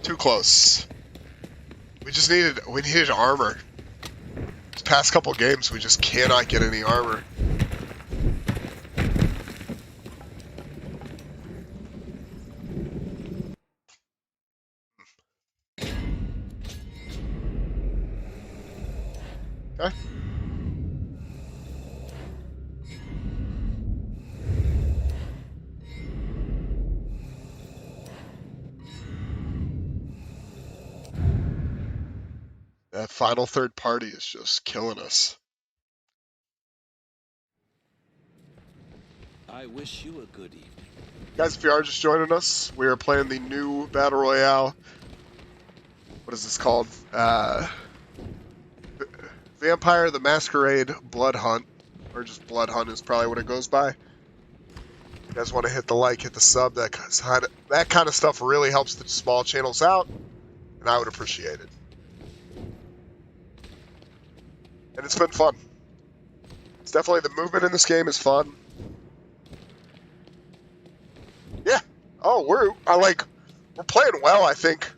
S1: Too close. We needed armor. These past couple games we just cannot get any armor. Okay. That final third party is just killing us.
S2: I wish you a good evening.
S1: Guys, if you are just joining us, we are playing the new Battle Royale. What is this called? Vampire the Masquerade BloodHunt. Or just BloodHunt is probably what it goes by. You guys want to hit the like, hit the sub. That kind of stuff really helps the small channels out. And I would appreciate it. And it's been fun. It's definitely, the movement in this game is fun. Yeah. Oh, we're playing well, I think.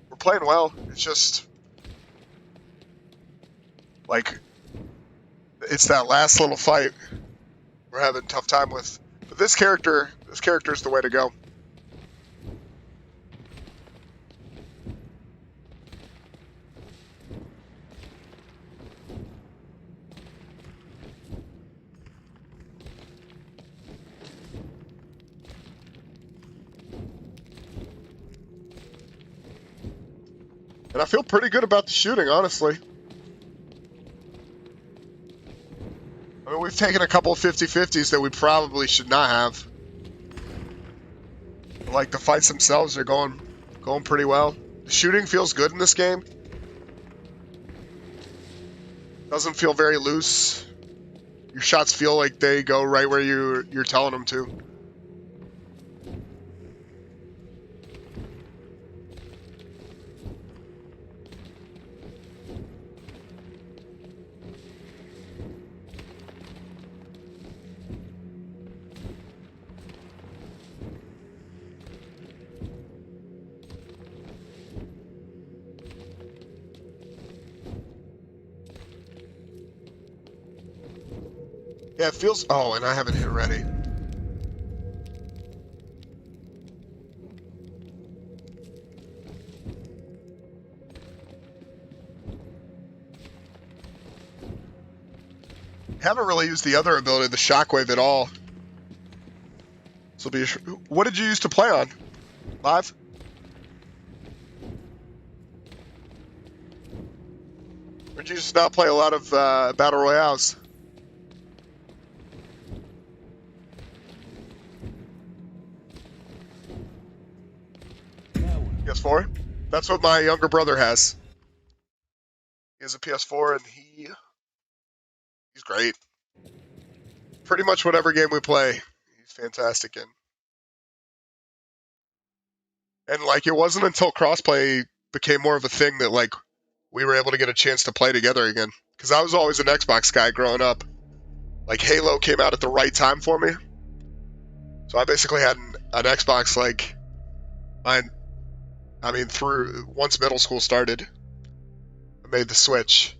S1: We're playing well. It's just like it's that last little fight we're having a tough time with. But this character is the way to go. And I feel pretty good about the shooting, honestly. I mean, we've taken a couple of 50-50s that we probably should not have. But, like, the fights themselves are going pretty well. The shooting feels good in this game. Doesn't feel very loose. Your shots feel like they go right where you're telling them to. Yeah, it feels... Oh, and I haven't hit ready. Haven't really used the other ability, the shockwave, at all. This will be... What did you use to play on? Live? Or did you just not play a lot of Battle Royales? PS4? That's what my younger brother has. He has a PS4 and he's great. Pretty much whatever game we play, he's fantastic in. And like, it wasn't until crossplay became more of a thing that like we were able to get a chance to play together again. Because I was always an Xbox guy growing up. Like Halo came out at the right time for me, so I basically had an Xbox like, I mean, through once middle school started. I made the switch.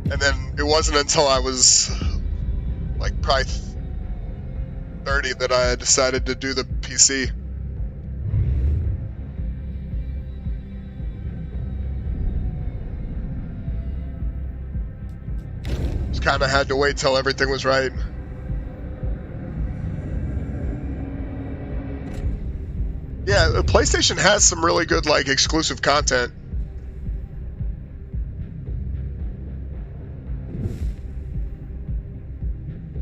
S1: And then it wasn't until I was like probably 30 that I decided to do the PC. Just kind of had to wait till everything was right. Yeah, PlayStation has some really good like exclusive content.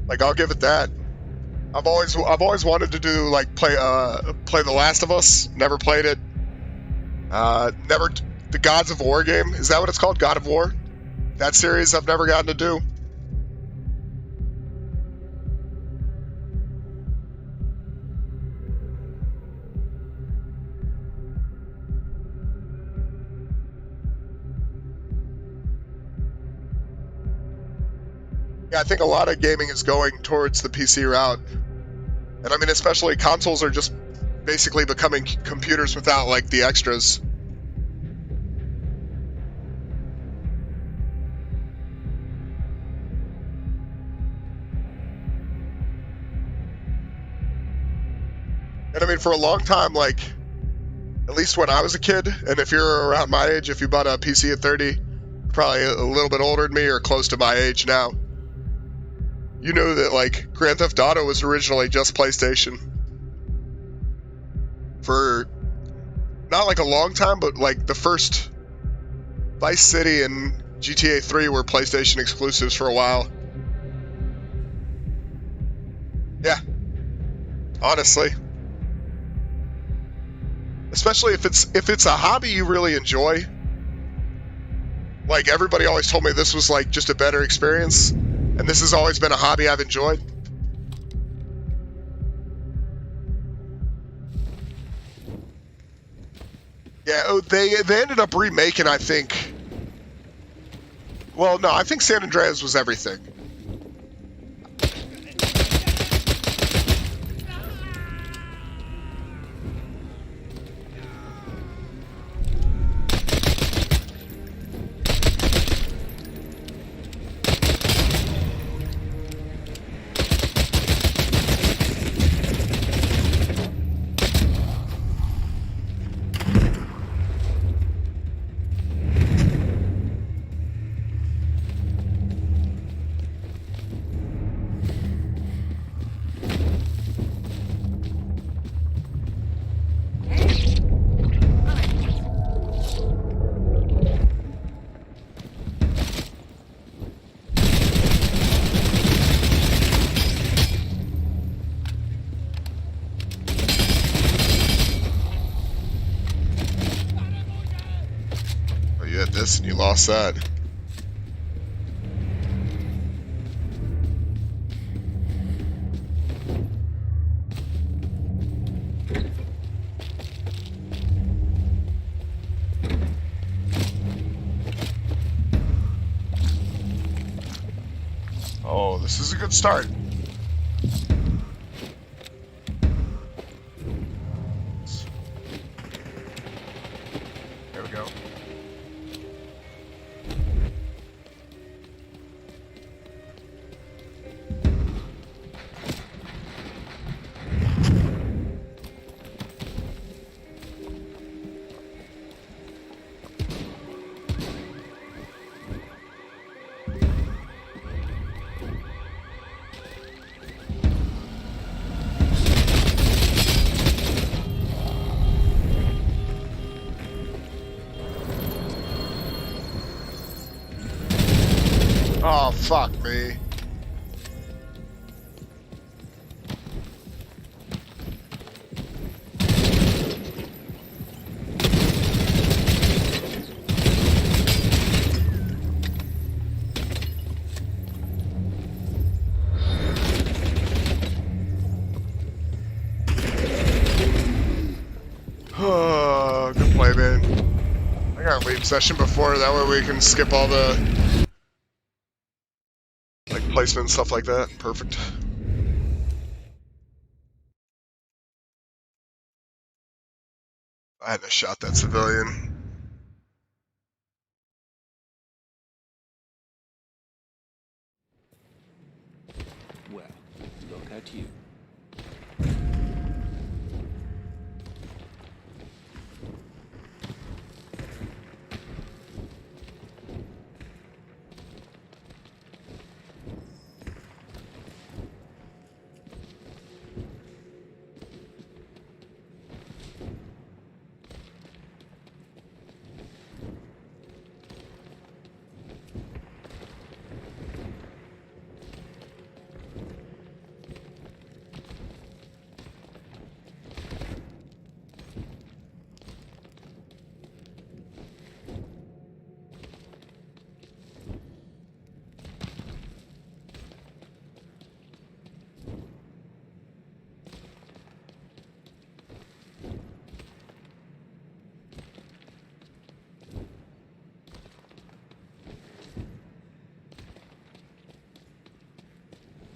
S1: Like, I'll give it that. I've always wanted to do like play The Last of Us. Never played it. Never the Gods of War game. Is that what it's called? God of War? That series I've never gotten to do. Yeah, I think a lot of gaming is going towards the PC route. And I mean, especially consoles are just basically becoming computers without like the extras. And I mean, for a long time, like, at least when I was a kid, and if you're around my age, if you bought a PC at 30, probably a little bit older than me or close to my age now, you know that like Grand Theft Auto was originally just PlayStation. For not like a long time, but like the first Vice City and GTA 3 were PlayStation exclusives for a while. Yeah. Honestly. Especially if it's a hobby you really enjoy. Like, everybody always told me this was like just a better experience, and this has always been a hobby I've enjoyed. Yeah, oh, they ended up remaking, I think. Well, no, I think San Andreas was everything. And you lost that. is a good start. There we go. Oh, fuck me. Oh, good play, man. I got a leave session before, that way we can skip all the like placement and stuff like that. Perfect. I hadn't shot that civilian.
S2: Well, look at you.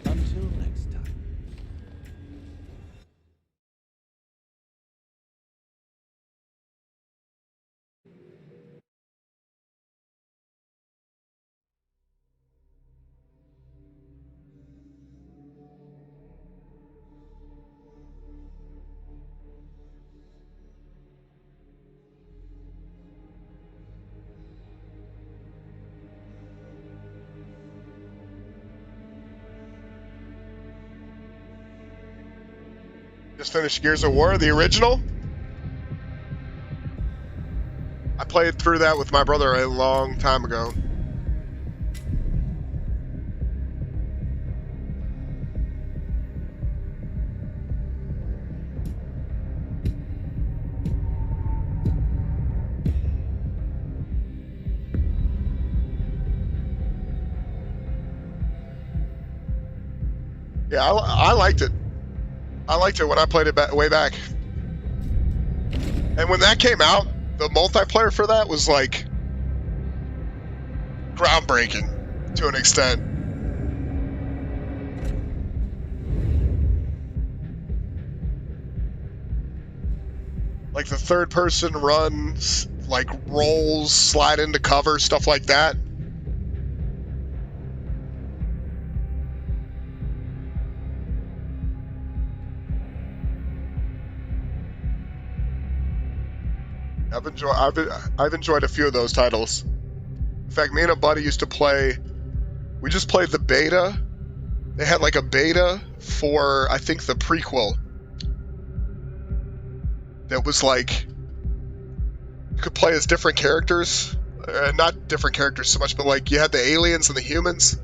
S2: Until next time.
S1: Just finished Gears of War, the original. I played through that with my brother a long time ago. Yeah, I liked it. I liked it when I played it way back. And when that came out, the multiplayer for that was like groundbreaking to an extent. Like the third person runs, like rolls, slide into cover, stuff like that. I've enjoyed a few of those titles. In fact, me and a buddy used to play. We just played the beta. They had like a beta for, I think, the prequel. That was like you could play as different characters, not different characters so much, but like you had the aliens and the humans,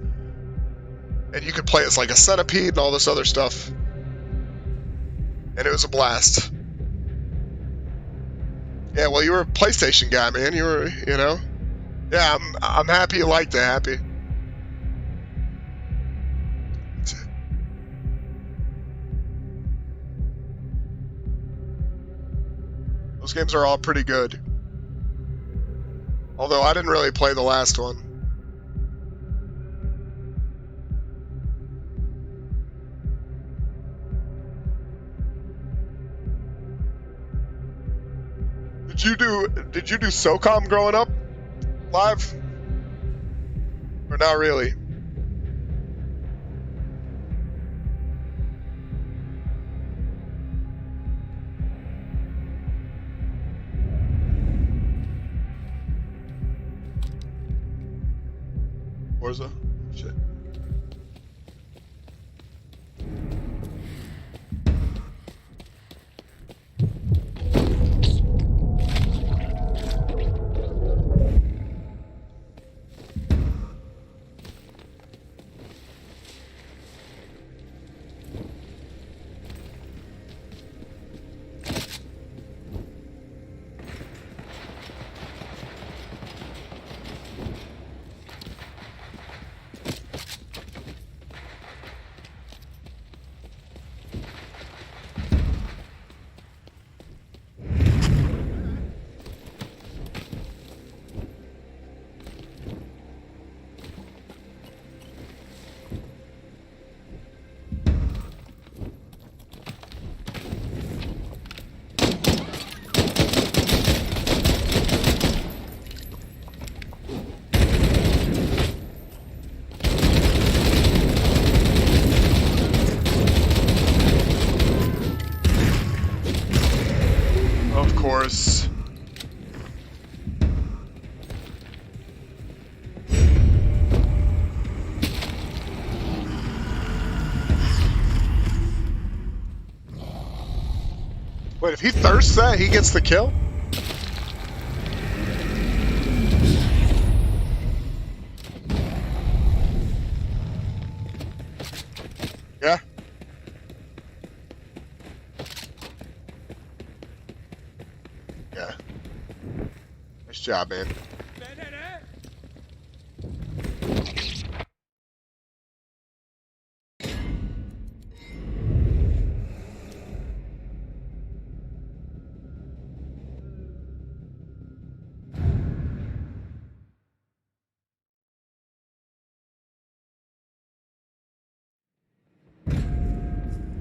S1: and you could play as like a centipede and all this other stuff. And it was a blast. Yeah, well, you were a PlayStation guy, man. You were, you know. Yeah, I'm happy you liked it. Happy. Those games are all pretty good. Although I didn't really play the last one. Did you do SOCOM growing up? Live? Or not really? Forza? Shit. Of course. Wait, if he thirsts that, he gets the kill? Yeah. Yeah. Nice job, man.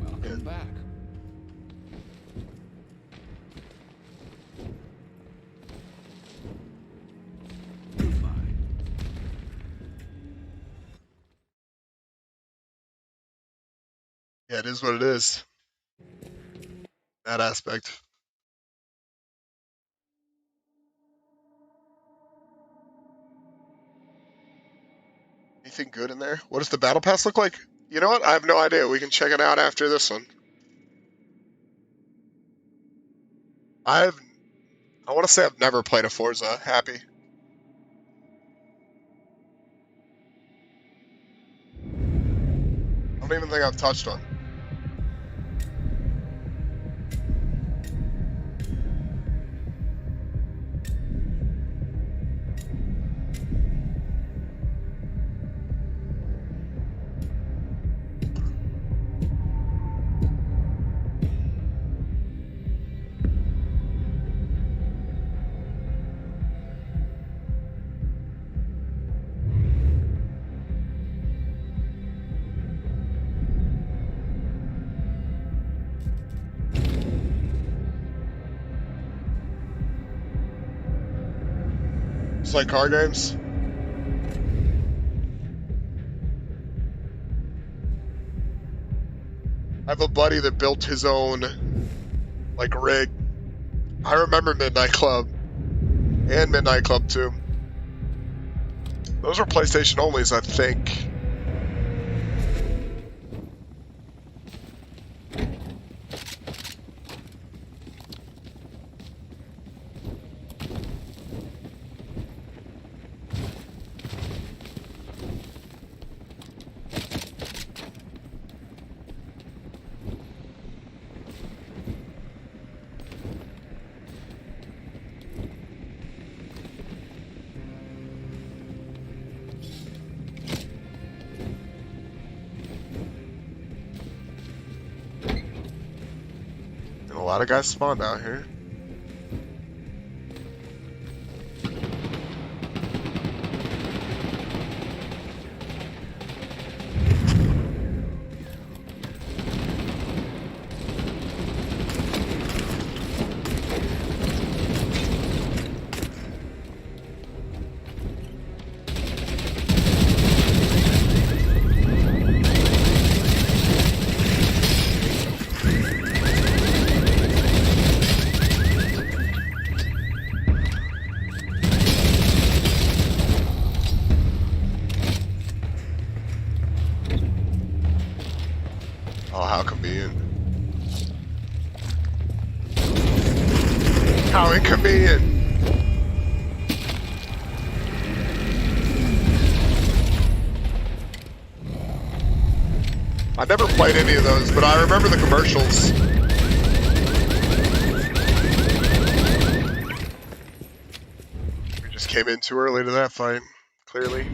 S2: Welcome back. Goodbye.
S1: Yeah, it is what it is. That aspect. Anything good in there? What does the battle pass look like? You know what? I have no idea. We can check it out after this one. I want to say I've never played a Forza. Happy. I don't even think I've touched one. It's like car games. I have a buddy that built his own, like, rig. I remember Midnight Club. And Midnight Club 2. Those were PlayStation onlys, I think. A lot of guys spawned out here. inconvenient. How inconvenient. I never played any of those, but I remember the commercials. We just came in too early to that fight, clearly.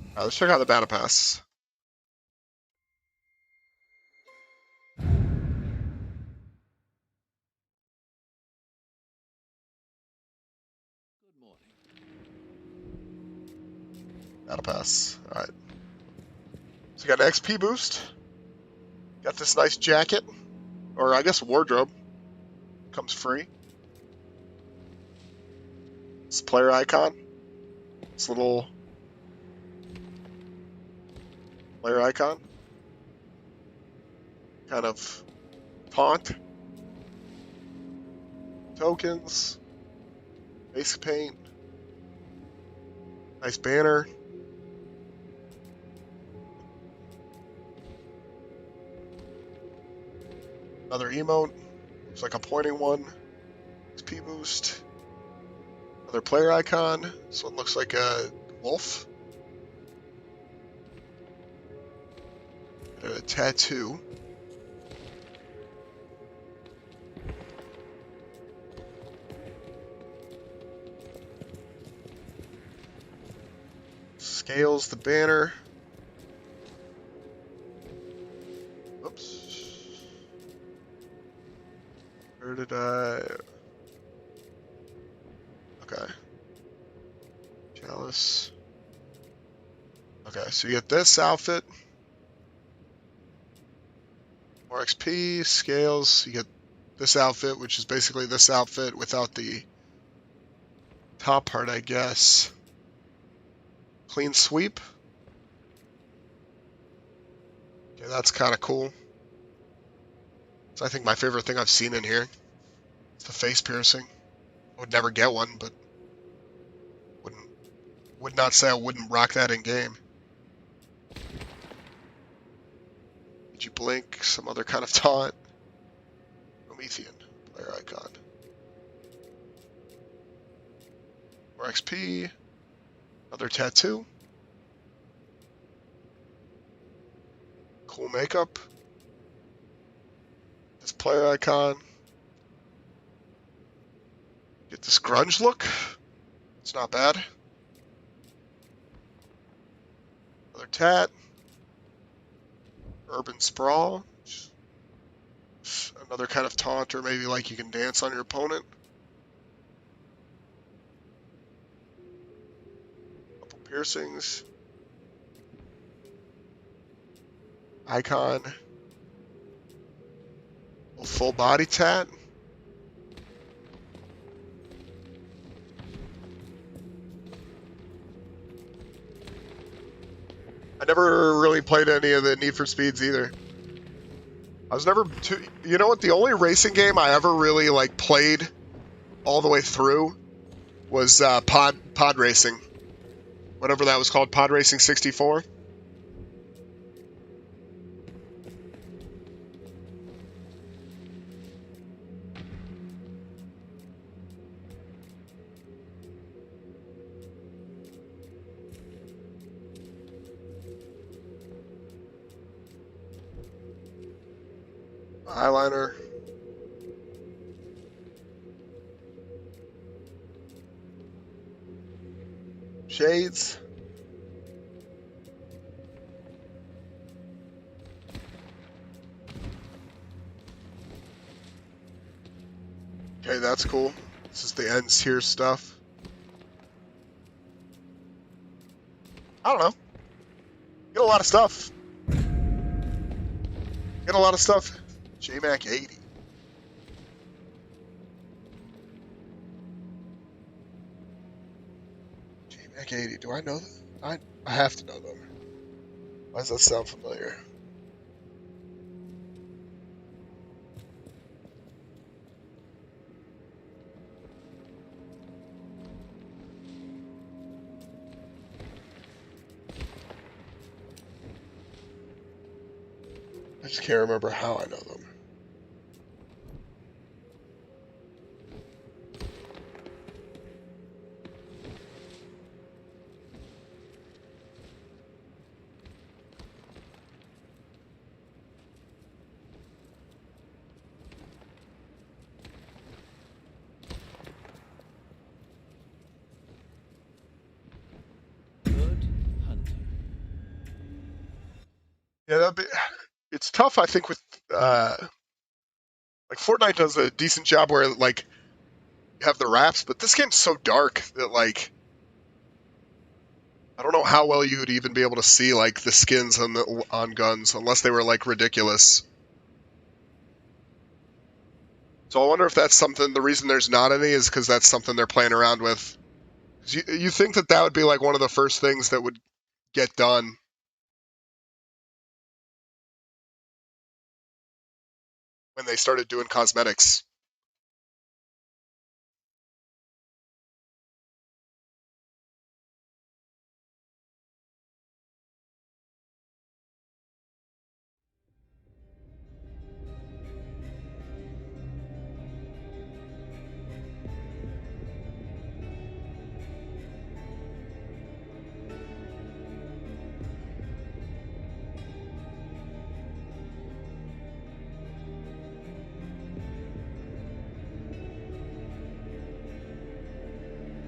S1: Alright, let's check out the battle pass.
S2: Good morning.
S1: Battle pass. Alright. So we got an XP boost. Got this nice jacket. Or I guess wardrobe. Comes free. This player icon. This little player icon. Kind of taunt. Tokens. Basic paint. Nice banner. Another emote. Looks like a pointing one. XP boost. Another player icon. This one looks like a wolf. And a tattoo. Scales the banner. Oops. Where did I... Okay. Chalice. Okay, so you get this outfit. More XP, scales. You get this outfit, which is basically this outfit without the top part, I guess. Clean sweep. Okay, that's kind of cool. It's, I think, my favorite thing I've seen in here. It's the face piercing. I would never get one, but would not say I wouldn't rock that in game. Did you blink? Some other kind of taunt. Promethean player icon. More XP. Another tattoo. Cool makeup. This player icon. Get this grunge look. It's not bad. Another tat. Urban sprawl. Another kind of taunt, or maybe like you can dance on your opponent. Couple piercings. Icon. A full body tat. I never really played any of the Need for Speeds either. I was never too... You know what? The only racing game I ever really like played all the way through was Pod Racing. Whatever that was called. Pod Racing 64. Eyeliner. Shades. Okay, that's cool. This is the ends here stuff. I don't know. Get a lot of stuff. Get a lot of stuff. JMac 80. JMac 80. Do I know that? I have to know them. Why does that sound familiar? just can't remember how I know them.
S2: BloodHunt.
S1: Yeah, it's tough, I think, with like Fortnite does a decent job where like you have the wraps, but this game's so dark that like I don't know how well you would even be able to see like the skins on guns unless they were like ridiculous. So I wonder if that's something. The reason there's not any is because that's something they're playing around with. You think that would be like one of the first things that would get done when they started doing cosmetics.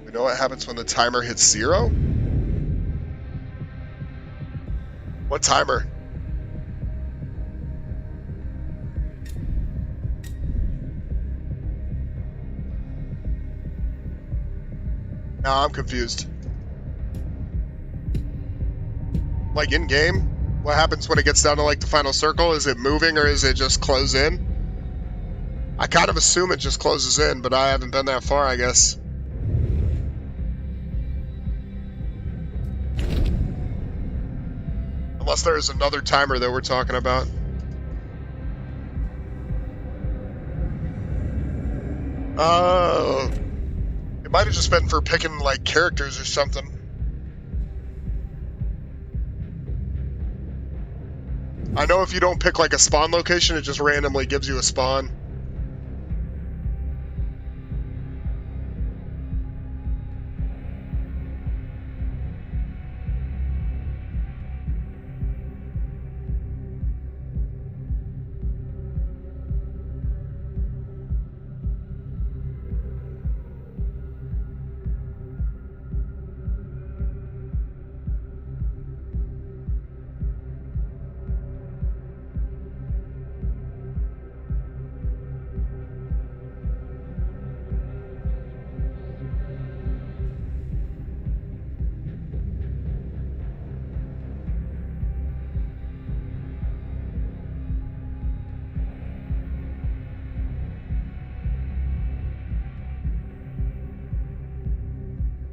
S1: You know what happens when the timer hits 0? What timer? Now I'm confused. Like in game, what happens when it gets down to like the final circle? Is it moving or is it just close in? I kind of assume it just closes in, but I haven't been that far, I guess. Unless there's another timer that we're talking about. It might have just been for picking like characters or something. I know if you don't pick like a spawn location, it just randomly gives you a spawn.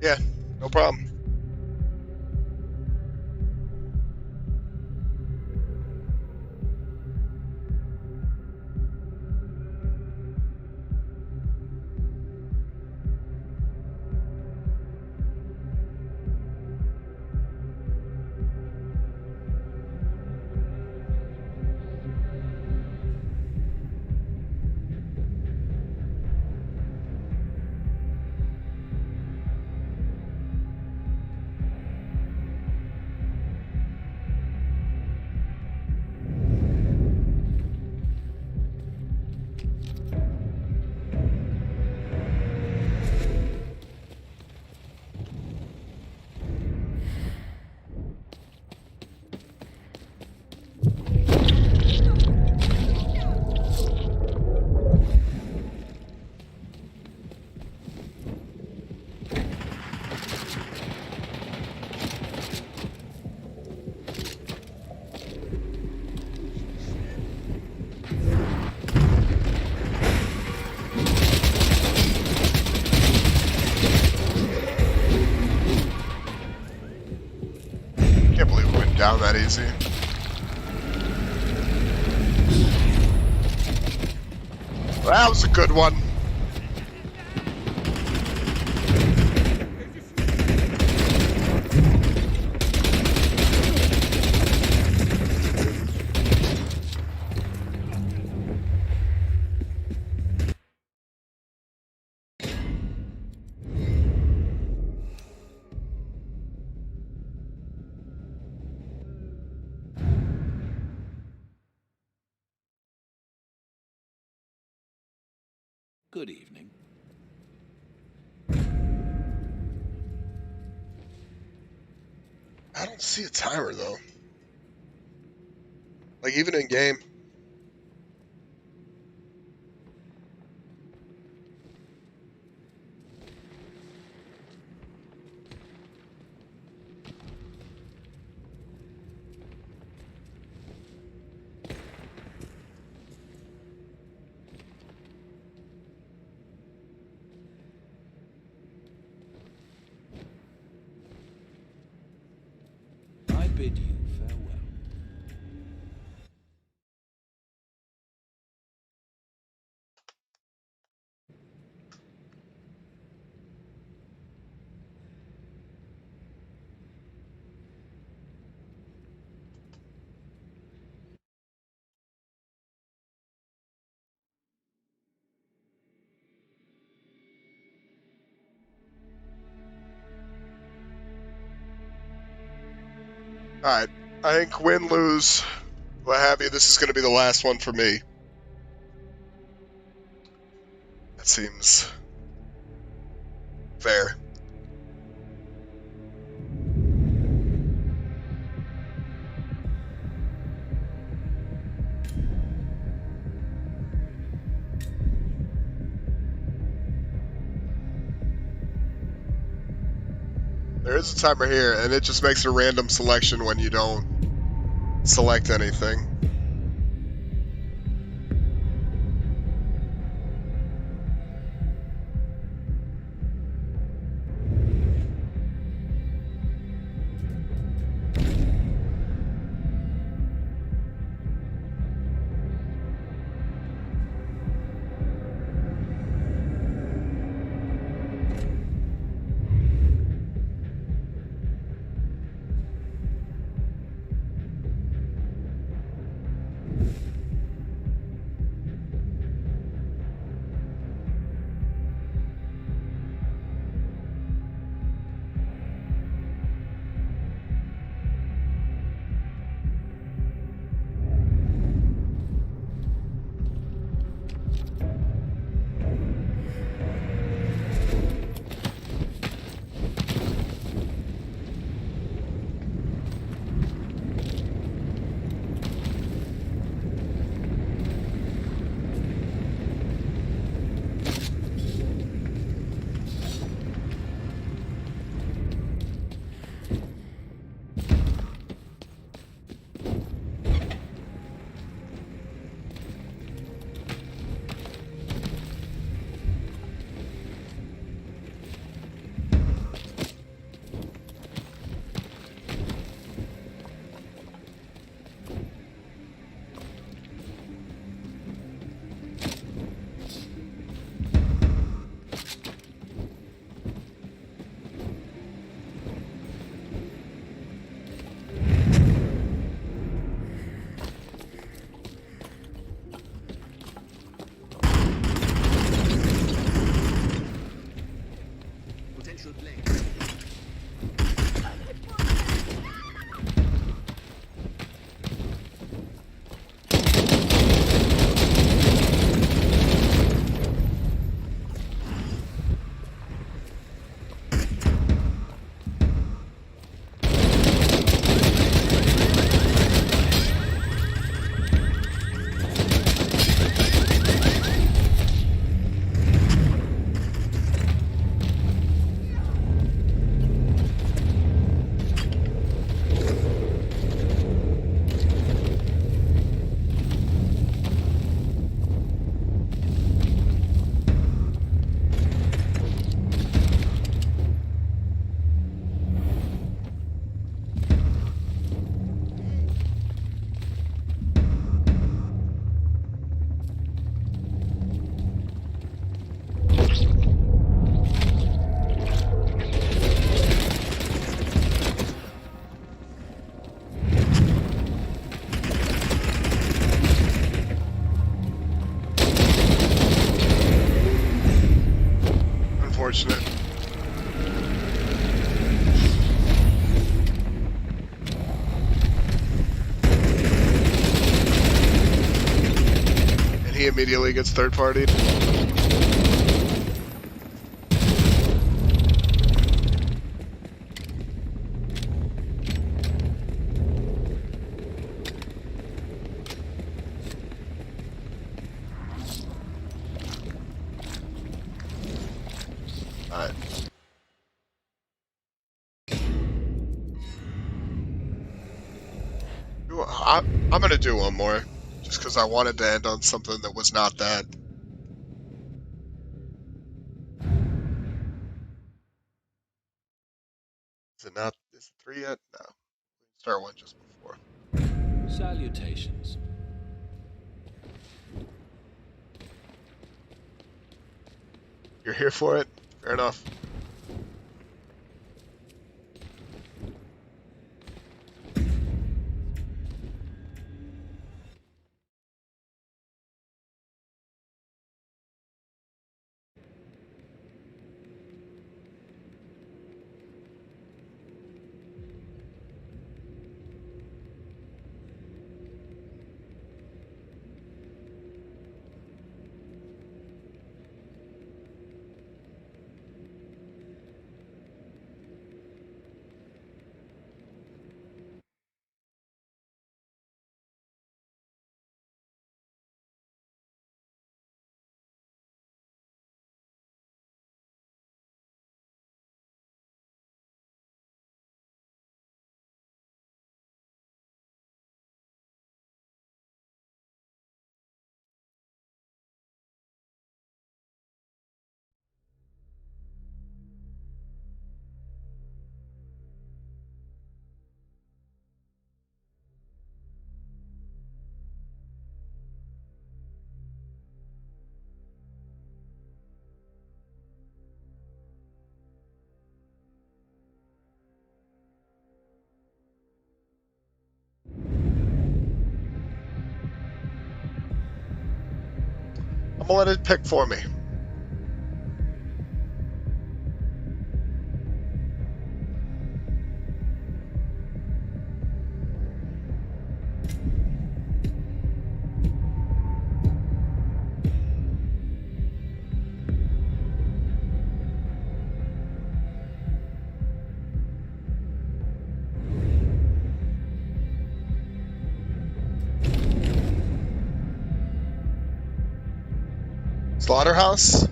S1: Yeah, no problem. Can't believe it went down that easy. Well, that was a good one.
S2: Good evening.
S1: I don't see a timer though. Like even in game.
S2: I bid you farewell.
S1: Alright. I think win, lose, what have you, this is going to be the last one for me. That seems fair. There is a timer here, and it just makes a random selection when you don't select anything. Unfortunate. And he immediately gets third-partied. I'm gonna do one more, just because I wanted to end on something that was not that. Is it not? Is it 3 yet? No. Start one just before.
S2: Salutations.
S1: You're here for it? Fair enough. I'm gonna let it pick for me. Slaughterhouse? Is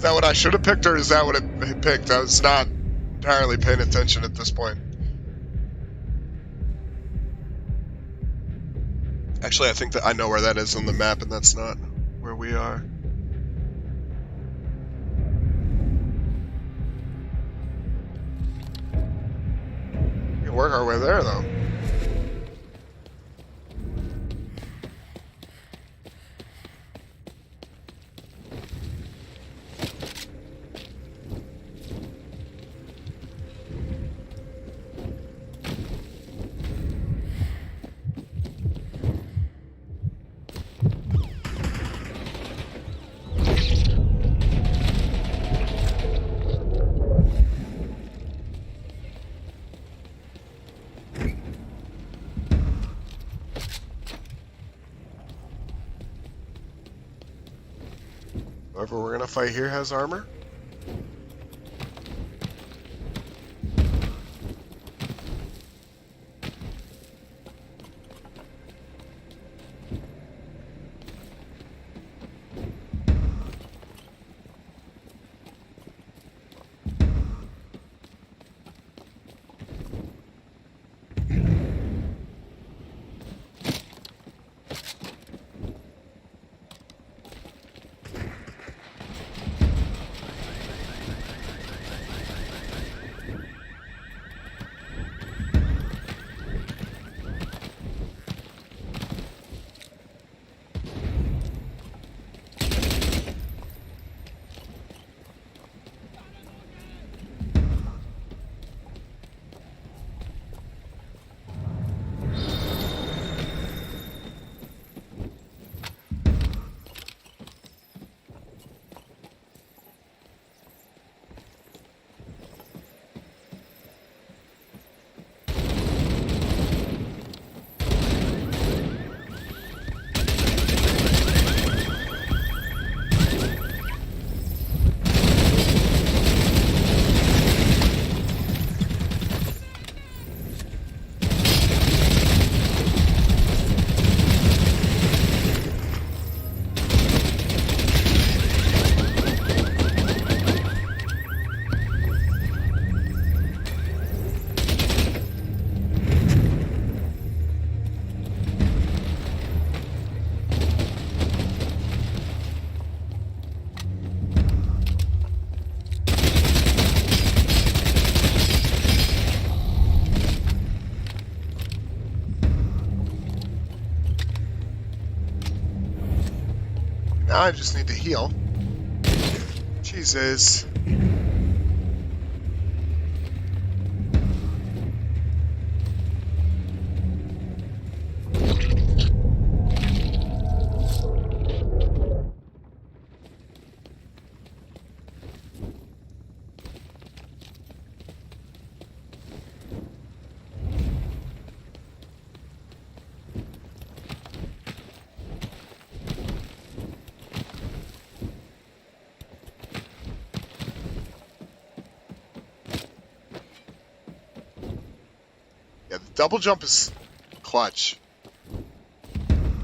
S1: that what I should have picked, or is that what it picked? I was not entirely paying attention at this point. Actually, I think that I know where that is on the map, and that's not where we are. We can work our way there, though. Whoever we're gonna fight here has armor. Now I just need to heal. Jesus. Yeah, the double jump is clutch.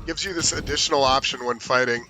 S1: Gives you this additional option when fighting.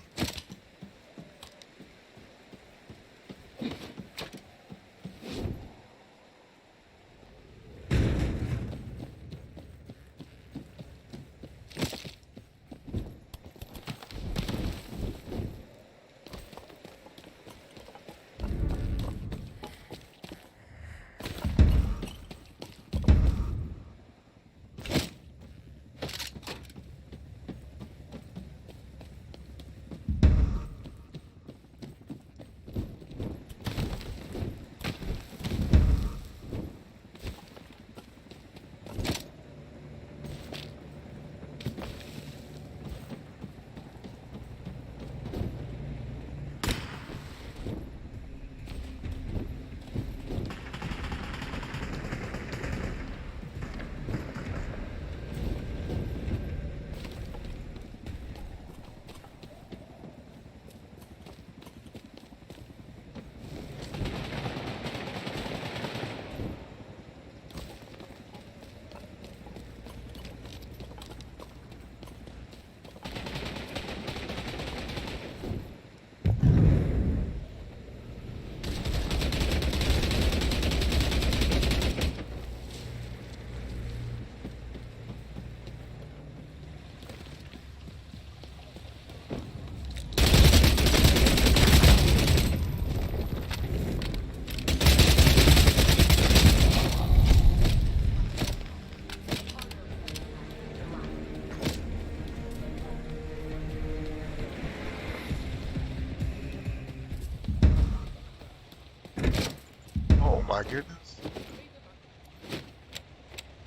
S1: Oh my goodness.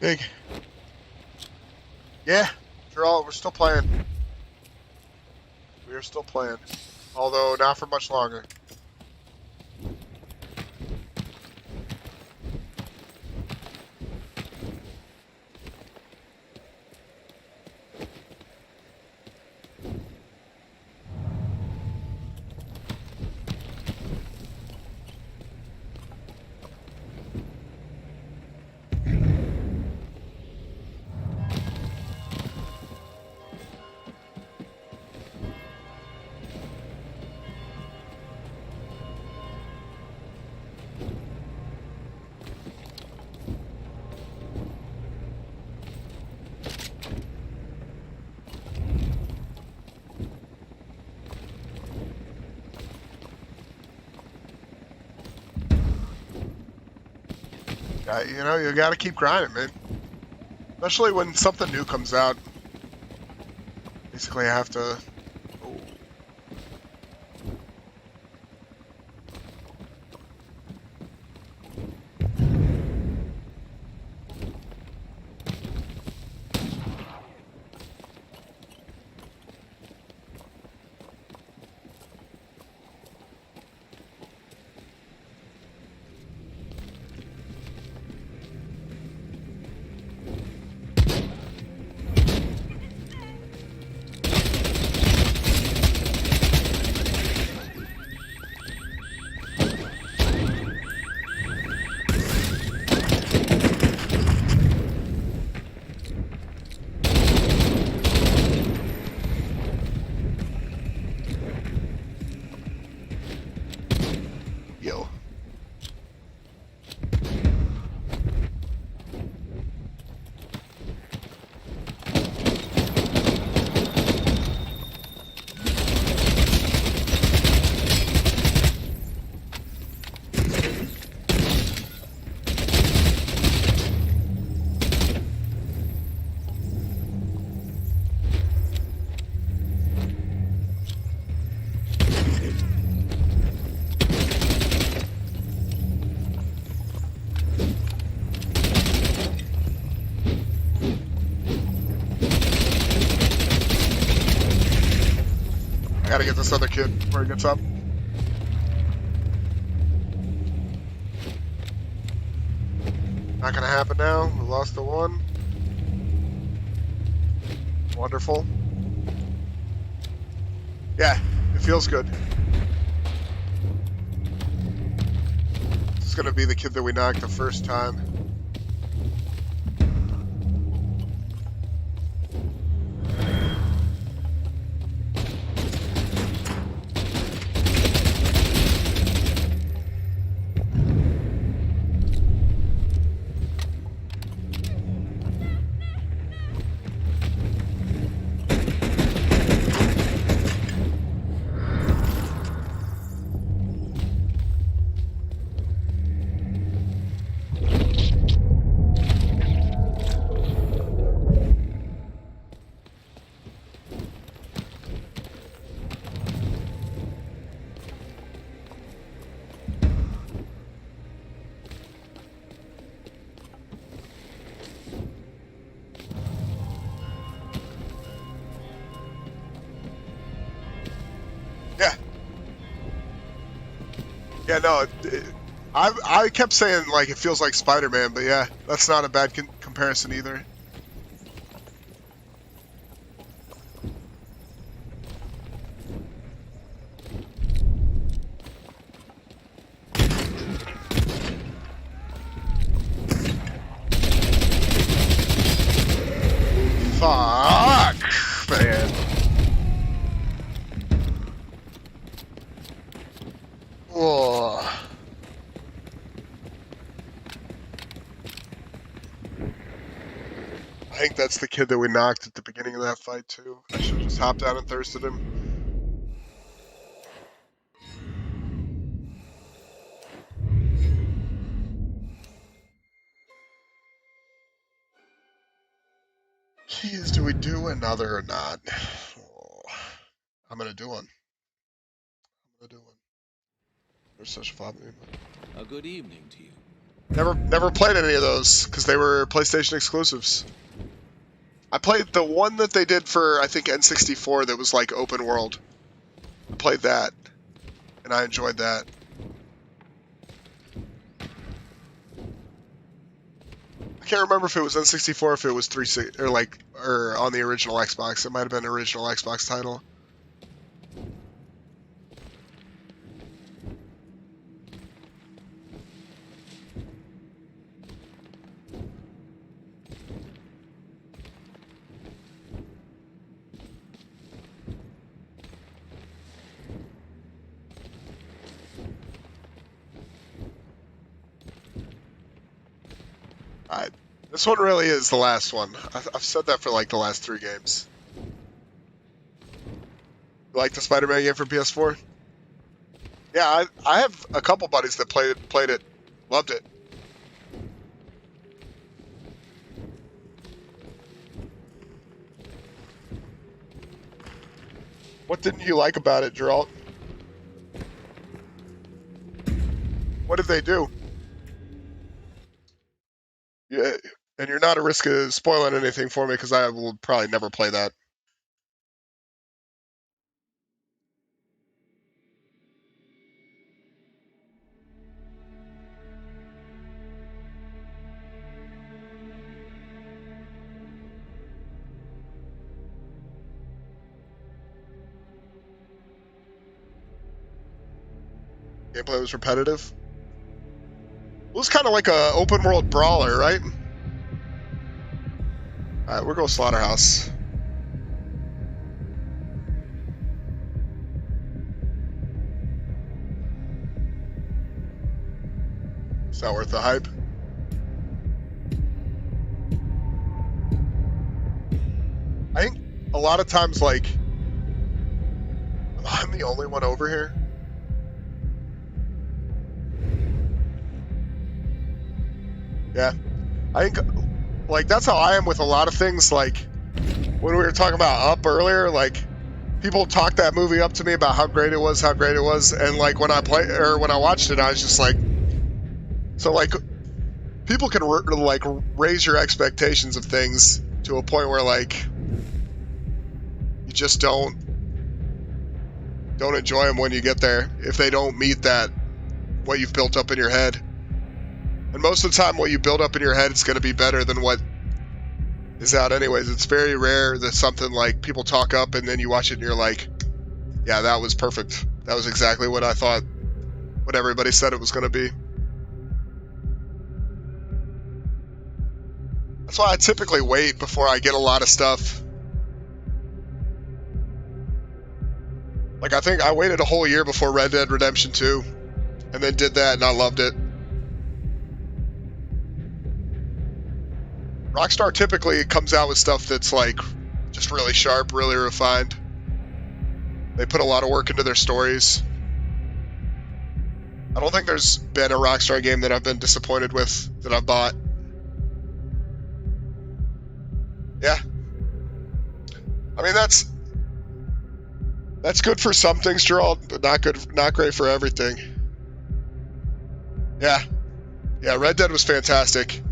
S1: Big. Yeah, we're still playing. We are still playing. Although not for much longer. You know, you gotta keep grinding, man. Especially when something new comes out. Basically, I have to... Oh. gotta get this other kid before he gets up. Not gonna happen now. We lost the one. Wonderful. Yeah, it feels good. This is gonna be the kid that we knocked the first time. Yeah. Yeah, no, I kept saying, like, it feels like Spider-Man, but yeah, that's not a bad comparison either. Fuck, man. Whoa. I think that's the kid that we knocked at the beginning of that fight, too. I should have just hopped out and thirsted him. Jeez, do we do another or not? Oh, I'm gonna do one. There's such a flop.
S2: A good evening to you.
S1: Never played any of those because they were PlayStation exclusives. I played the one that they did for, I think, N64 that was like open world. I played that, and I enjoyed that. I can't remember if it was N64 or if it was 360 or on the original Xbox. It might have been an original Xbox title. Alright, this one really is the last one. I've said that for like the last 3 games. You like the Spider-Man game for PS4? Yeah, I have a couple buddies that played it, loved it. What didn't you like about it, Geralt? What did they do? Yeah, and you're not at risk of spoiling anything for me because I will probably never play that. Gameplay was repetitive. It was kind of like a open world brawler, right? Alright, we're going Slaughterhouse. It's not worth the hype. I think a lot of times, like, I'm the only one over here. Yeah. I think, like, that's how I am with a lot of things. Like, when we were talking about Up earlier, like, people talked that movie up to me about how great it was, and, like, when I watched it, I was just like, so, like, people can, like, raise your expectations of things to a point where, like, you just don't don't enjoy them when you get there if they don't meet that, what you've built up in your head. And most of the time, what you build up in your head is going to be better than what is out anyways. It's very rare that something like people talk up and then you watch it and you're like, yeah, that was perfect. That was exactly what I thought, what everybody said it was going to be. That's why I typically wait before I get a lot of stuff. Like, I think I waited a whole year before Red Dead Redemption 2, and then did that, and I loved it. Rockstar typically comes out with stuff that's, like, just really sharp, really refined. They put a lot of work into their stories. I don't think there's been a Rockstar game that I've been disappointed with that I've bought. Yeah. I mean, that's good for some things, Gerald, but not great for everything. Yeah. Yeah, Red Dead was fantastic.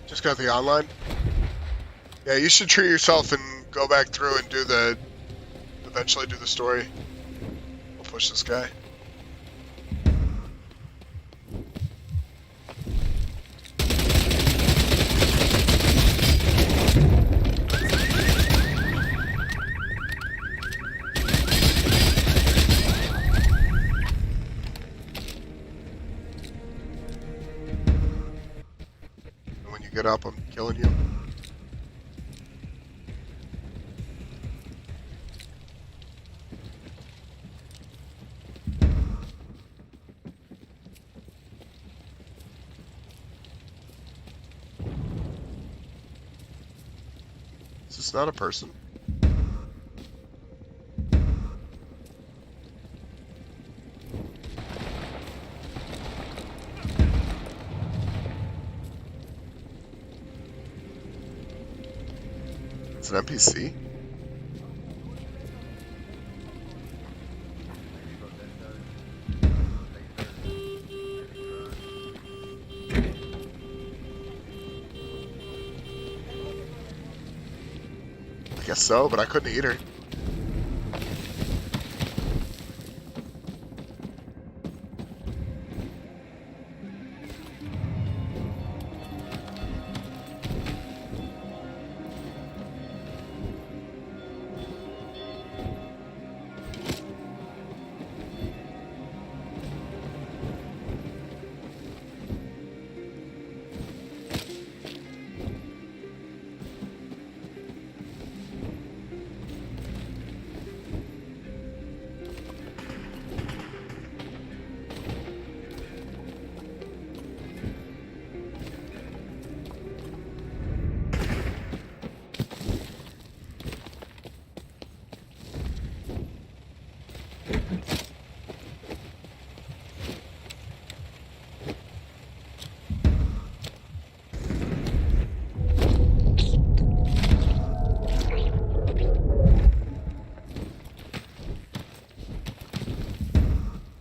S1: Just got the online? Yeah, you should treat yourself and go back through and eventually do the story. We'll push this guy. Get up, I'm killing you. Is this not a person? It's an NPC? I guess so, but I couldn't eat her.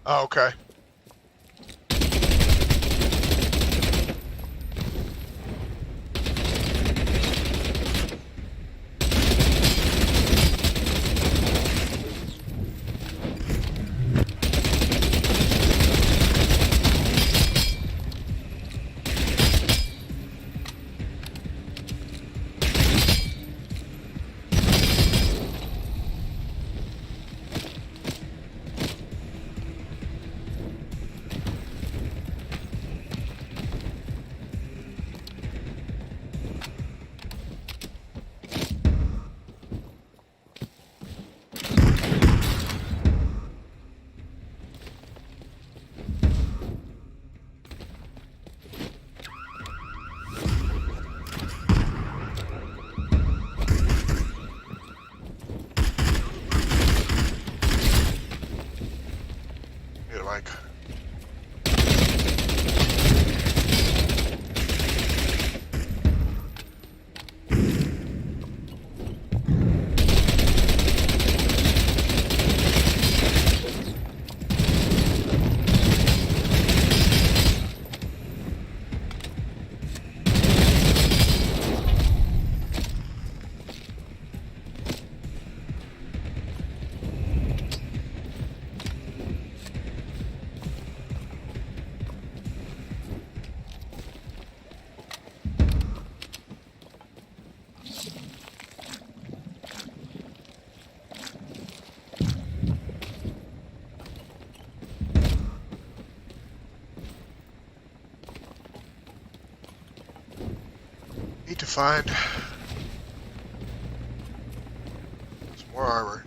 S1: Oh, okay. find some more armor.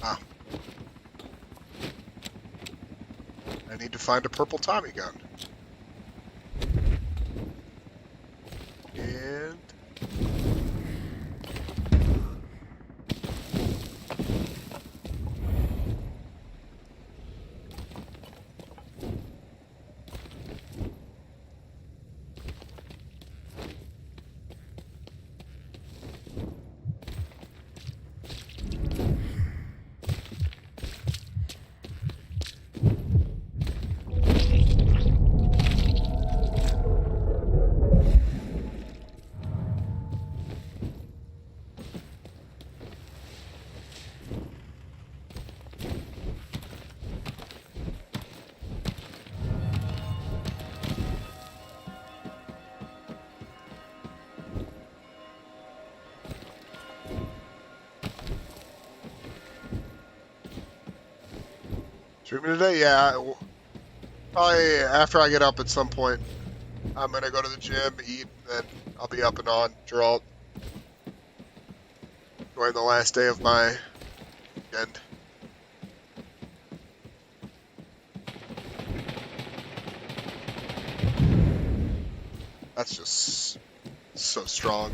S1: Ah. I need to find a purple Tommy gun. And streaming today? Yeah, probably after I get up at some point. I'm gonna go to the gym, eat, and then I'll be up and on. Geralt, during the last day of my weekend. That's just so strong.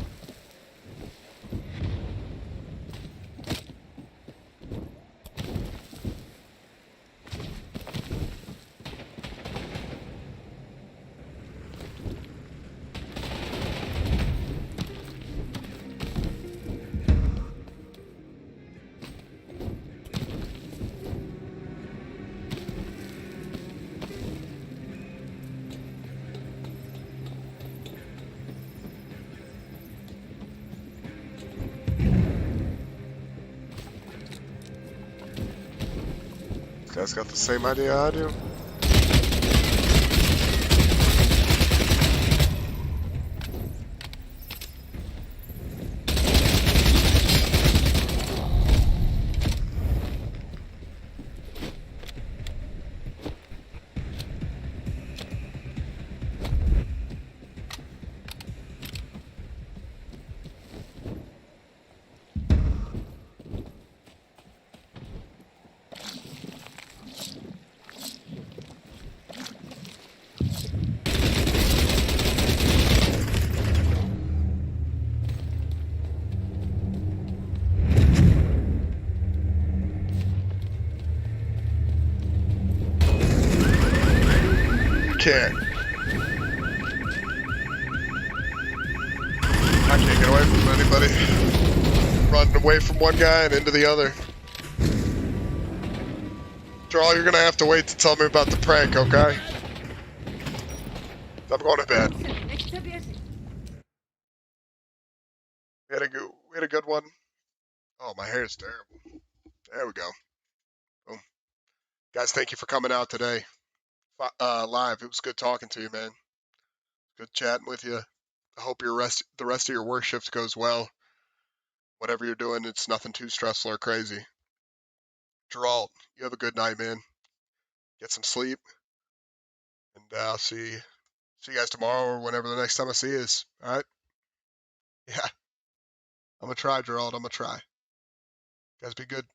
S1: This guy's got the same idea I do. Can't. I can't get away from anybody. Running away from one guy and into the other. Jarl, you're gonna have to wait to tell me about the prank, okay? I'm going to bed. We had a good one. Oh, my hair is terrible. There we go. Boom. Guys, thank you for coming out today. Live. It was good talking to you, man. Good chatting with you. I hope the rest of your work shift goes well. Whatever you're doing, it's nothing too stressful or crazy. Geralt, you have a good night, man. Get some sleep, and I'll see you guys tomorrow or whenever the next time I see you is. All right? Yeah. I'm gonna try, Gerald. I'm gonna try. You guys be good.